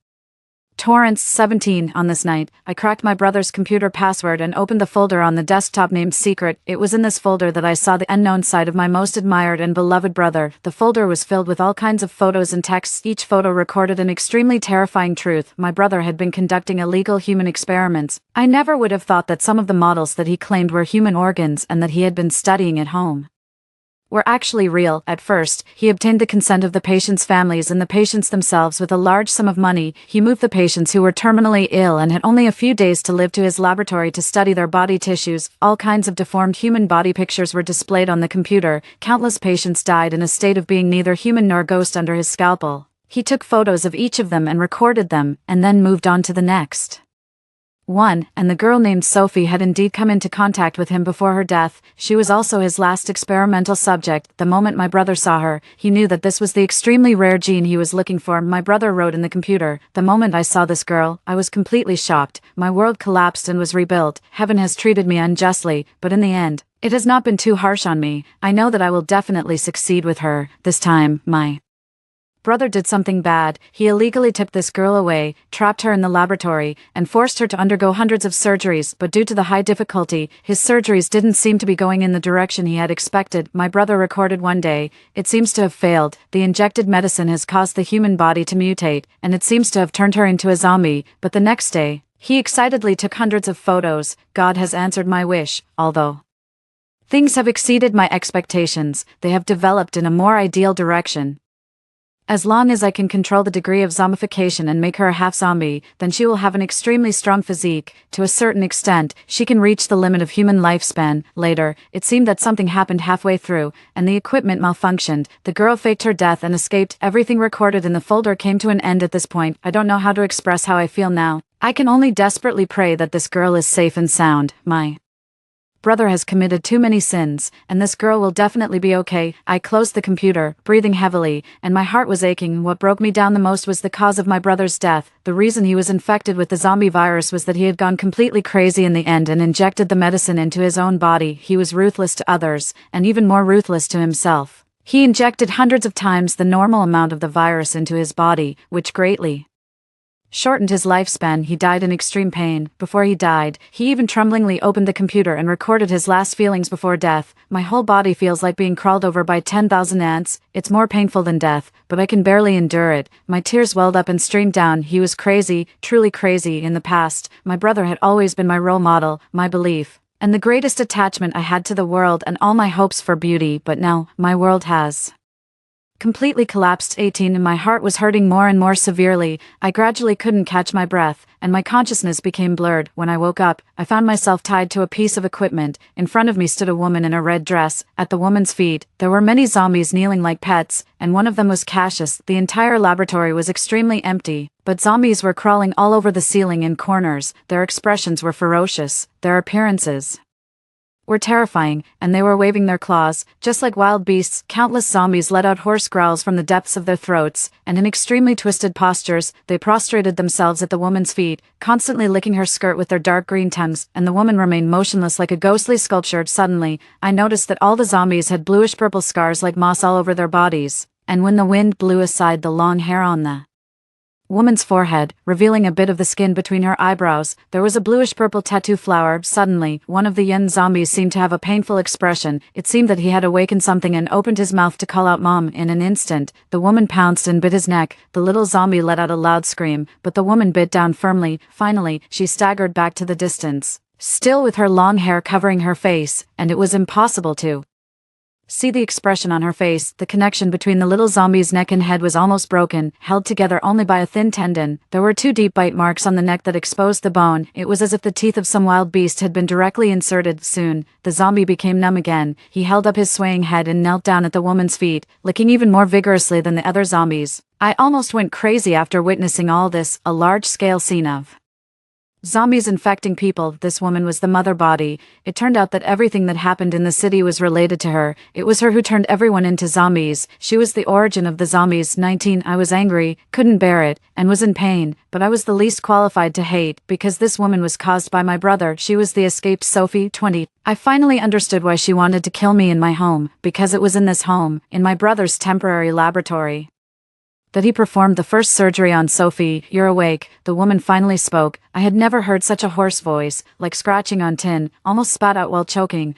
torrents. 17. On this night, I cracked my brother's computer password and opened the folder on the desktop named Secret. It was in this folder that I saw the unknown side of my most admired and beloved brother. The folder was filled with all kinds of photos and texts. Each photo recorded an extremely terrifying truth. My brother had been conducting illegal human experiments. I never would have thought that some of the models that he claimed were human organs and that he had been studying at home were actually real. At first, he obtained the consent of the patients' families and the patients themselves with a large sum of money. He moved the patients who were terminally ill and had only a few days to live to his laboratory to study their body tissues. All kinds of deformed human body pictures were displayed on the computer. Countless patients died in a state of being neither human nor ghost under his scalpel. He took photos of each of them and recorded them, and then moved on to the next one, and the girl named Sophie had indeed come into contact with him before her death. She was also his last experimental subject. The moment my brother saw her, he knew that this was the extremely rare gene he was looking for. My brother wrote in the computer, "The moment I saw this girl, I was completely shocked. My world collapsed and was rebuilt. Heaven has treated me unjustly, but in the end, it has not been too harsh on me. I know that I will definitely succeed with her. This time, my brother did something bad. He illegally took this girl away, trapped her in the laboratory, and forced her to undergo hundreds of surgeries, but due to the high difficulty, his surgeries didn't seem to be going in the direction he had expected." My brother recorded one day, "It seems to have failed. The injected medicine has caused the human body to mutate, and it seems to have turned her into a zombie." But the next day, he excitedly took hundreds of photos. "God has answered my wish, although things have exceeded my expectations, they have developed in a more ideal direction. As long as I can control the degree of zombification and make her a half-zombie, then she will have an extremely strong physique. To a certain extent, she can reach the limit of human lifespan." Later, it seemed that something happened halfway through, and the equipment malfunctioned. The girl faked her death and escaped. Everything recorded in the folder came to an end at this point. I don't know how to express how I feel now. I can only desperately pray that this girl is safe and sound. My brother has committed too many sins, and this girl will definitely be okay. I closed the computer, breathing heavily, and my heart was aching. What broke me down the most was the cause of my brother's death. The reason he was infected with the zombie virus was that he had gone completely crazy in the end and injected the medicine into his own body. He was ruthless to others, and even more ruthless to himself. He injected hundreds of times the normal amount of the virus into his body, which greatly shortened his lifespan. He died in extreme pain. Before he died, he even tremblingly opened the computer and recorded his last feelings before death. "My whole body feels like being crawled over by 10,000 ants. It's more painful than death, but I can barely endure it." My tears welled up and streamed down. He was crazy, truly crazy. In the past, my brother had always been my role model, my belief, and the greatest attachment I had to the world and all my hopes for beauty. But now, my world has completely collapsed. 18 and my heart was hurting more and more severely. I gradually couldn't catch my breath, and my consciousness became blurred. When I woke up, I found myself tied to a piece of equipment. In front of me stood a woman in a red dress. At the woman's feet, there were many zombies kneeling like pets, and one of them was Cassius. The entire laboratory was extremely empty, but zombies were crawling all over the ceiling and corners. Their expressions were ferocious. Their appearances were terrifying, and they were waving their claws, just like wild beasts. Countless zombies let out hoarse growls from the depths of their throats, and in extremely twisted postures, they prostrated themselves at the woman's feet, constantly licking her skirt with their dark green tongues, and the woman remained motionless like a ghostly sculpture. Suddenly, I noticed that all the zombies had bluish-purple scars like moss all over their bodies, and when the wind blew aside the long hair on the woman's forehead, revealing a bit of the skin between her eyebrows, there was a bluish-purple tattoo flower. Suddenly, one of the young zombies seemed to have a painful expression. It seemed that he had awakened something and opened his mouth to call out "Mom." In an instant, the woman pounced and bit his neck. The little zombie let out a loud scream, but the woman bit down firmly. Finally, she staggered back to the distance, still with her long hair covering her face, and it was impossible to see the expression on her face. The connection between the little zombie's neck and head was almost broken, held together only by a thin tendon. There were 2 deep bite marks on the neck that exposed the bone. It was as if the teeth of some wild beast had been directly inserted. Soon, the zombie became numb again. He held up his swaying head and knelt down at the woman's feet, licking even more vigorously than the other zombies. I almost went crazy after witnessing all this, a large-scale scene of zombies infecting people. This woman was the mother body. It turned out that everything that happened in the city was related to her. It was her who turned everyone into zombies. She was the origin of the zombies. 19 I was angry, couldn't bear it, and was in pain, but I was the least qualified to hate, because this woman was caused by my brother. She was the escaped Sophie. 20 I finally understood why she wanted to kill me in my home, because it was in this home, in my brother's temporary laboratory, that he performed the first surgery on Sophie. "You're awake," the woman finally spoke. I had never heard such a hoarse voice, like scratching on tin, almost spat out while choking.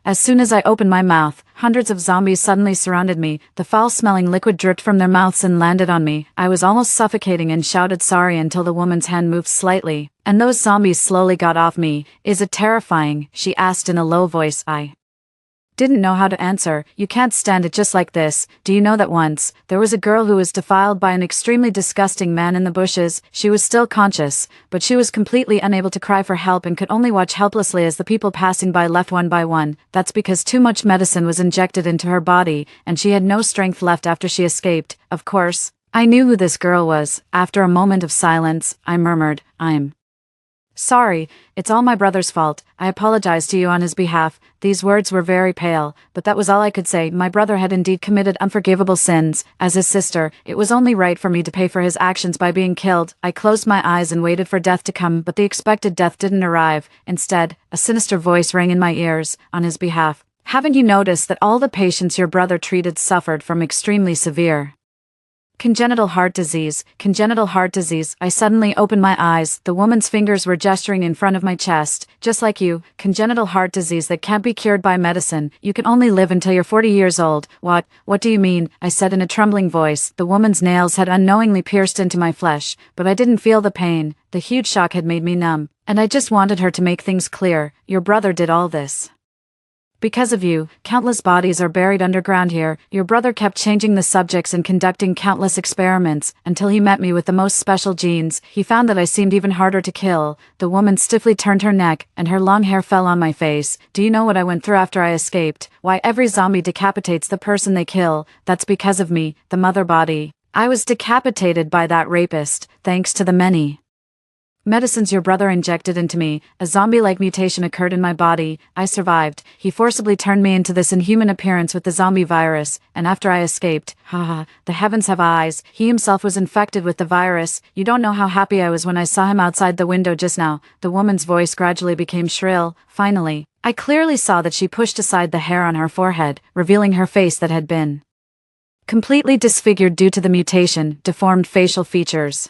As soon as I opened my mouth, hundreds of zombies suddenly surrounded me. The foul-smelling liquid dripped from their mouths and landed on me. I was almost suffocating and shouted sorry until the woman's hand moved slightly, and those zombies slowly got off me. "Is it terrifying?" she asked in a low voice. I Didn't know how to answer. You can't stand it just like this. Do you know that once, there was a girl who was defiled by an extremely disgusting man in the bushes? She was still conscious, but she was completely unable to cry for help and could only watch helplessly as the people passing by left one by one. That's because too much medicine was injected into her body, and she had no strength left after she escaped. Of course, I knew who this girl was. After a moment of silence, I murmured, "I'm sorry, it's all my brother's fault. I apologize to you on his behalf." These words were very pale, but that was all I could say. My brother had indeed committed unforgivable sins. As his sister, it was only right for me to pay for his actions by being killed. I closed my eyes and waited for death to come, but the expected death didn't arrive. Instead, a sinister voice rang in my ears. On his behalf, haven't you noticed that all the patients your brother treated suffered from extremely severe congenital heart disease? Congenital heart disease. I suddenly opened my eyes. The woman's fingers were gesturing in front of my chest. Just like you, congenital heart disease that can't be cured by medicine. You can only live until you're 40 years old. What do you mean? I said in a trembling voice. The woman's nails had unknowingly pierced into my flesh, but I didn't feel the pain. The huge shock had made me numb, and I just wanted her to make things clear. Your brother did all this because of you. Countless bodies are buried underground here. Your brother kept changing the subjects and conducting countless experiments, until he met me with the most special genes. He found that I seemed even harder to kill. The woman stiffly turned her neck, and her long hair fell on my face. Do you know what I went through after I escaped? Why, every zombie decapitates the person they kill. That's because of me, the mother body. I was decapitated by that rapist, thanks to the many medicines your brother injected into me. A zombie-like mutation occurred in my body. I survived. He forcibly turned me into this inhuman appearance with the zombie virus, and after I escaped, the heavens have eyes, he himself was infected with the virus. You don't know how happy I was when I saw him outside the window just now. The woman's voice gradually became shrill. Finally, I clearly saw that she pushed aside the hair on her forehead, revealing her face that had been completely disfigured due to the mutation, deformed facial features,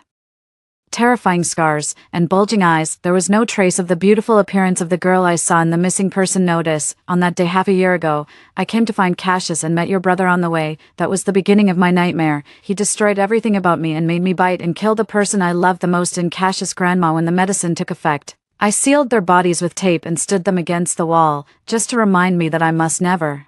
terrifying scars, and bulging eyes. There was no trace of the beautiful appearance of the girl I saw in the missing person notice. On that day half a year ago, I came to find Cassius and met your brother on the way. That was the beginning of my nightmare. He destroyed everything about me and made me bite and kill the person I loved the most in Cassius' grandma when the medicine took effect. I sealed their bodies with tape and stood them against the wall, just to remind me that I must never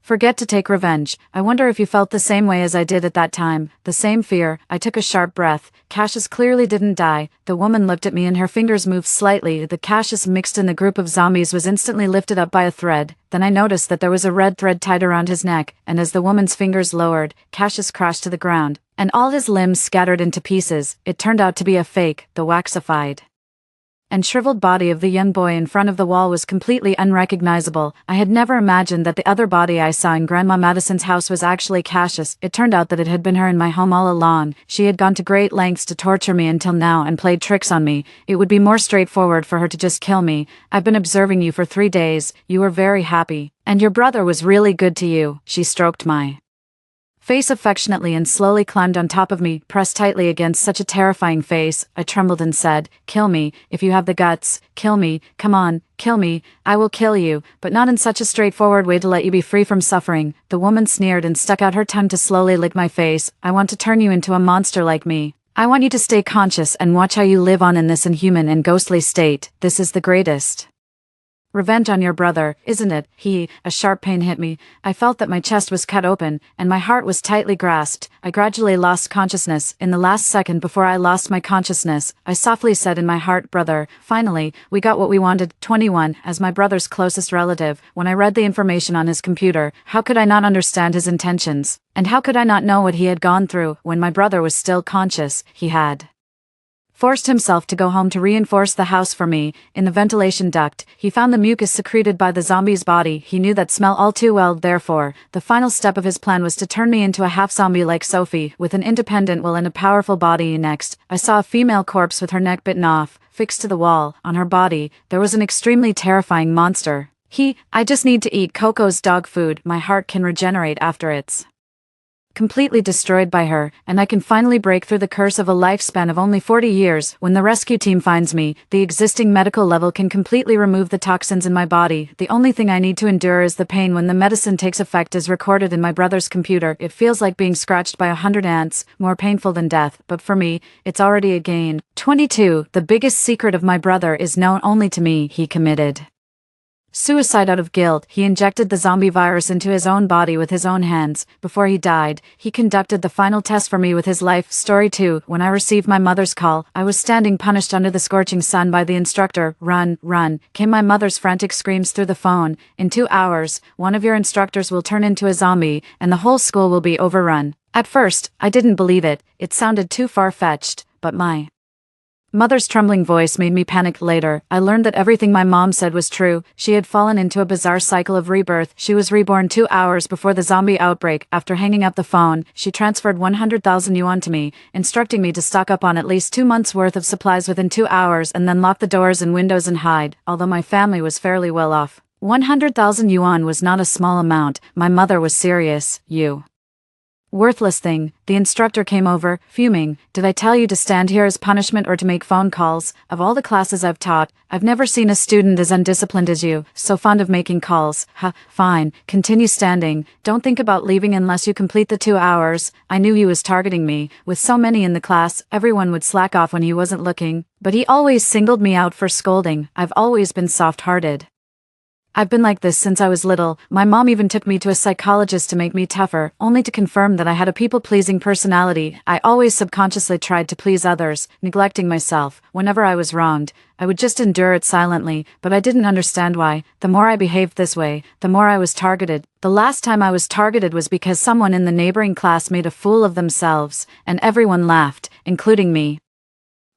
forget to take revenge. I wonder if you felt the same way as I did at that time. The same fear. I took a sharp breath. Cassius clearly didn't die. The woman looked at me and her fingers moved slightly. The Cassius mixed in the group of zombies was instantly lifted up by a thread. Then I noticed that there was a red thread tied around his neck, and as the woman's fingers lowered, Cassius crashed to the ground, and all his limbs scattered into pieces. It turned out to be a fake. The waxified and shriveled body of the young boy in front of the wall was completely unrecognizable. I had never imagined that the other body I saw in Grandma Madison's house was actually Cassius. It turned out that it had been her in my home all along. She had gone to great lengths to torture me until now and played tricks on me. It would be more straightforward for her to just kill me. I've been observing you for 3 days. You were very happy, and your brother was really good to you. She stroked my face affectionately and slowly climbed on top of me, pressed tightly against such a terrifying face. I trembled and said, "Kill me, if you have the guts. Kill me, come on, kill me. I will kill you, but not in such a straightforward way to let you be free from suffering." The woman sneered and stuck out her tongue to slowly lick my face. "I want to turn you into a monster like me. I want you to stay conscious and watch how you live on in this inhuman and ghostly state. This is the greatest revenge on your brother, isn't it?" A sharp pain hit me. I felt that my chest was cut open, and my heart was tightly grasped. I gradually lost consciousness. In the last second before I lost my consciousness, I softly said in my heart, "Brother, finally, we got what we wanted." 21. As my brother's closest relative, when I read the information on his computer, how could I not understand his intentions? And how could I not know what he had gone through? When my brother was still conscious, he had forced himself to go home to reinforce the house for me. In the ventilation duct, he found the mucus secreted by the zombie's body. He knew that smell all too well. Therefore, the final step of his plan was to turn me into a half-zombie like Sophie, with an independent will and a powerful body. Next, I saw a female corpse with her neck bitten off, fixed to the wall. On her body, there was an extremely terrifying monster. I just need to eat Coco's dog food. My heart can regenerate after it's completely destroyed by her, and I can finally break through the curse of a lifespan of only 40 years. When the rescue team finds me, the existing medical level can completely remove the toxins in my body. The only thing I need to endure is the pain when the medicine takes effect as recorded in my brother's computer. It feels like being scratched by 100 ants, more painful than death, but for me, it's already a gain. 22. The biggest secret of my brother is known only to me. He committed Suicide out of guilt, he injected the zombie virus into his own body with his own hands. Before he died, he conducted the final test for me with his life. Story 2. When I received my mother's call, I was standing punished under the scorching sun by the instructor. Run, run, came my mother's frantic screams through the phone. In 2 hours, one of your instructors will turn into a zombie, and the whole school will be overrun. At first, I didn't believe it. It sounded too far-fetched, but my mother's trembling voice made me panic. Later, I learned that everything my mom said was true. She had fallen into a bizarre cycle of rebirth. She was reborn 2 hours before the zombie outbreak. After hanging up the phone, she transferred 100,000 yuan to me, instructing me to stock up on at least 2 months' worth of supplies within 2 hours and then lock the doors and windows and hide. Although my family was fairly well off, 100,000 yuan was not a small amount. My mother was serious. You worthless thing. The instructor came over, fuming. Did I tell you to stand here as punishment or to make phone calls? Of all the classes I've taught, I've never seen a student as undisciplined as you, so fond of making calls. Fine, continue standing. Don't think about leaving unless you complete the 2 hours. I knew he was targeting me. With so many in the class, everyone would slack off when he wasn't looking. But he always singled me out for scolding. I've always been soft-hearted. I've been like this since I was little. My mom even took me to a psychologist to make me tougher, only to confirm that I had a people-pleasing personality. I always subconsciously tried to please others, neglecting myself. Whenever I was wronged, I would just endure it silently, but I didn't understand why. The more I behaved this way, the more I was targeted. The last time I was targeted was because someone in the neighboring class made a fool of themselves, and everyone laughed, including me.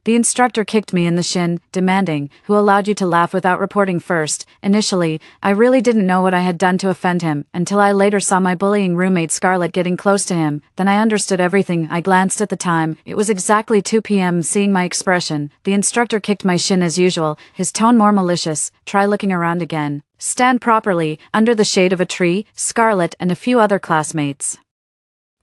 The instructor kicked me in the shin, demanding, "Who allowed you to laugh without reporting first?" Initially, I really didn't know what I had done to offend him, until I later saw my bullying roommate Scarlett getting close to him. Then I understood everything. I glanced at the time. It was exactly 2 p.m. Seeing my expression, the instructor kicked my shin as usual, his tone more malicious. "Try looking around again. Stand properly." Under the shade of a tree, Scarlett and a few other classmates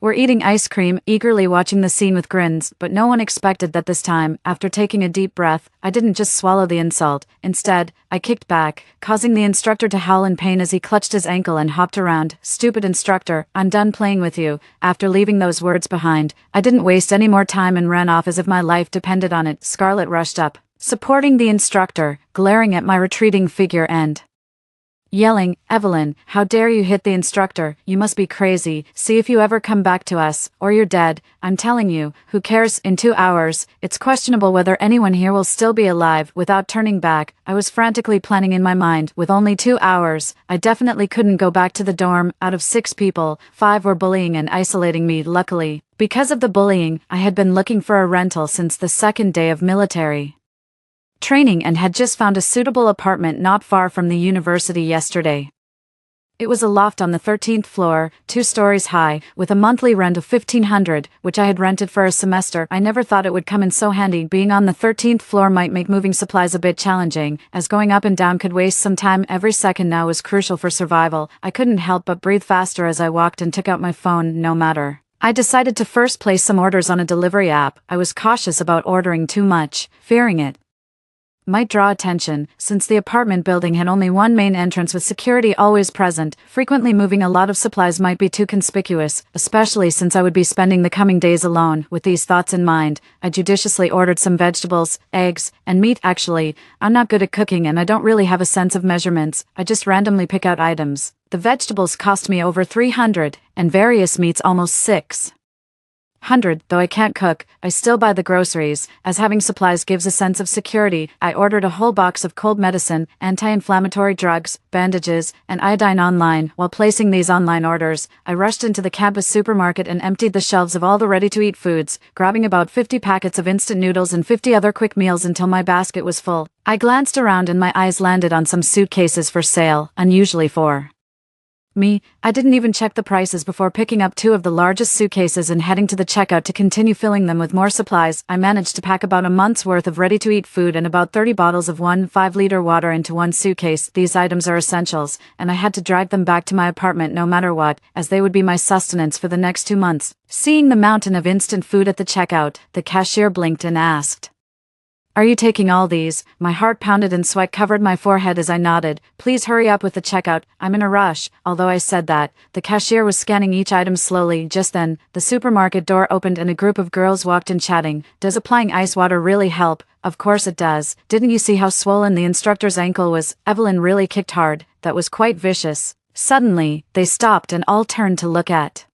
were eating ice cream, eagerly watching the scene with grins, but no one expected that this time. After taking a deep breath, I didn't just swallow the insult. Instead, I kicked back, causing the instructor to howl in pain as he clutched his ankle and hopped around. "Stupid instructor, I'm done playing with you." After leaving those words behind, I didn't waste any more time and ran off as if my life depended on it. Scarlett rushed up, supporting the instructor, glaring at my retreating figure and yelling, "Evelyn, how dare you hit the instructor? You must be crazy. See if you ever come back to us, or you're dead. I'm telling you, who cares? In 2 hours, it's questionable whether anyone here will still be alive." Without turning back, I was frantically planning in my mind. With only 2 hours, I definitely couldn't go back to the dorm. Out of 6 people, 5 were bullying and isolating me. Luckily, because of the bullying, I had been looking for a rental since the second day of military training and had just found a suitable apartment not far from the university yesterday. It was a loft on the 13th floor, 2 stories high, with a monthly rent of 1,500, which I had rented for a semester. I never thought it would come in so handy. Being on the 13th floor might make moving supplies a bit challenging, as going up and down could waste some time. Every second now was crucial for survival. I couldn't help but breathe faster as I walked and took out my phone. No matter. I decided to first place some orders on a delivery app. I was cautious about ordering too much, fearing it might draw attention, since the apartment building had only one main entrance with security always present. Frequently moving a lot of supplies might be too conspicuous, especially since I would be spending the coming days alone. With these thoughts in mind, I judiciously ordered some vegetables, eggs, and meat. Actually, I'm not good at cooking and I don't really have a sense of measurements. I just randomly pick out items. The vegetables cost me over 300, and various meats almost 600. Though I can't cook, I still buy the groceries, as having supplies gives a sense of security. I ordered a whole box of cold medicine, anti-inflammatory drugs, bandages, and iodine online. While placing these online orders, I rushed into the campus supermarket and emptied the shelves of all the ready-to-eat foods, grabbing about 50 packets of instant noodles and 50 other quick meals until my basket was full. I glanced around and my eyes landed on some suitcases for sale, unusually for me. I didn't even check the prices before picking up 2 of the largest suitcases and heading to the checkout to continue filling them with more supplies. I managed to pack about a month's worth of ready-to-eat food and about 30 bottles of 1 5-liter water into one suitcase. These items are essentials, and I had to drag them back to my apartment no matter what, as they would be my sustenance for the next 2 months. Seeing the mountain of instant food at the checkout, the cashier blinked and asked, Are you taking all these? My heart pounded and sweat covered my forehead as I nodded. Please hurry up with the checkout, I'm in a rush. Although I said that, the cashier was scanning each item slowly. Just then, the supermarket door opened and a group of girls walked in chatting. Does applying ice water really help? Of course it does. Didn't you see how swollen the instructor's ankle was? Evelyn really kicked hard. That was quite vicious. Suddenly, they stopped and all turned to look at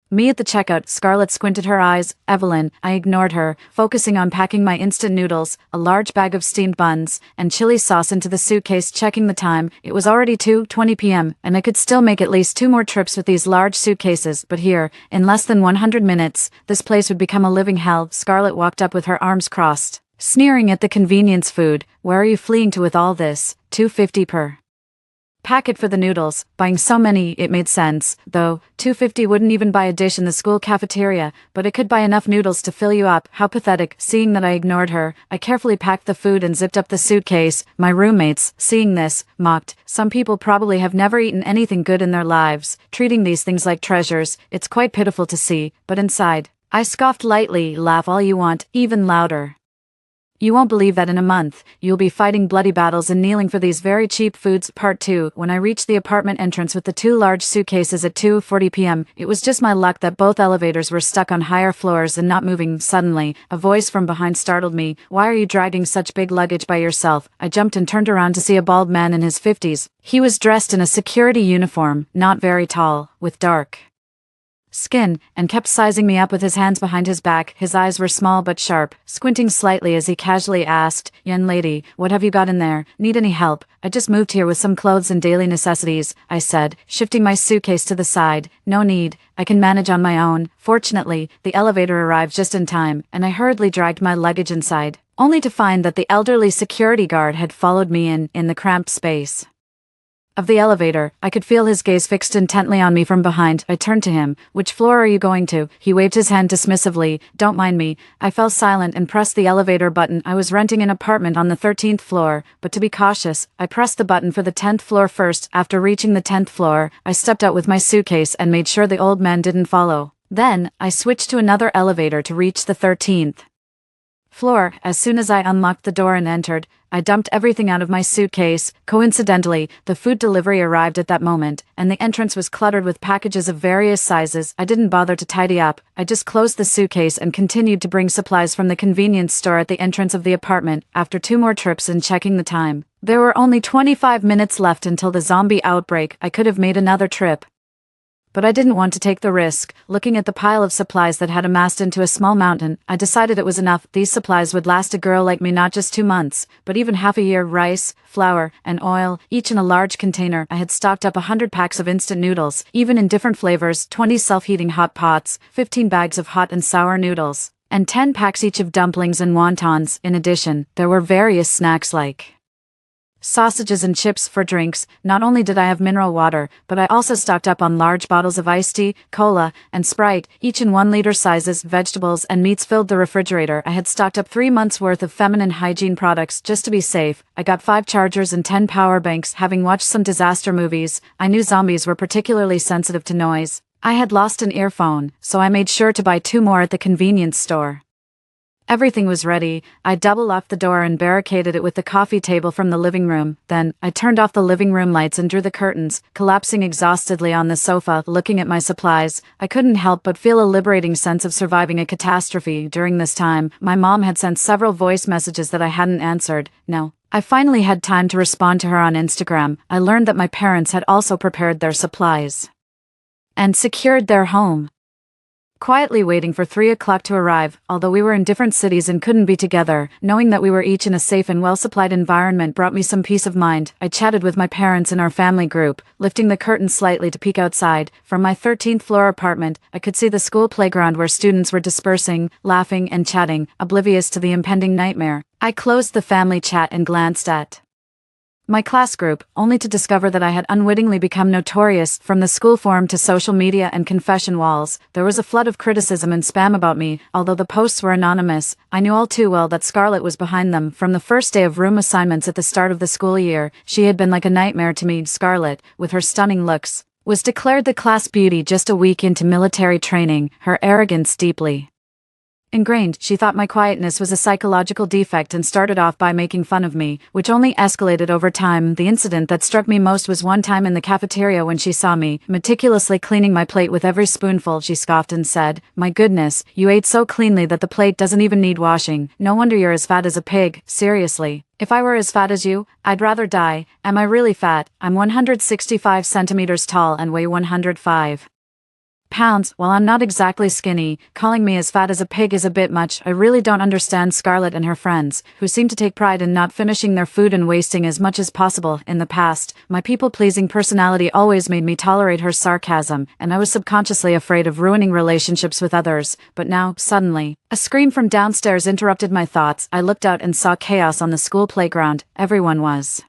me at the checkout. Scarlett squinted her eyes. Evelyn, I ignored her, focusing on packing my instant noodles, a large bag of steamed buns, and chili sauce into the suitcase. Checking the time, it was already 2:20 p.m., and I could still make at least 2 more trips with these large suitcases. But here, in less than 100 minutes, this place would become a living hell. Scarlett walked up with her arms crossed, sneering at the convenience food. Where are you fleeing to with all this? $2.50 per packet for the noodles. Buying so many, it made sense, though. $2.50 wouldn't even buy a dish in the school cafeteria, but it could buy enough noodles to fill you up. How pathetic. Seeing that I ignored her, I carefully packed the food and zipped up the suitcase. My roommates, seeing this, mocked. Some people probably have never eaten anything good in their lives, treating these things like treasures. It's quite pitiful to see, but inside, I scoffed lightly. Laugh all you want, even louder. You won't believe that in a month, you'll be fighting bloody battles and kneeling for these very cheap foods. Part 2. When I reached the apartment entrance with the 2 large suitcases at 2:40 p.m., it was just my luck that both elevators were stuck on higher floors and not moving. Suddenly, a voice from behind startled me. Why are you dragging such big luggage by yourself? I jumped and turned around to see a bald man in his 50s. He was dressed in a security uniform, not very tall, with dark skin, and kept sizing me up with his hands behind his back. His eyes were small but sharp, squinting slightly as he casually asked, "Young lady, what have you got in there? Need any help?" "I just moved here with some clothes and daily necessities," I said, shifting my suitcase to the side. "No need, I can manage on my own." Fortunately, the elevator arrived just in time, and I hurriedly dragged my luggage inside, only to find that the elderly security guard had followed me in the cramped space of the elevator. I could feel his gaze fixed intently on me from behind. I turned to him. "Which floor are you going to?" He waved his hand dismissively. "Don't mind me." I fell silent and pressed the elevator button. I was renting an apartment on the 13th floor, but to be cautious, I pressed the button for the 10th floor first. After reaching the 10th floor, I stepped out with my suitcase and made sure the old man didn't follow. Then, I switched to another elevator to reach the 13th floor. As soon as I unlocked the door and entered, I dumped everything out of my suitcase. Coincidentally, the food delivery arrived at that moment, and the entrance was cluttered with packages of various sizes. I didn't bother to tidy up. I just closed the suitcase and continued to bring supplies from the convenience store at the entrance of the apartment. After 2 more trips and checking the time, there were only 25 minutes left until the zombie outbreak. I could have made another trip, but I didn't want to take the risk. Looking at the pile of supplies that had amassed into a small mountain, I decided it was enough. These supplies would last a girl like me not just 2 months, but even half a year. Rice, flour, and oil, each in a large container. I had stocked up 100 packs of instant noodles, even in different flavors, 20 self-heating hot pots, 15 bags of hot and sour noodles, and 10 packs each of dumplings and wontons. In addition, there were various snacks like sausages and chips for drinks. Not only did I have mineral water, but I also stocked up on large bottles of iced tea, cola, and Sprite, each in 1-liter sizes. Vegetables and meats filled the refrigerator. I had stocked up 3 months' worth of feminine hygiene products just to be safe. I got 5 chargers and 10 power banks. Having watched some disaster movies, I knew zombies were particularly sensitive to noise. I had lost an earphone, so I made sure to buy 2 more at the convenience store. Everything was ready. I double-locked the door and barricaded it with the coffee table from the living room. Then, I turned off the living room lights and drew the curtains, collapsing exhaustedly on the sofa. Looking at my supplies, I couldn't help but feel a liberating sense of surviving a catastrophe. During this time, my mom had sent several voice messages that I hadn't answered. No, I finally had time to respond to her on Instagram. I learned that my parents had also prepared their supplies and secured their home, quietly waiting for 3 o'clock to arrive. Although we were in different cities and couldn't be together, knowing that we were each in a safe and well-supplied environment brought me some peace of mind. I chatted with my parents in our family group, lifting the curtain slightly to peek outside. From my 13th floor apartment, I could see the school playground where students were dispersing, laughing and chatting, oblivious to the impending nightmare. I closed the family chat and glanced at my class group, only to discover that I had unwittingly become notorious. From the school forum to social media and confession walls, there was a flood of criticism and spam about me. Although the posts were anonymous, I knew all too well that Scarlett was behind them. From the first day of room assignments at the start of the school year, she had been like a nightmare to me. Scarlett, with her stunning looks, was declared the class beauty just a week into military training, her arrogance deeply Ingrained, she thought my quietness was a psychological defect and started off by making fun of me, which only escalated over time. The incident that struck me most was one time in the cafeteria when she saw me meticulously cleaning my plate with every spoonful. She scoffed and said, "My goodness, you ate so cleanly that the plate doesn't even need washing. No wonder you're as fat as a pig, seriously. If I were as fat as you, I'd rather die." Am I really fat? I'm 165 centimeters tall and weigh 105 pounds. While I'm not exactly skinny, calling me as fat as a pig is a bit much. I really don't understand Scarlett and her friends, who seem to take pride in not finishing their food and wasting as much as possible. In the past, my people-pleasing personality always made me tolerate her sarcasm, and I was subconsciously afraid of ruining relationships with others. But now, suddenly, a scream from downstairs interrupted my thoughts. I looked out and saw chaos on the school playground. Everyone was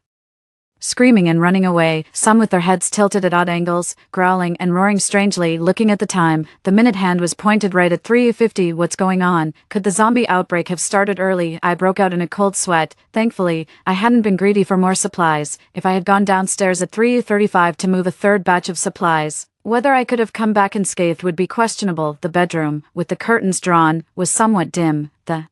screaming and running away, some with their heads tilted at odd angles, growling and roaring strangely. Looking at the time, the minute hand was pointed right at 3:50. What's going on? Could the zombie outbreak have started early? I broke out in a cold sweat. Thankfully, I hadn't been greedy for more supplies. If I had gone downstairs at 3:35 to move a third batch of supplies, whether I could have come back unscathed would be questionable. The bedroom, with the curtains drawn, was somewhat dim. The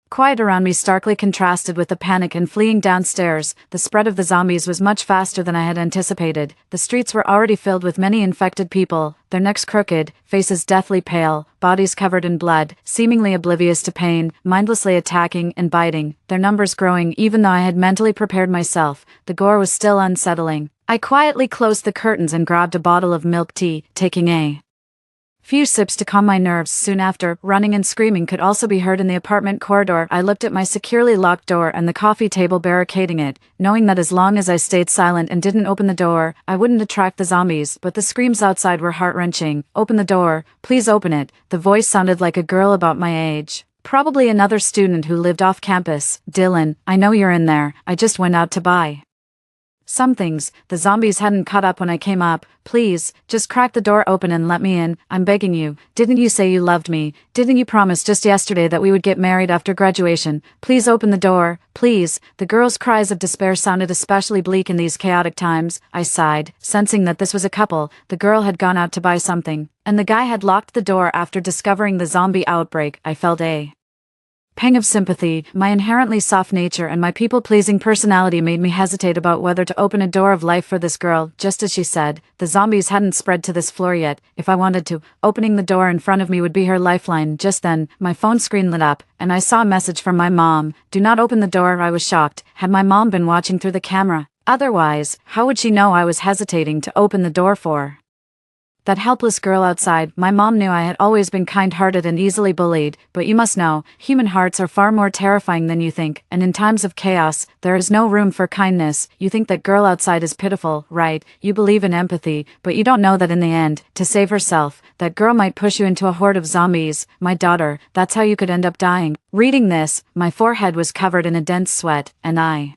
quiet around me starkly contrasted with the panic and fleeing downstairs. The spread of the zombies was much faster than I had anticipated. The streets were already filled with many infected people, their necks crooked, faces deathly pale, bodies covered in blood, seemingly oblivious to pain, mindlessly attacking and biting, their numbers growing. Even though I had mentally prepared myself, the gore was still unsettling. I quietly closed the curtains and grabbed a bottle of milk tea, taking a few sips to calm my nerves. Soon after, running and screaming could also be heard in the apartment corridor. I looked at my securely locked door and the coffee table barricading it, knowing that as long as I stayed silent and didn't open the door, I wouldn't attract the zombies. But the screams outside were heart-wrenching. "Open the door, please open it." The voice sounded like a girl about my age, probably another student who lived off campus. "Dylan, I know you're in there. I just went out to buy some things. The zombies hadn't caught up when I came up. Please, just crack the door open and let me in. I'm begging you. Didn't you say you loved me? Didn't you promise just yesterday that we would get married after graduation? Please open the door, please." The girl's cries of despair sounded especially bleak in these chaotic times. I sighed, sensing that this was a couple. The girl had gone out to buy something, and the guy had locked the door after discovering the zombie outbreak. I felt a pang of sympathy. My inherently soft nature and my people-pleasing personality made me hesitate about whether to open a door of life for this girl. Just as she said, the zombies hadn't spread to this floor yet. If I wanted to, opening the door in front of me would be her lifeline. Just then, my phone screen lit up, and I saw a message from my mom. "Do not open the door." I was shocked. Had my mom been watching through the camera? Otherwise, how would she know I was hesitating to open the door for that helpless girl outside? My mom knew I had always been kind-hearted and easily bullied, but you must know, human hearts are far more terrifying than you think, and in times of chaos, there is no room for kindness. You think that girl outside is pitiful, right? You believe in empathy, but you don't know that in the end, to save herself, that girl might push you into a horde of zombies. My daughter, that's how you could end up dying. Reading this, my forehead was covered in a dense sweat, and I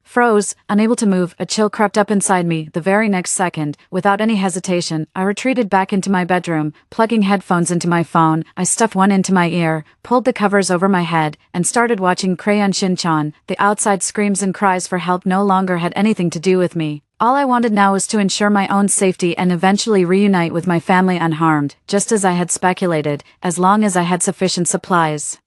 froze, unable to move. A chill crept up inside me. The very next second, without any hesitation, I retreated back into my bedroom, plugging headphones into my phone. I stuffed one into my ear, pulled the covers over my head, and started watching Crayon Shin-chan. The outside screams and cries for help no longer had anything to do with me. All I wanted now was to ensure my own safety and eventually reunite with my family unharmed, just as I had speculated, as long as I had sufficient supplies.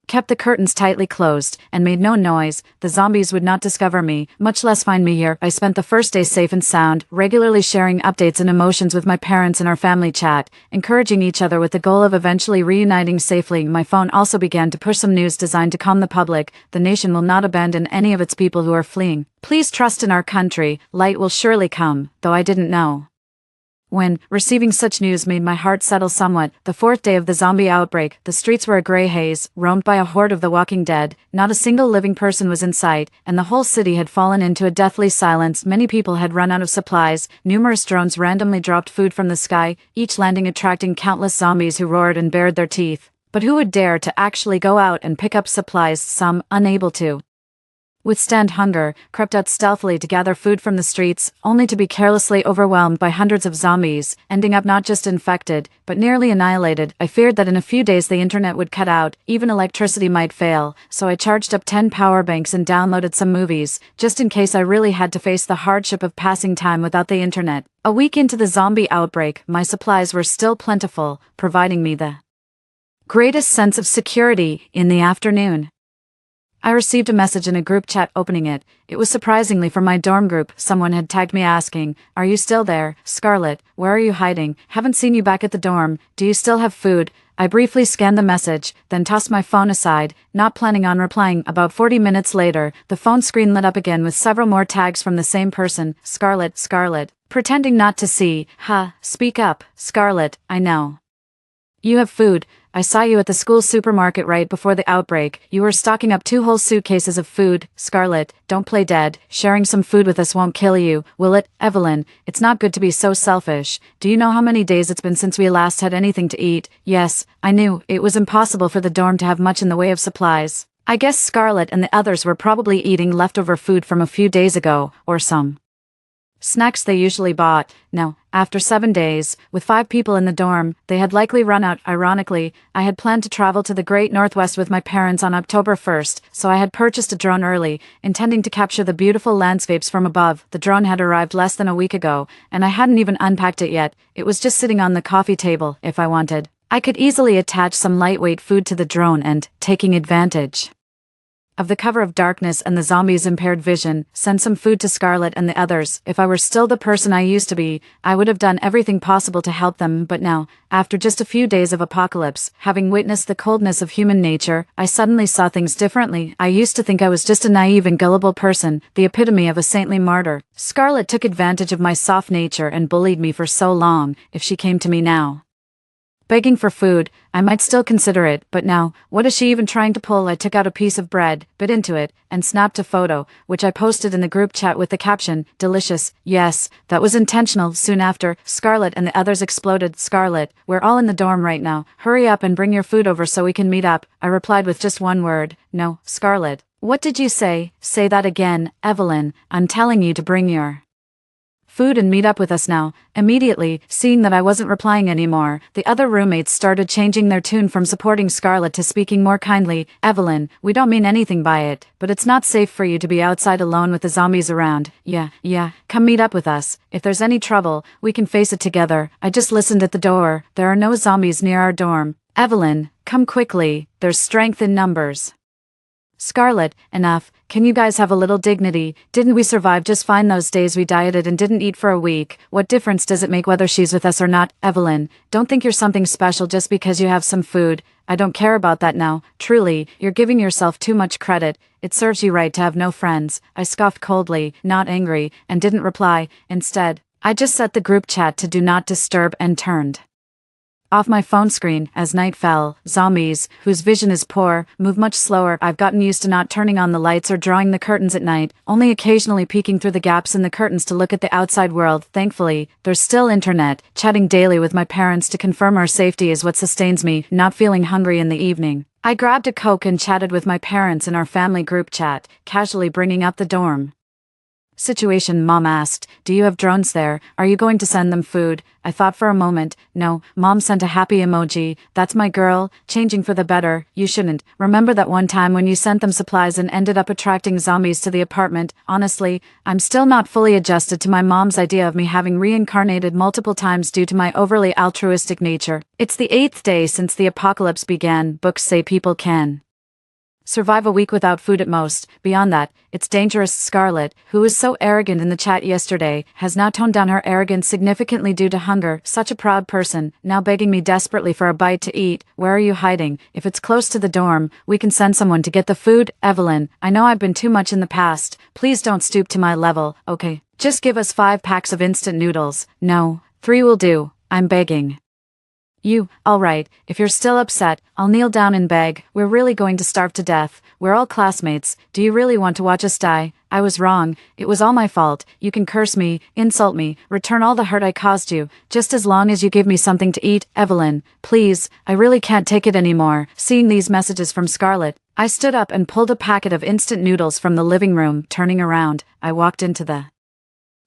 Kept the curtains tightly closed, and made no noise, the zombies would not discover me, much less find me here. I spent the first day safe and sound, regularly sharing updates and emotions with my parents in our family chat, encouraging each other with the goal of eventually reuniting safely. My phone also began to push some news designed to calm the public. The nation will not abandon any of its people who are fleeing. Please trust in our country, light will surely come, though I didn't know when. Receiving such news made my heart settle somewhat. The fourth day of the zombie outbreak, the streets were a gray haze, roamed by a horde of the walking dead. Not a single living person was in sight, and the whole city had fallen into a deathly silence. Many people had run out of supplies. Numerous drones randomly dropped food from the sky, each landing attracting countless zombies who roared and bared their teeth. But who would dare to actually go out and pick up supplies? Some, unable to withstand hunger, crept out stealthily to gather food from the streets, only to be carelessly overwhelmed by hundreds of zombies, ending up not just infected, but nearly annihilated. I feared that in a few days the internet would cut out, even electricity might fail, so I charged up 10 power banks and downloaded some movies, just in case I really had to face the hardship of passing time without the internet. A week into the zombie outbreak, my supplies were still plentiful, providing me the Greatest sense of security in the afternoon. I received a message in a group chat. Opening it, it was surprisingly from my dorm group. Someone had tagged me asking, "Are you still there, Scarlett? Where are you hiding? Haven't seen you back at the dorm. Do you still have food?" I briefly scanned the message, then tossed my phone aside, not planning on replying. About 40 minutes later, the phone screen lit up again with several more tags from the same person. "Scarlett, Scarlett." Pretending not to see. Speak up, Scarlett, I know. "You have food. I saw you at the school supermarket right before the outbreak. You were stocking up 2 whole suitcases of food. Scarlett, don't play dead. Sharing some food with us won't kill you, will it? Evelyn, it's not good to be so selfish. Do you know how many days it's been since we last had anything to eat?" Yes, I knew. It was impossible for the dorm to have much in the way of supplies. I guess Scarlett and the others were probably eating leftover food from a few days ago, or some snacks they usually bought. No, after 7 days, with 5 people in the dorm, they had likely run out. Ironically, I had planned to travel to the Great Northwest with my parents on October 1st, so I had purchased a drone early, intending to capture the beautiful landscapes from above. The drone had arrived less than a week ago, and I hadn't even unpacked it yet. It was just sitting on the coffee table. If I wanted, I could easily attach some lightweight food to the drone and, taking advantage of the cover of darkness and the zombies' impaired vision, send some food to Scarlett and the others. If I were still the person I used to be, I would have done everything possible to help them. But now, after just a few days of apocalypse, having witnessed the coldness of human nature, I suddenly saw things differently. I used to think I was just a naive and gullible person, the epitome of a saintly martyr. Scarlett took advantage of my soft nature and bullied me for so long. If she came to me now, begging for food, I might still consider it, but now, what is she even trying to pull? I took out a piece of bread, bit into it, and snapped a photo, which I posted in the group chat with the caption, "Delicious." Yes, that was intentional. Soon after, Scarlett and the others exploded. "Scarlett, we're all in the dorm right now. Hurry up and bring your food over so we can meet up." I replied with just one word. "No, Scarlett." "What did you say?" "Say that again, Evelyn. I'm telling you to bring your food and meet up with us now." Immediately, seeing that I wasn't replying anymore, the other roommates started changing their tune from supporting Scarlett to speaking more kindly. "Evelyn, we don't mean anything by it, but it's not safe for you to be outside alone with the zombies around. Yeah, come meet up with us. If there's any trouble, we can face it together." I just listened at the door. There are no zombies near our dorm. "Evelyn, come quickly. There's strength in numbers." "Scarlett, enough. Can you guys have a little dignity? Didn't we survive just fine those days we dieted and didn't eat for a week? What difference does it make whether she's with us or not?" "Evelyn, don't think you're something special just because you have some food. I don't care about that now. Truly, you're giving yourself too much credit. It serves you right to have no friends." I scoffed coldly, not angry, and didn't reply. Instead, I just set the group chat to do not disturb and turned off my phone screen. As night fell, zombies, whose vision is poor, move much slower. I've gotten used to not turning on the lights or drawing the curtains at night, only occasionally peeking through the gaps in the curtains to look at the outside world. Thankfully, there's still internet. Chatting daily with my parents to confirm our safety is what sustains me, not feeling hungry in the evening. I grabbed a Coke and chatted with my parents in our family group chat, casually bringing up the dorm situation. Mom asked, "Do you have drones there? Are you going to send them food?" I thought for a moment. No. Mom sent a happy emoji. "That's my girl, changing for the better. You shouldn't. Remember that one time when you sent them supplies and ended up attracting zombies to the apartment?" Honestly, I'm still not fully adjusted to my mom's idea of me having reincarnated multiple times due to my overly altruistic nature. It's the 8th day since the apocalypse began. Books say people can survive a week without food at most. Beyond that, it's dangerous. Scarlett, who was so arrogant in the chat yesterday, has now toned down her arrogance significantly due to hunger. Such a proud person, now begging me desperately for a bite to eat. "Where are you hiding? If it's close to the dorm, we can send someone to get the food." "Evelyn, I know I've been too much in the past. Please don't stoop to my level, okay? Just give us 5 packs of instant noodles." "No, 3 will do. I'm begging you." "Alright, if you're still upset, I'll kneel down and beg. We're really going to starve to death. We're all classmates. Do you really want to watch us die?" "I was wrong. It was all my fault. You can curse me, insult me, return all the hurt I caused you, just as long as you give me something to eat." "Evelyn, please, I really can't take it anymore." Seeing these messages from Scarlett, I stood up and pulled a packet of instant noodles from the living room. Turning around, I walked into the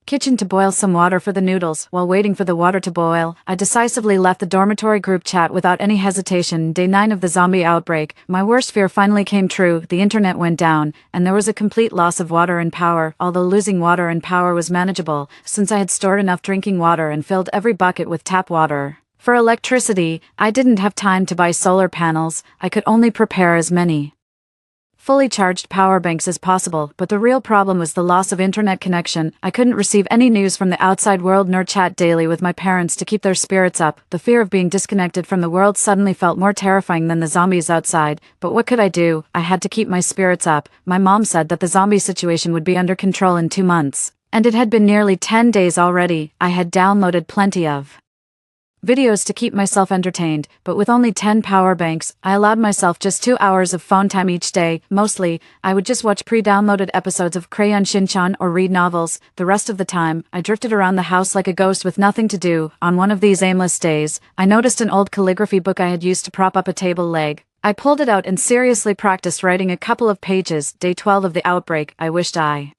kitchen to boil some water for the noodles. While waiting for the water to boil, I decisively left the dormitory group chat without any hesitation. Day 9 of the zombie outbreak, my worst fear finally came true. The internet went down, and there was a complete loss of water and power. Although losing water and power was manageable, since I had stored enough drinking water and filled every bucket with tap water For electricity, I didn't have time to buy solar panels. I could only prepare as many fully charged power banks as possible, but the real problem was the loss of internet connection. I couldn't receive any news from the outside world nor chat daily with my parents to keep their spirits up. The fear of being disconnected from the world suddenly felt more terrifying than the zombies outside. But what could I do? I had to keep my spirits up. My mom said that the zombie situation would be under control in 2 months. And it had been nearly 10 days already. I had downloaded plenty of videos to keep myself entertained, but with only 10 power banks, I allowed myself just 2 hours of phone time each day. Mostly, I would just watch pre-downloaded episodes of Crayon Shin-chan or read novels. The rest of the time, I drifted around the house like a ghost with nothing to do. On one of these aimless days, I noticed an old calligraphy book I had used to prop up a table leg. I pulled it out and seriously practiced writing a couple of pages. Day 12 of the outbreak. I wished I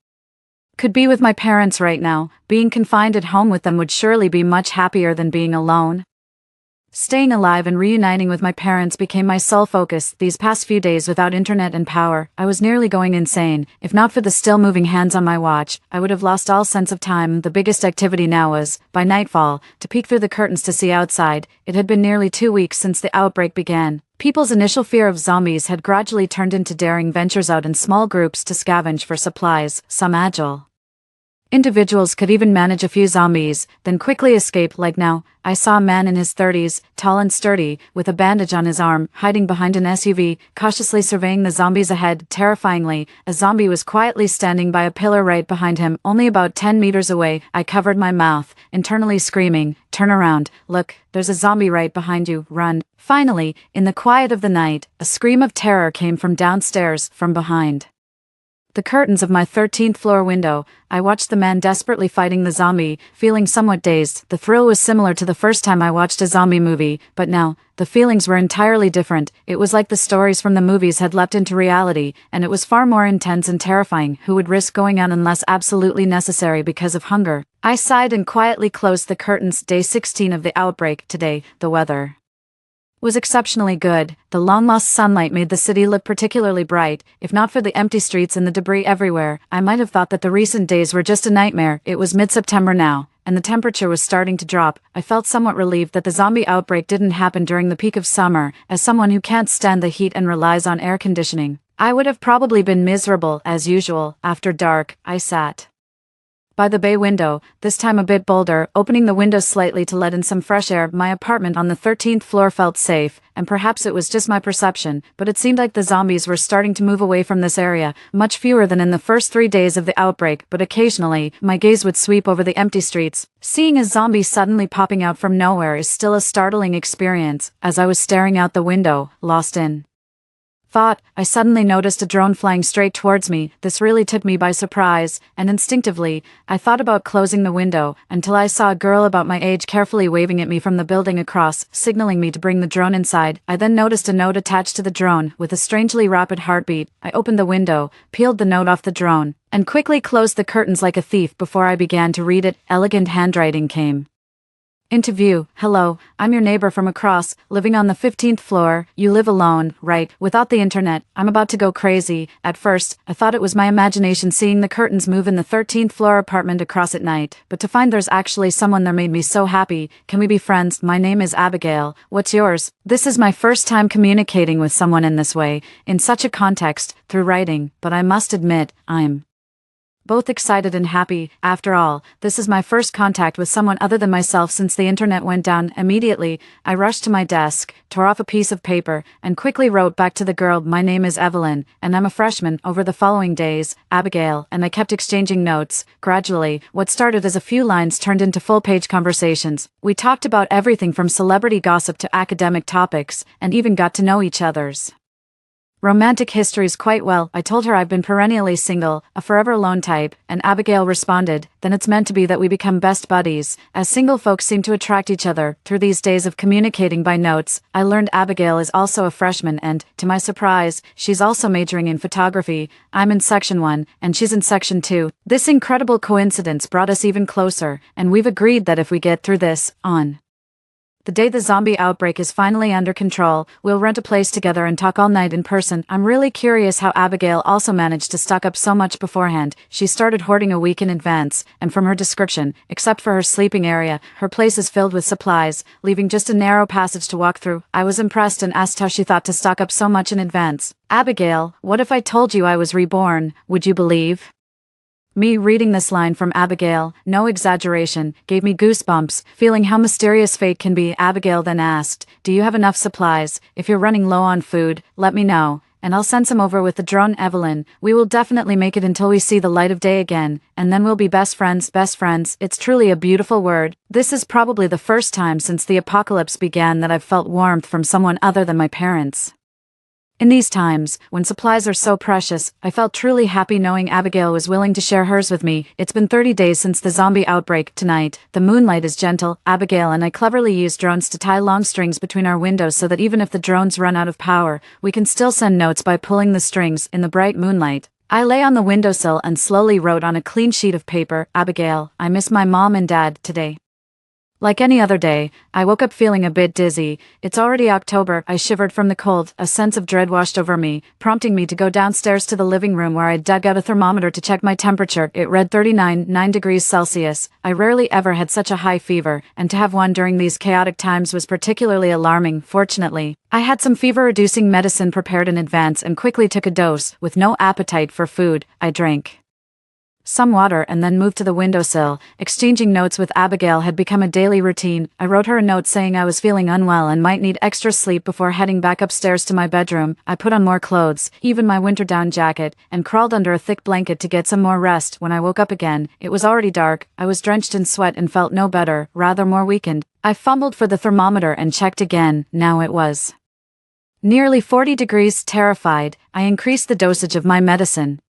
could be with my parents right now. Being confined at home with them would surely be much happier than being alone. Staying alive and reuniting with my parents became my sole focus. These past few days without internet and power, I was nearly going insane. If not for the still moving hands on my watch, I would have lost all sense of time. The biggest activity now was, by nightfall, to peek through the curtains to see outside. It had been nearly 2 weeks since the outbreak began. People's initial fear of zombies had gradually turned into daring ventures out in small groups to scavenge for supplies. Some agile individuals could even manage a few zombies, then quickly escape. Like now, I saw a man in his 30s, tall and sturdy, with a bandage on his arm, hiding behind an SUV, cautiously surveying the zombies ahead. Terrifyingly, a zombie was quietly standing by a pillar right behind him, only about 10 meters away. I covered my mouth, internally screaming, "Turn around, look, there's a zombie right behind you, run." Finally, in the quiet of the night, a scream of terror came from downstairs, from behind the curtains of my 13th floor window. I watched the man desperately fighting the zombie, feeling somewhat dazed. The thrill was similar to the first time I watched a zombie movie, but now, the feelings were entirely different. It was like the stories from the movies had leapt into reality, and it was far more intense and terrifying. Who would risk going out unless absolutely necessary because of hunger? I sighed and quietly closed the curtains. Day 16 of the outbreak. Today, the weather was exceptionally good. The long-lost sunlight made the city look particularly bright. If not for the empty streets and the debris everywhere, I might have thought that the recent days were just a nightmare. It was mid-September now, and the temperature was starting to drop. I felt somewhat relieved that the zombie outbreak didn't happen during the peak of summer. As someone who can't stand the heat and relies on air conditioning, I would have probably been miserable. As usual, after dark, I sat by the bay window, this time a bit bolder, opening the window slightly to let in some fresh air. My apartment on the 13th floor felt safe, and perhaps it was just my perception, but it seemed like the zombies were starting to move away from this area, much fewer than in the first 3 days of the outbreak, but occasionally, my gaze would sweep over the empty streets. Seeing a zombie suddenly popping out from nowhere is still a startling experience. As I was staring out the window, lost in thought, I suddenly noticed a drone flying straight towards me. This really took me by surprise, and instinctively, I thought about closing the window, until I saw a girl about my age carefully waving at me from the building across, signaling me to bring the drone inside. I then noticed a note attached to the drone, with a strangely rapid heartbeat. I opened the window, peeled the note off the drone, and quickly closed the curtains like a thief before I began to read it. Elegant handwriting came into view. "Hello, I'm your neighbor from across, living on the 15th floor. You live alone, right? Without the internet, I'm about to go crazy." At first, I thought it was my imagination seeing the curtains move in the 13th floor apartment across at night, but to find there's actually someone there made me so happy. "Can we be friends? My name is Abigail. What's yours?" This is my first time communicating with someone in this way, in such a context, through writing, but I must admit, I'm both excited and happy. After all, this is my first contact with someone other than myself since the internet went down. Immediately, I rushed to my desk, tore off a piece of paper, and quickly wrote back to the girl, "My name is Evelyn, and I'm a freshman." Over the following days, Abigail and I kept exchanging notes. Gradually, what started as a few lines turned into full-page conversations. We talked about everything from celebrity gossip to academic topics, and even got to know each other's romantic histories quite well. I told her I've been perennially single, a forever alone type, and Abigail responded, "Then it's meant to be that we become best buddies." As single folks seem to attract each other. Through these days of communicating by notes, I learned Abigail is also a freshman and, to my surprise, she's also majoring in photography. I'm in section 1, and she's in section 2. This incredible coincidence brought us even closer, and we've agreed that if we get through this, on The day the zombie outbreak is finally under control, we'll rent a place together and talk all night in person. I'm really curious how Abigail also managed to stock up so much beforehand. She started hoarding a week in advance, and from her description, except for her sleeping area, her place is filled with supplies, leaving just a narrow passage to walk through. I was impressed and asked how she thought to stock up so much in advance. Abigail, what if I told you I was reborn? Would you believe? Me reading this line from Abigail, no exaggeration, gave me goosebumps, feeling how mysterious fate can be. Abigail then asked, "Do you have enough supplies? If you're running low on food, let me know, and I'll send some over with the drone." Evelyn, we will definitely make it until we see the light of day again, and then we'll be best friends. Best friends, it's truly a beautiful word. This is probably the first time since the apocalypse began that I've felt warmth from someone other than my parents. In these times, when supplies are so precious, I felt truly happy knowing Abigail was willing to share hers with me. It's been 30 days since the zombie outbreak. Tonight, the moonlight is gentle. Abigail and I cleverly use drones to tie long strings between our windows so that even if the drones run out of power, we can still send notes by pulling the strings in the bright moonlight. I lay on the windowsill and slowly wrote on a clean sheet of paper, "Abigail, I miss my mom and dad today." Like any other day, I woke up feeling a bit dizzy. It's already October. I shivered from the cold. A sense of dread washed over me, prompting me to go downstairs to the living room where I dug out a thermometer to check my temperature. It read 39.9 degrees Celsius. I rarely ever had such a high fever, and to have one during these chaotic times was particularly alarming. Fortunately, I had some fever-reducing medicine prepared in advance and quickly took a dose. With no appetite for food, I drank some water and then moved to the windowsill. Exchanging notes with Abigail had become a daily routine. I wrote her a note saying I was feeling unwell and might need extra sleep before heading back upstairs to my bedroom. I put on more clothes, even my winter down jacket, and crawled under a thick blanket to get some more rest. When I woke up again, it was already dark. I was drenched in sweat and felt no better, rather more weakened. I fumbled for the thermometer and checked again. Now it was nearly 40 degrees. Terrified, I increased the dosage of my medicine.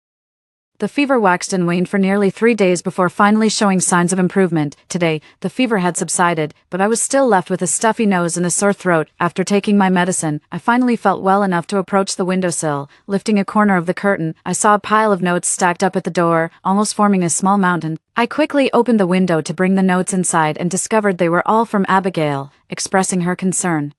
The fever waxed and waned for nearly 3 days before finally showing signs of improvement. Today, the fever had subsided, but I was still left with a stuffy nose and a sore throat. After taking my medicine, I finally felt well enough to approach the windowsill. Lifting a corner of the curtain, I saw a pile of notes stacked up at the door, almost forming a small mountain. I quickly opened the window to bring the notes inside and discovered they were all from Abigail, expressing her concern.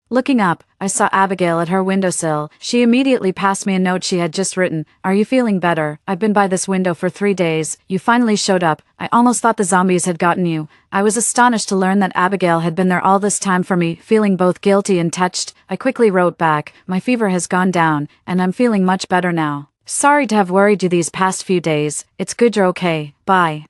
Looking up, I saw Abigail at her windowsill. She immediately passed me a note she had just written. "Are you feeling better? I've been by this window for 3 days. You finally showed up. I almost thought the zombies had gotten you." I was astonished to learn that Abigail had been there all this time for me. Feeling both guilty and touched, I quickly wrote back, "My fever has gone down, and I'm feeling much better now. Sorry to have worried you these past few days. It's good you're okay. Bye."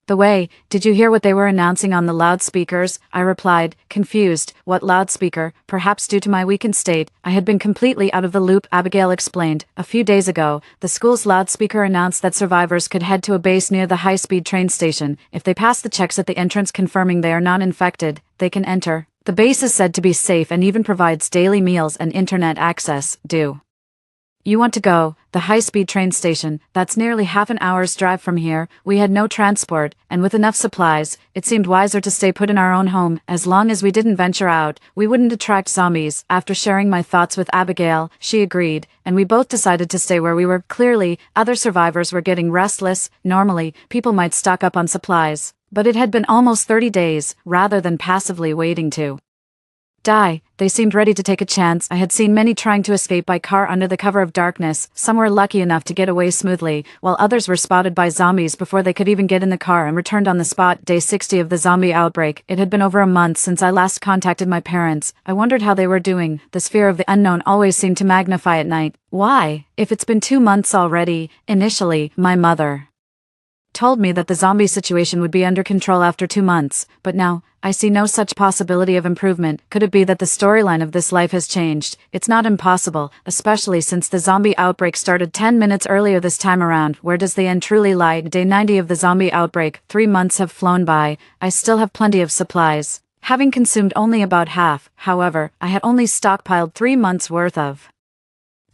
"The way, did you hear what they were announcing on the loudspeakers?" I replied, confused. "What loudspeaker?" Perhaps due to my weakened state, I had been completely out of the loop. Abigail explained, "A few days ago, the school's loudspeaker announced that survivors could head to a base near the high-speed train station. If they pass the checks at the entrance confirming they are not infected, they can enter. The base is said to be safe and even provides daily meals and internet access. Do you want to go?" The high-speed train station, that's nearly half an hour's drive from here. We had no transport, and with enough supplies, it seemed wiser to stay put in our own home. As long as we didn't venture out, we wouldn't attract zombies. After sharing my thoughts with Abigail, she agreed, and we both decided to stay where we were. Clearly, other survivors were getting restless. Normally, people might stock up on supplies, but it had been almost 30 days, rather than passively waiting to die. They seemed ready to take a chance. I had seen many trying to escape by car under the cover of darkness. Some were lucky enough to get away smoothly, while others were spotted by zombies before they could even get in the car and returned on the spot. Day 60 of the zombie outbreak. It had been over a month since I last contacted my parents. I wondered how they were doing. This fear of the unknown always seemed to magnify at night. Why, if it's been 2 months already? Initially, my mother told me that the zombie situation would be under control after 2 months, but now, I see no such possibility of improvement. Could it be that the storyline of this life has changed? It's not impossible, especially since the zombie outbreak started 10 minutes earlier this time around. Where does the end truly lie? Day 90 of the zombie outbreak. 3 months have flown by. I still have plenty of supplies, having consumed only about half. However, I had only stockpiled 3 months' worth of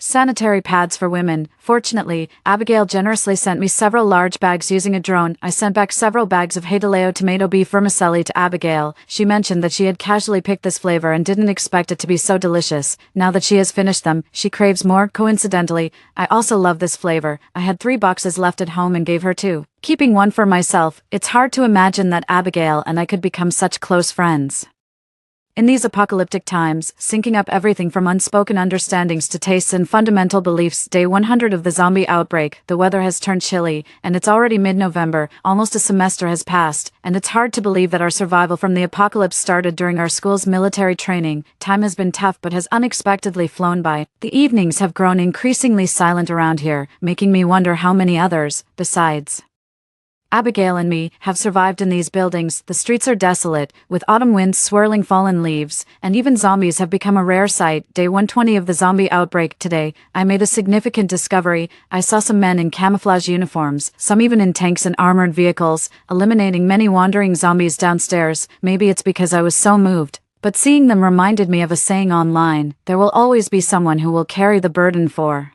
sanitary pads for women. Fortunately, Abigail generously sent me several large bags using a drone. I sent back several bags of Haidaleo tomato beef vermicelli to Abigail. She mentioned that she had casually picked this flavor and didn't expect it to be so delicious. Now that she has finished them, she craves more. Coincidentally, I also love this flavor. I had 3 boxes left at home and gave her 2, keeping one for myself. It's hard to imagine that Abigail and I could become such close friends. In these apocalyptic times, syncing up everything from unspoken understandings to tastes and fundamental beliefs. Day 100 of the zombie outbreak. The weather has turned chilly, and it's already mid-November. Almost a semester has passed, and it's hard to believe that our survival from the apocalypse started during our school's military training. Time has been tough but has unexpectedly flown by. The evenings have grown increasingly silent around here, making me wonder how many others, besides Abigail and me, have survived in these buildings. The streets are desolate, with autumn winds swirling fallen leaves, and even zombies have become a rare sight. Day 120 of the zombie outbreak. Today, I made a significant discovery. I saw some men in camouflage uniforms, some even in tanks and armored vehicles, eliminating many wandering zombies downstairs. Maybe it's because I was so moved, but seeing them reminded me of a saying online: there will always be someone who will carry the burden for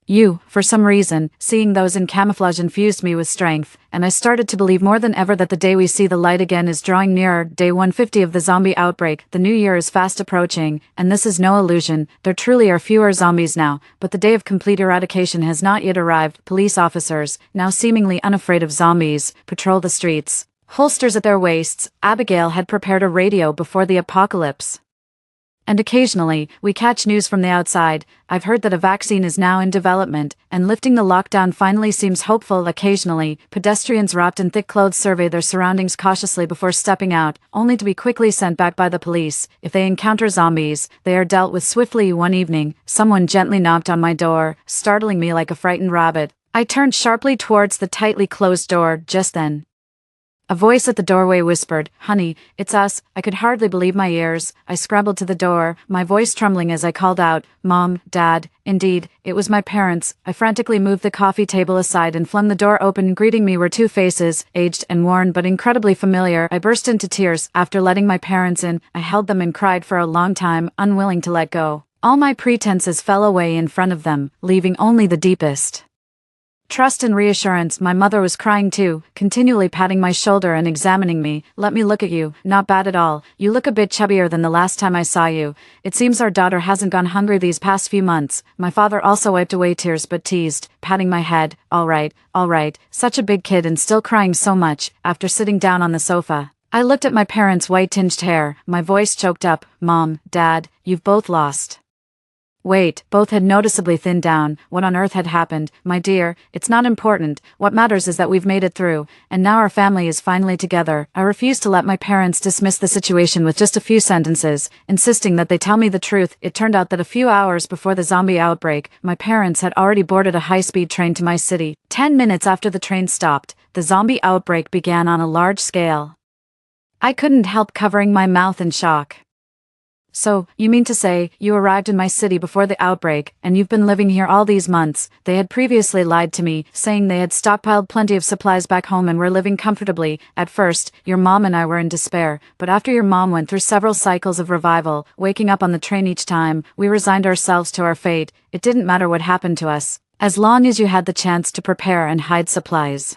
you. For some reason, seeing those in camouflage infused me with strength, and I started to believe more than ever that the day we see the light again is drawing nearer. Day 150 of the zombie outbreak. The new year is fast approaching, and this is no illusion. There truly are fewer zombies now, but the day of complete eradication has not yet arrived. Police officers, now seemingly unafraid of zombies, patrol the streets, holsters at their waists. Abigail had prepared a radio before the apocalypse. And occasionally, we catch news from the outside. I've heard that a vaccine is now in development, and lifting the lockdown finally seems hopeful. Occasionally, pedestrians wrapped in thick clothes survey their surroundings cautiously before stepping out, only to be quickly sent back by the police. If they encounter zombies, they are dealt with swiftly. One evening, someone gently knocked on my door, startling me like a frightened rabbit. I turned sharply towards the tightly closed door. Just then, a voice at the doorway whispered, "Honey, it's us." I could hardly believe my ears. I scrambled to the door, my voice trembling as I called out, "Mom, Dad." Indeed, it was my parents. I frantically moved the coffee table aside and flung the door open. Greeting me were two faces, aged and worn but incredibly familiar. I burst into tears. After letting my parents in, I held them and cried for a long time, unwilling to let go. All my pretenses fell away in front of them, leaving only the deepest trust and reassurance. My mother was crying too, continually patting my shoulder and examining me. "Let me look at you. Not bad at all. You look a bit chubbier than the last time I saw you. It seems our daughter hasn't gone hungry these past few months." My father also wiped away tears but teased, patting my head. All right. Such a big kid and still crying so much." After sitting down on the sofa, I looked at my parents' white-tinged hair, my voice choked up. "Mom, Dad, you've both lost weight." Both had noticeably thinned down. What on earth had happened? "My dear, it's not important. What matters is that we've made it through, and now our family is finally together." I refused to let my parents dismiss the situation with just a few sentences, insisting that they tell me the truth. It turned out that a few hours before the zombie outbreak, my parents had already boarded a high-speed train to my city. 10 minutes after the train stopped, the zombie outbreak began on a large scale. I couldn't help covering my mouth in shock. "So, you mean to say, you arrived in my city before the outbreak, and you've been living here all these months?" They had previously lied to me, saying they had stockpiled plenty of supplies back home and were living comfortably. At first, your mom and I were in despair, but after your mom went through several cycles of revival, waking up on the train each time, we resigned ourselves to our fate. It didn't matter what happened to us, as long as you had the chance to prepare and hide supplies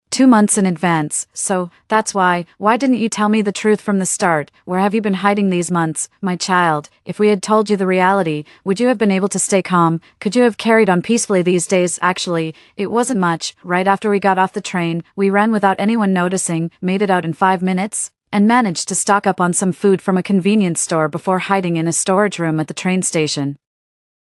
2 months in advance. So, that's why didn't you tell me the truth from the start? Where have you been hiding these months, my child? If we had told you the reality, would you have been able to stay calm? Could you have carried on peacefully these days?" Actually, it wasn't much. Right after we got off the train, we ran without anyone noticing, made it out in 5 minutes, and managed to stock up on some food from a convenience store before hiding in a storage room at the train station.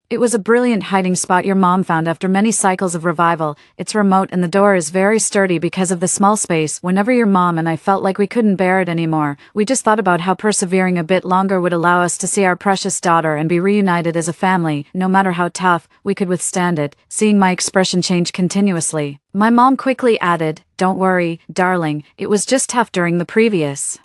It was a brilliant hiding spot your mom found after many cycles of revival. It's remote and the door is very sturdy because of the small space. Whenever your mom and I felt like we couldn't bear it anymore, we just thought about how persevering a bit longer would allow us to see our precious daughter and be reunited as a family. No matter how tough, we could withstand it. Seeing my expression change continuously, my mom quickly added, "Don't worry, darling, it was just tough during the previous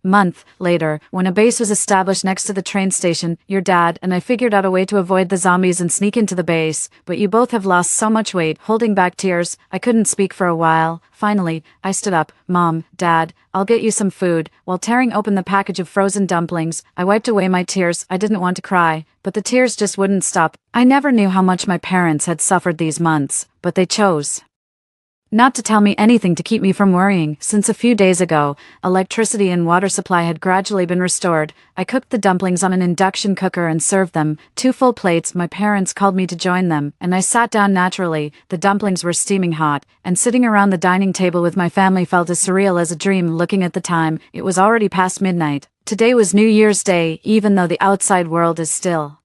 month." Later, when a base was established next to the train station, your dad and I figured out a way to avoid the zombies and sneak into the base. "But you both have lost so much weight." Holding back tears, I couldn't speak for a while. Finally, I stood up. "Mom, Dad, I'll get you some food." While tearing open the package of frozen dumplings, I wiped away my tears. I didn't want to cry, but the tears just wouldn't stop. I never knew how much my parents had suffered these months, but they chose not to tell me anything to keep me from worrying. Since a few days ago, electricity and water supply had gradually been restored. I cooked the dumplings on an induction cooker and served them, 2 full plates. My parents called me to join them, and I sat down naturally. The dumplings were steaming hot, and sitting around the dining table with my family felt as surreal as a dream. Looking at the time, it was already past midnight. Today was New Year's Day, even though the outside world is still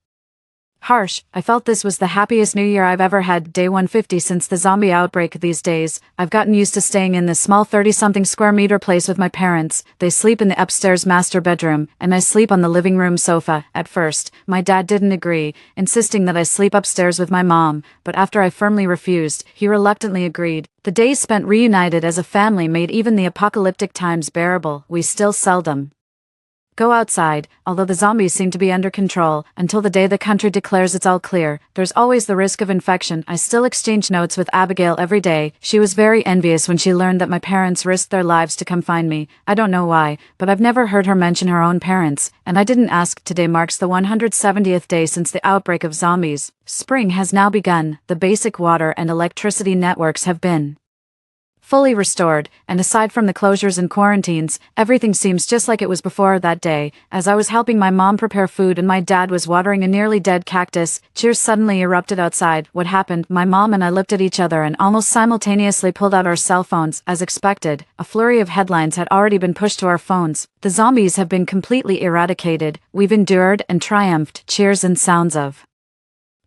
harsh. I felt this was the happiest New Year I've ever had. Day 150 since the zombie outbreak. These days, I've gotten used to staying in this small 30-something square meter place with my parents. They sleep in the upstairs master bedroom, and I sleep on the living room sofa. At first, my dad didn't agree, insisting that I sleep upstairs with my mom, but after I firmly refused, he reluctantly agreed. The days spent reunited as a family made even the apocalyptic times bearable. We still seldom go outside, although the zombies seem to be under control, until the day the country declares it's all clear. There's always the risk of infection. I still exchange notes with Abigail every day. She was very envious when she learned that my parents risked their lives to come find me. I don't know why, but I've never heard her mention her own parents, and I didn't ask. Today marks the 170th day since the outbreak of zombies. Spring has now begun. The basic water and electricity networks have been fully restored, and aside from the closures and quarantines, everything seems just like it was before that day. As I was helping my mom prepare food and my dad was watering a nearly dead cactus, cheers suddenly erupted outside. What happened? My mom and I looked at each other and almost simultaneously pulled out our cell phones. As expected, a flurry of headlines had already been pushed to our phones. The zombies have been completely eradicated. We've endured and triumphed. Cheers and sounds of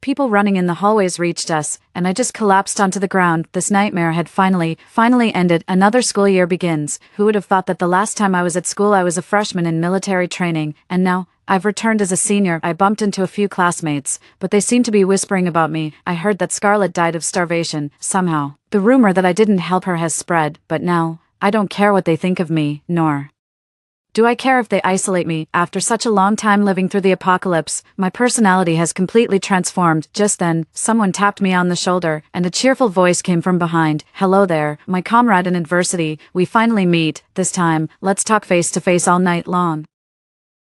people running in the hallways reached us, and I just collapsed onto the ground. This nightmare had finally ended. Another school year begins. Who would have thought that the last time I was at school I was a freshman in military training, and now I've returned as a senior. I bumped into a few classmates, but they seemed to be whispering about me. I heard that Scarlett died of starvation, somehow. The rumor that I didn't help her has spread, but now, I don't care what they think of me, nor do I care if they isolate me. After such a long time living through the apocalypse, my personality has completely transformed. Just then, someone tapped me on the shoulder, and a cheerful voice came from behind. Hello there, my comrade in adversity. We finally meet. This time, let's talk face to face all night long.